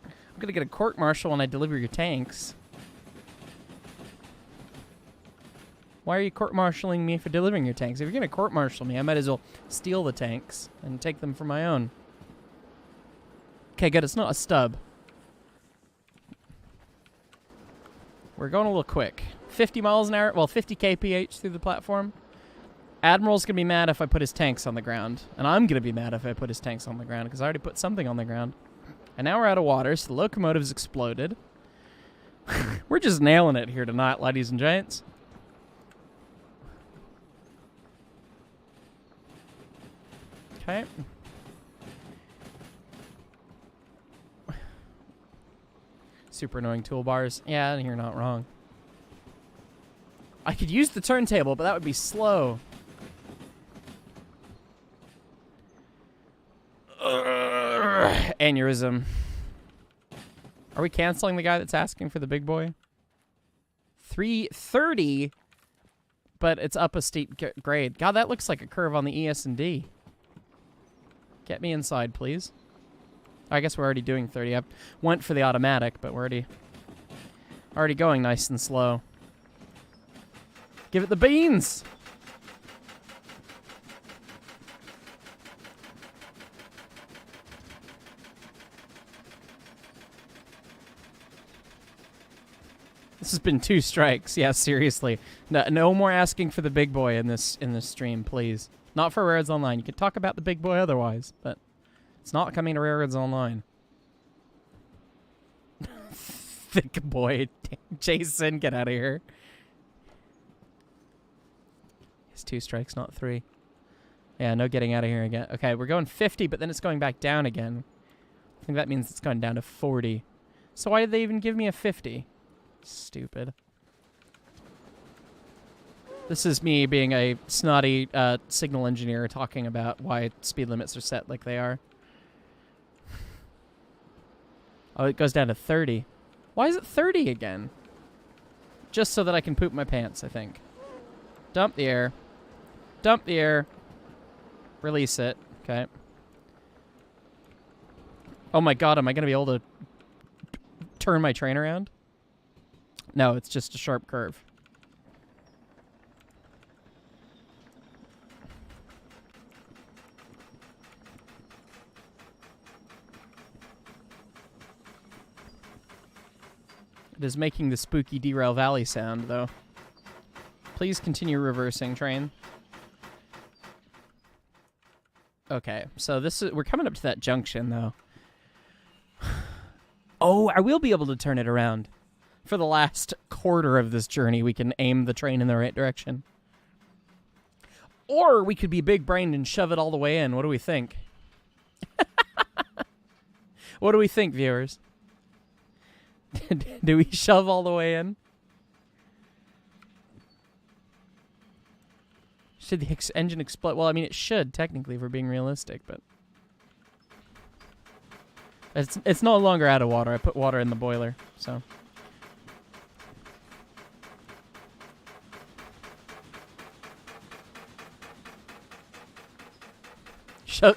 I'm gonna get a court-martial when I deliver your tanks. Why are you court-martialing me for delivering your tanks? If you're gonna court-martial me, I might as well steal the tanks and take them for my own. Okay, good. It's not a stub. We're going a little quick. 50 miles an hour. Well, 50 kph through the platform. Admiral's gonna be mad if I put his tanks on the ground. And I'm gonna be mad if I put his tanks on the ground, because I already put something on the ground. And now we're out of water, so the locomotive's exploded. We're just nailing it here tonight, ladies and gents. Okay. Super annoying toolbars. Yeah, you're not wrong. I could use the turntable, but that would be slow. Aneurysm. Are we canceling the guy that's asking for the big boy? 330, but it's up a steep grade. God, that looks like a curve on the ES&D. Get me inside, please. I guess we're already doing 30. I went for the automatic, but we're already going nice and slow. Give it the beans! This has been 2 strikes. Yeah, seriously. No more asking for the big boy in this stream, please. Not for Railroads Online. You can talk about the big boy otherwise, but it's not coming to Railroads Online. Thick boy. Jason, get out of here. It's 2 strikes, not 3. Yeah, no getting out of here again. Okay, we're going 50, but then it's going back down again. I think that means it's going down to 40. So why did they even give me a 50? Stupid. This is me being a snotty signal engineer talking about why speed limits are set like they are. Oh, it goes down to 30. Why is it 30 again? Just so that I can poop my pants, I think. Dump the air. Dump the air. Release it. Okay. Oh my god, am I going to be able to turn my train around? No, it's just a sharp curve. It is making the spooky Derail Valley sound, though. Please continue reversing, train. Okay, so we're coming up to that junction, though. Oh, I will be able to turn it around. For the last quarter of this journey, we can aim the train in the right direction. Or we could be big-brained and shove it all the way in. What do we think? What do we think, viewers? Do we shove all the way in? Should the engine explode? Well, I mean, it should, technically, if we're being realistic, but... It's no longer out of water. I put water in the boiler, so...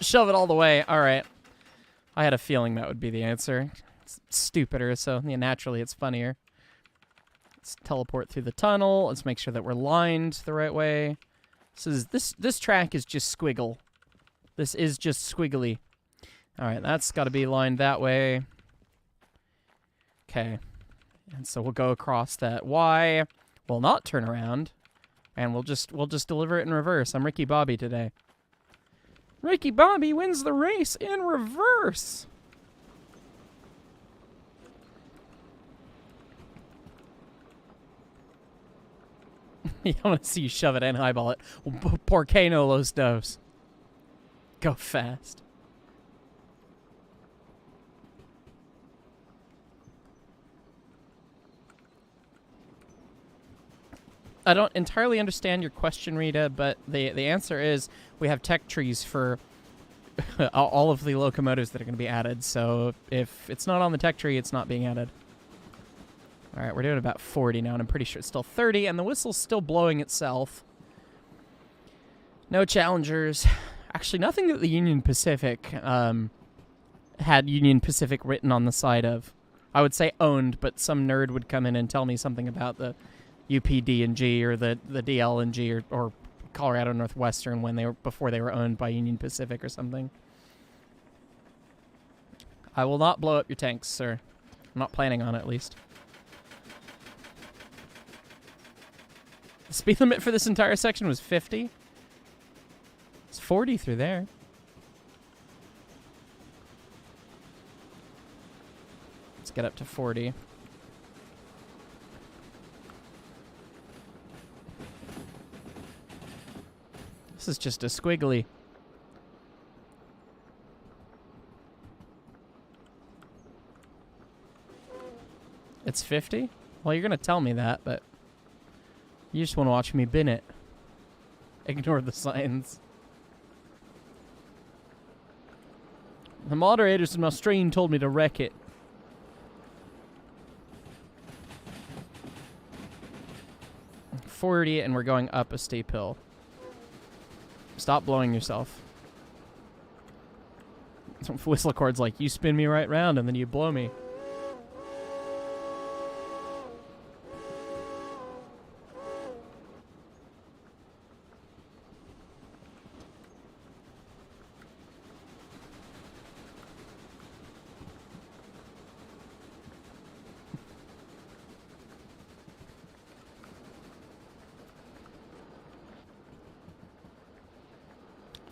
Shove it all the way. All right. I had a feeling that would be the answer. It's stupider, so yeah, naturally it's funnier. Let's teleport through the tunnel. Let's make sure that we're lined the right way. This track is just squiggle. This is just squiggly. All right, that's got to be lined that way. Okay. And so we'll go across that Y. We'll not turn around, and we'll just deliver it in reverse. I'm Ricky Bobby today. Ricky Bobby wins the race in reverse. I want to see you shove it and highball it. Por que no los dos? Go fast. I don't entirely understand your question, Rita, but the answer is we have tech trees for all of the locomotives that are going to be added. So if it's not on the tech tree, it's not being added. All right, we're doing about 40 now, and I'm pretty sure it's still 30, and the whistle's still blowing itself. No challengers. Actually, nothing that the Union Pacific had Union Pacific written on the side of. I would say owned, but some nerd would come in and tell me something about the UPD&G or the DL&G or Colorado Northwestern before they were owned by Union Pacific or something. I will not blow up your tanks, sir. I'm not planning on it, at least. The speed limit for this entire section was 50. It's 40 through there. Let's get up to 40. This is just a squiggly. It's 50? Well, you're going to tell me that, but you just want to watch me bin it. Ignore the signs. The moderators in my stream told me to wreck it. .40, and we're going up a steep hill. Stop blowing yourself. Some whistle chord's like, you spin me right round and then you blow me.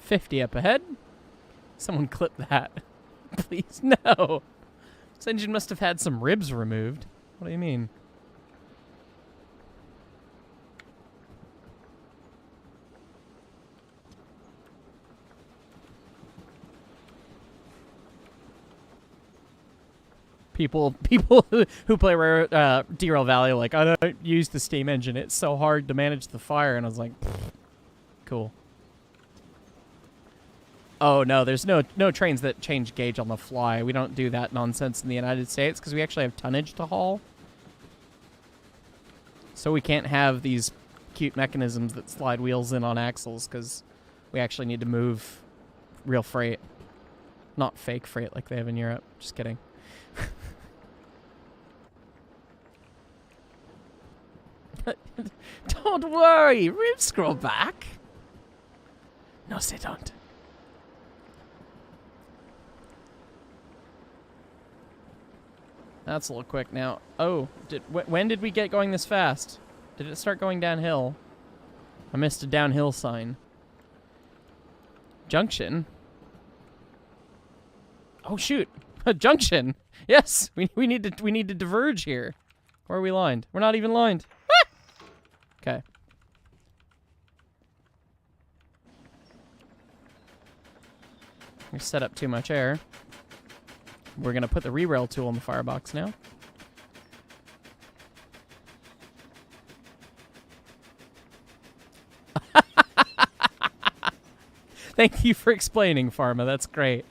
.50 up ahead. Someone clip that. Please, no. This engine must have had some ribs removed. What do you mean? People who play Derail Valley are like, I don't use the steam engine. It's so hard to manage the fire. And I was like, cool. Oh, no, there's no trains that change gauge on the fly. We don't do that nonsense in the United States because we actually have tonnage to haul. So we can't have these cute mechanisms that slide wheels in on axles because we actually need to move real freight. Not fake freight like they have in Europe. Just kidding. Don't worry, ribs scroll back. No, they don't. That's a little quick now. Oh, when did we get going this fast? Did it start going downhill? I missed a downhill sign. Junction? Oh shoot, a junction. Yes, we need to diverge here. Where are we lined? We're not even lined. Ah! Okay. We set up too much air. We're going to put the re-rail tool in the firebox now. Thank you for explaining, Pharma. That's great.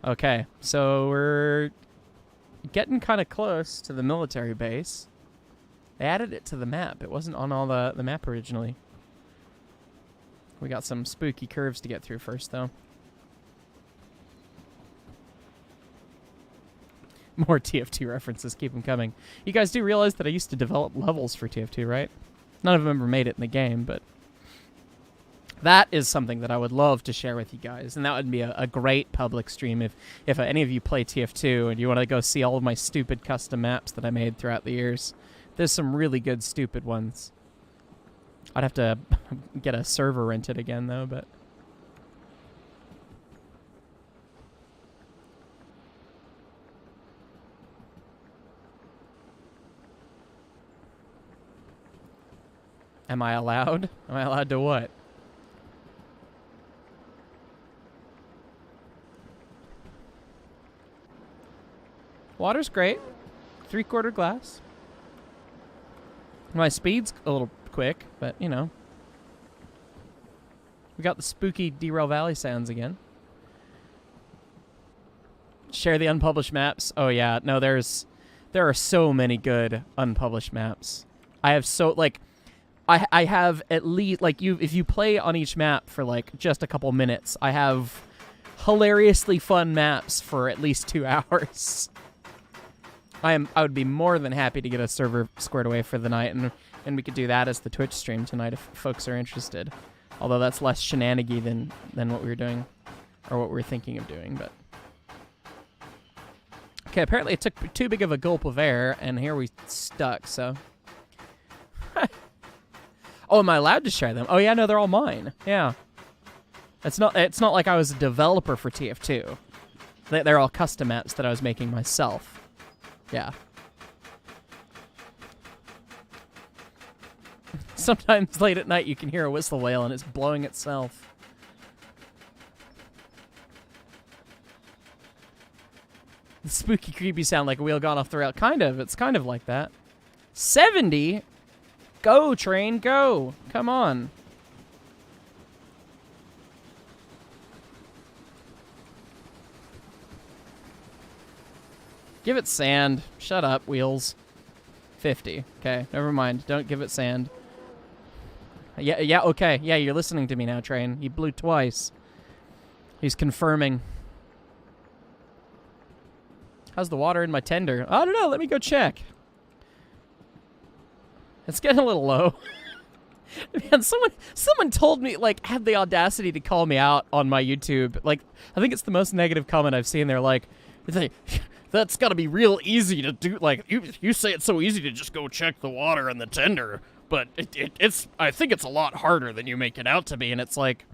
Okay, so we're getting kind of close to the military base. They added it to the map. It wasn't on all the map originally. We got some spooky curves to get through first, though. More TF2 references. Keep them coming. You guys do realize that I used to develop levels for TF2, right? None of them ever made it in the game, but that is something that I would love to share with you guys. And that would be a great public stream if any of you play TF2 and you want to go see all of my stupid custom maps that I made throughout the years. There's some really good stupid ones. I'd have to get a server rented again, though, but... Am I allowed? Am I allowed to what? Water's great. 3/4 glass. My speed's a little quick, but, you know. We got the spooky Derail Valley sounds again. Share the unpublished maps. Oh, yeah. No, there are so many good unpublished maps. I have so, like... I have at least, like, if you play on each map for, like, just a couple minutes, I have hilariously fun maps for at least 2 hours. I would be more than happy to get a server squared away for the night, and we could do that as the Twitch stream tonight if folks are interested. Although that's less shenanigy than what we were doing, or what we were thinking of doing, but... Okay, apparently it took too big of a gulp of air, and here we stuck, so... Oh, am I allowed to share them? Oh, yeah, no, they're all mine. Yeah. It's not like I was a developer for TF2. They're all custom maps that I was making myself. Yeah. Sometimes late at night you can hear a whistle wail and it's blowing itself. The spooky, creepy sound like a wheel gone off the rail. Kind of. It's kind of like that. 70? Go, train, go. Come on. Give it sand. Shut up, wheels. 50. Okay, never mind. Don't give it sand. Yeah, okay. Yeah, you're listening to me now, train. He blew twice. He's confirming. How's the water in my tender? I don't know. Let me go check. It's getting a little low. Man, someone told me, like, had the audacity to call me out on my YouTube. Like, I think it's the most negative comment I've seen. They're like, that's got to be real easy to do. Like, you say it's so easy to just go check the water in the tender, but it's I think it's a lot harder than you make it out to be. And it's like,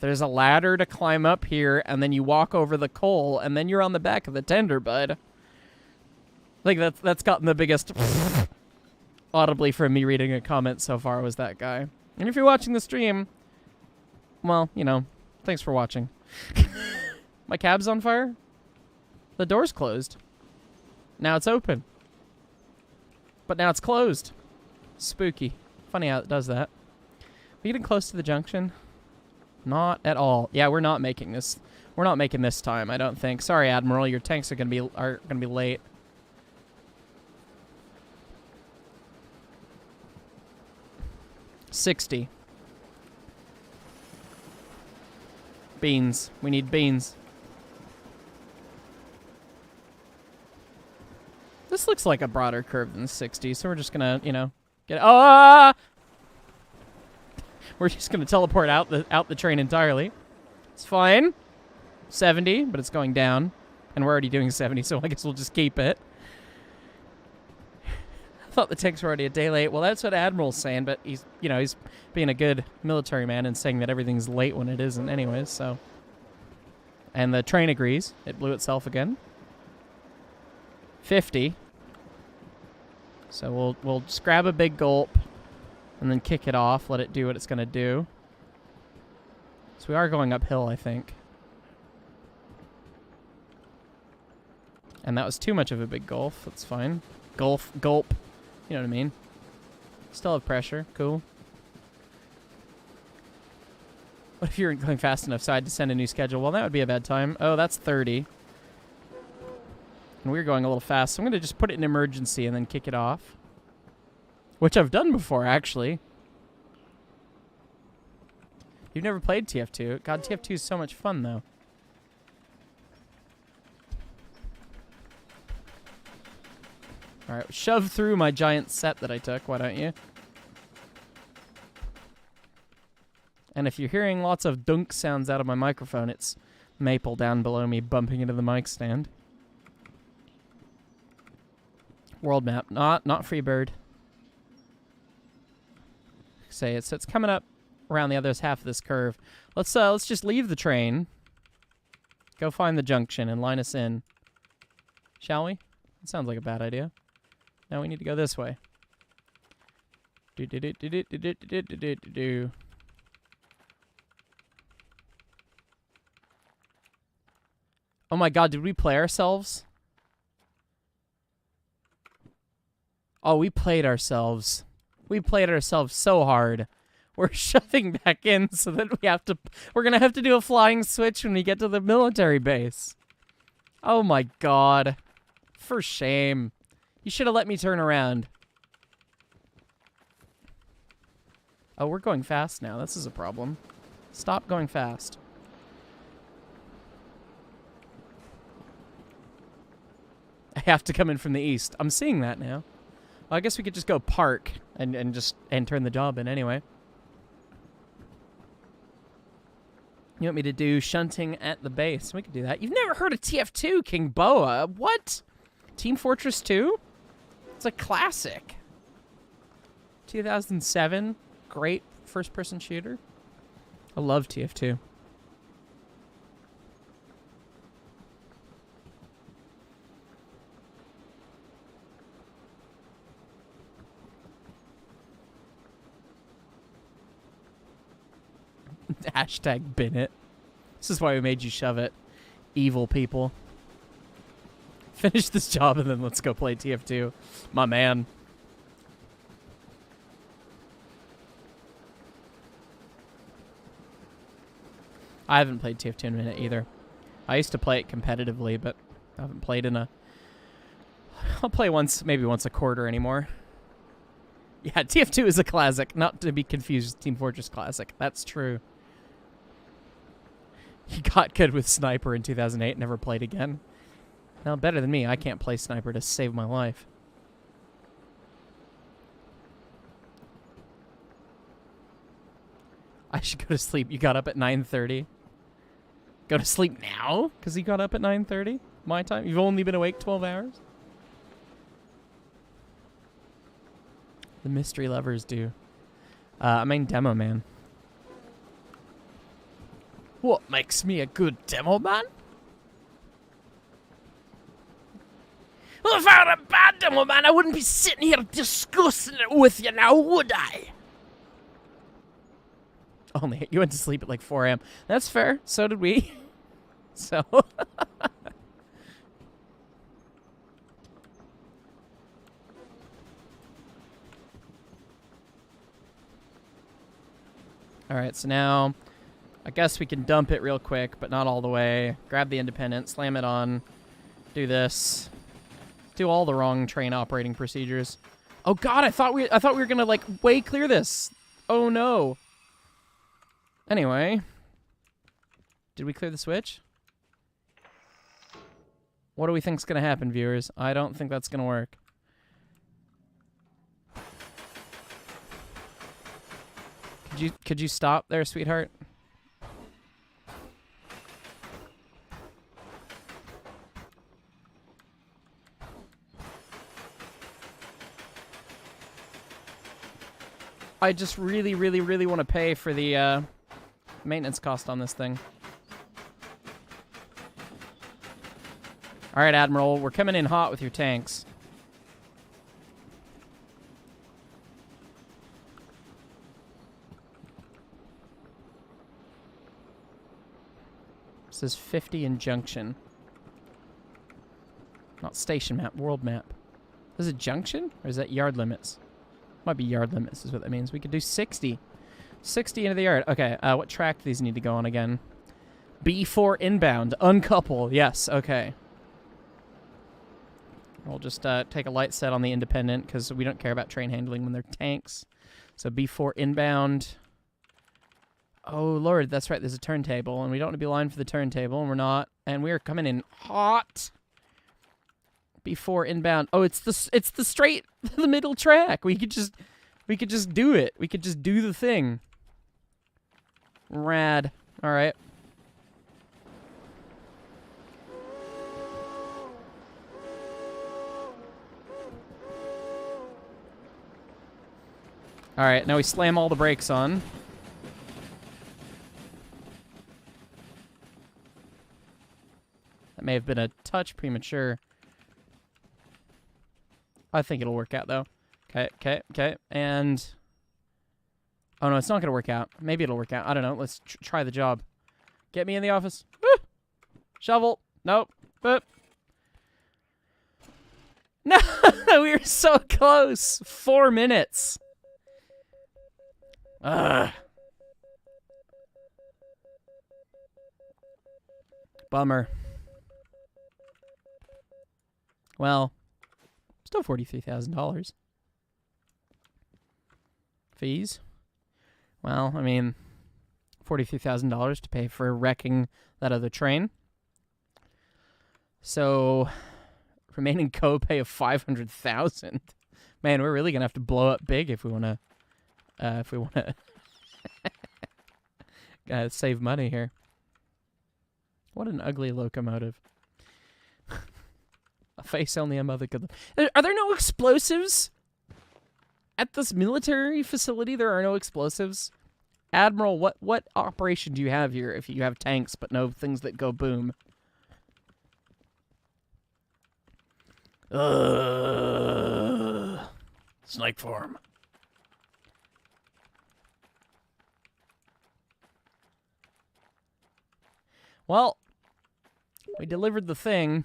there's a ladder to climb up here, and then you walk over the coal, and then you're on the back of the tender, bud. Like, that's gotten the biggest... audibly from me reading a comment so far was that guy. And if you're watching the stream, well, you know, thanks for watching. My cab's on fire? The door's closed. Now it's open. But now it's closed. Spooky. Funny how it does that. We getting close to the junction? Not at all. Yeah, we're not making this. We're not making this time, I don't think. Sorry, Admiral, your tanks are gonna be late. $60. Beans. We need beans. This looks like a broader curve than 60, so we're just gonna, you know, get... Ah! We're just gonna teleport out the train entirely. It's fine. 70, but it's going down. And we're already doing 70, so I guess we'll just keep it. Thought the tanks were already a day late. Well, that's what Admiral's saying, but he's being a good military man and saying that everything's late when it isn't anyways, so. And the train agrees. It blew itself again. 50. So we'll just grab a big gulp and then kick it off, let it do what it's going to do. So we are going uphill, I think. And that was too much of a big gulp. That's fine. Gulp. You know what I mean? Still have pressure. Cool. What if you're going fast enough, so I had to send a new schedule? Well, that would be a bad time. Oh, that's 30. And we're going a little fast, so I'm going to just put it in emergency and then kick it off. Which I've done before, actually. You've never played TF2? God, TF2 is so much fun, though. Alright, shove through my giant set that I took, why don't you? And if you're hearing lots of dunk sounds out of my microphone, it's Maple down below me bumping into the mic stand. World map, not Freebird. Say it's coming up around the other half of this curve. Let's just leave the train. Go find the junction and line us in. Shall we? That sounds like a bad idea. Now we need to go this way. Do. Oh my god, did we play ourselves? Oh, we played ourselves. We played ourselves so hard. We're shoving back in so that we're gonna have to do a flying switch when we get to the military base. Oh my god. For shame. You should have let me turn around. Oh, we're going fast now. This is a problem. Stop going fast. I have to come in from the east. I'm seeing that now. Well, I guess we could just go park and turn the job in anyway. You want me to do shunting at the base? We could do that. You've never heard of TF2, King Boa? What? Team Fortress 2? It's a classic. 2007. Great first-person shooter. I love TF2. Hashtag bin it. This is why we made you shove it. Evil people. Finish this job and then let's go play TF2. My man. I haven't played TF2 in a minute either. I used to play it competitively, but I haven't played in a... I'll play once, maybe once a quarter anymore. Yeah, TF2 is a classic, not to be confused with Team Fortress Classic. That's true. He got good with Sniper in 2008, never played again. No, better than me. I can't play Sniper to save my life. I should go to sleep. You got up at 9:30. Go to sleep now? Because you got up at 9:30? My time? You've only been awake 12 hours? The mystery lovers do. I mean demo man. What makes me a good demo man? Well, if I were a bad demo man, I wouldn't be sitting here discussing it with you now, would I? Only you went to sleep at like 4 a.m. That's fair. So did we. So. Alright, so now I guess we can dump it real quick, but not all the way. Grab the independent, slam it on, do this. Do all the wrong train operating procedures. Oh god, I thought we were gonna like way clear this. Oh no. Anyway. Did we clear the switch? What do we think's gonna happen, viewers? I don't think that's gonna work. Could you stop there, sweetheart? I just really want to pay for the maintenance cost on this thing. All right, Admiral, we're coming in hot with your tanks. This is 50 in Junction. Not station map, world map. Is it Junction? Or is that yard limits? Might be yard limits is what that means. We could do 60. 60 into the yard. Okay, what track do these need to go on again? B4 inbound. Uncouple. Yes, okay. We'll just take a light set on the independent because we don't care about train handling when they're tanks. So B4 inbound. Oh, Lord, that's right. There's a turntable, and we don't want to be lined for the turntable, and we're not. And we're coming in hot. B4 inbound. Oh, it's the straight, the middle track. We could just do it. We could just do the thing. Rad. All right. All right, now we slam all the brakes on. That may have been a touch premature. I think it'll work out, though. Okay. And... oh, no, it's not going to work out. Maybe it'll work out. I don't know. Let's try the job. Get me in the office. Woo! Shovel. Nope. Boop. No! We were so close. 4 minutes. Ugh. Bummer. Well, still $43,000. Fees? Well, I mean, $43,000 to pay for wrecking that other train. So, remaining co-pay of $500,000. Man, we're really gonna have to blow up big if we wanna save money here. What an ugly locomotive. A face only a mother could... Are there no explosives? At this military facility, there are no explosives? Admiral, what operation do you have here if you have tanks but no things that go boom? Snake farm. Well, we delivered the thing.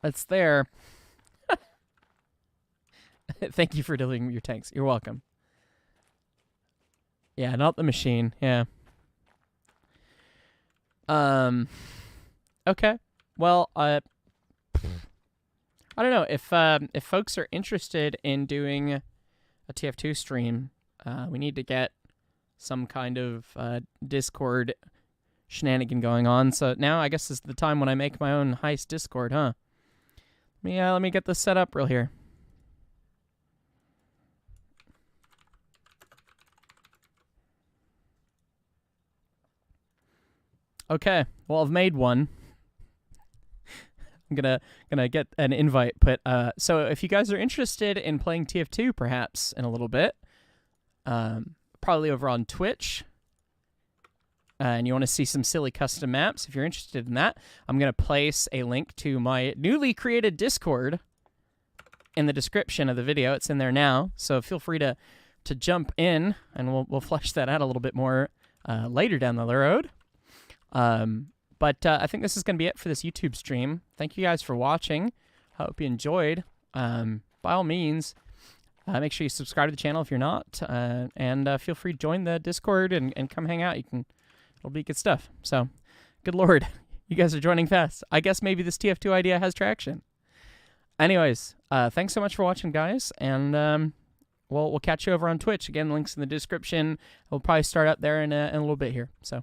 It's there. Thank you for delivering your tanks. You're welcome. Yeah, not the machine. Yeah. Okay. Well, I don't know if folks are interested in doing a TF2 stream, we need to get some kind of Discord shenanigan going on. So now I guess is the time when I make my own heist Discord, huh? Let me get this set up real here. Okay, well I've made one. I'm gonna get an invite, but so if you guys are interested in playing TF2 perhaps in a little bit, probably over on Twitch, and you want to see some silly custom maps, if you're interested in that, I'm going to place a link to my newly created Discord in the description of the video. It's in there now, so feel free to jump in, and we'll flesh that out a little bit more later down the road. But I think this is going to be it for this YouTube stream. Thank you guys for watching. I hope you enjoyed. By all means, make sure you subscribe to the channel if you're not, and feel free to join the Discord and come hang out. It'll be good stuff. So, good Lord, you guys are joining fast. I guess maybe this TF2 idea has traction. Anyways, thanks so much for watching, guys, and we'll catch you over on Twitch. Again, links in the description. We'll probably start up there in a little bit here. So.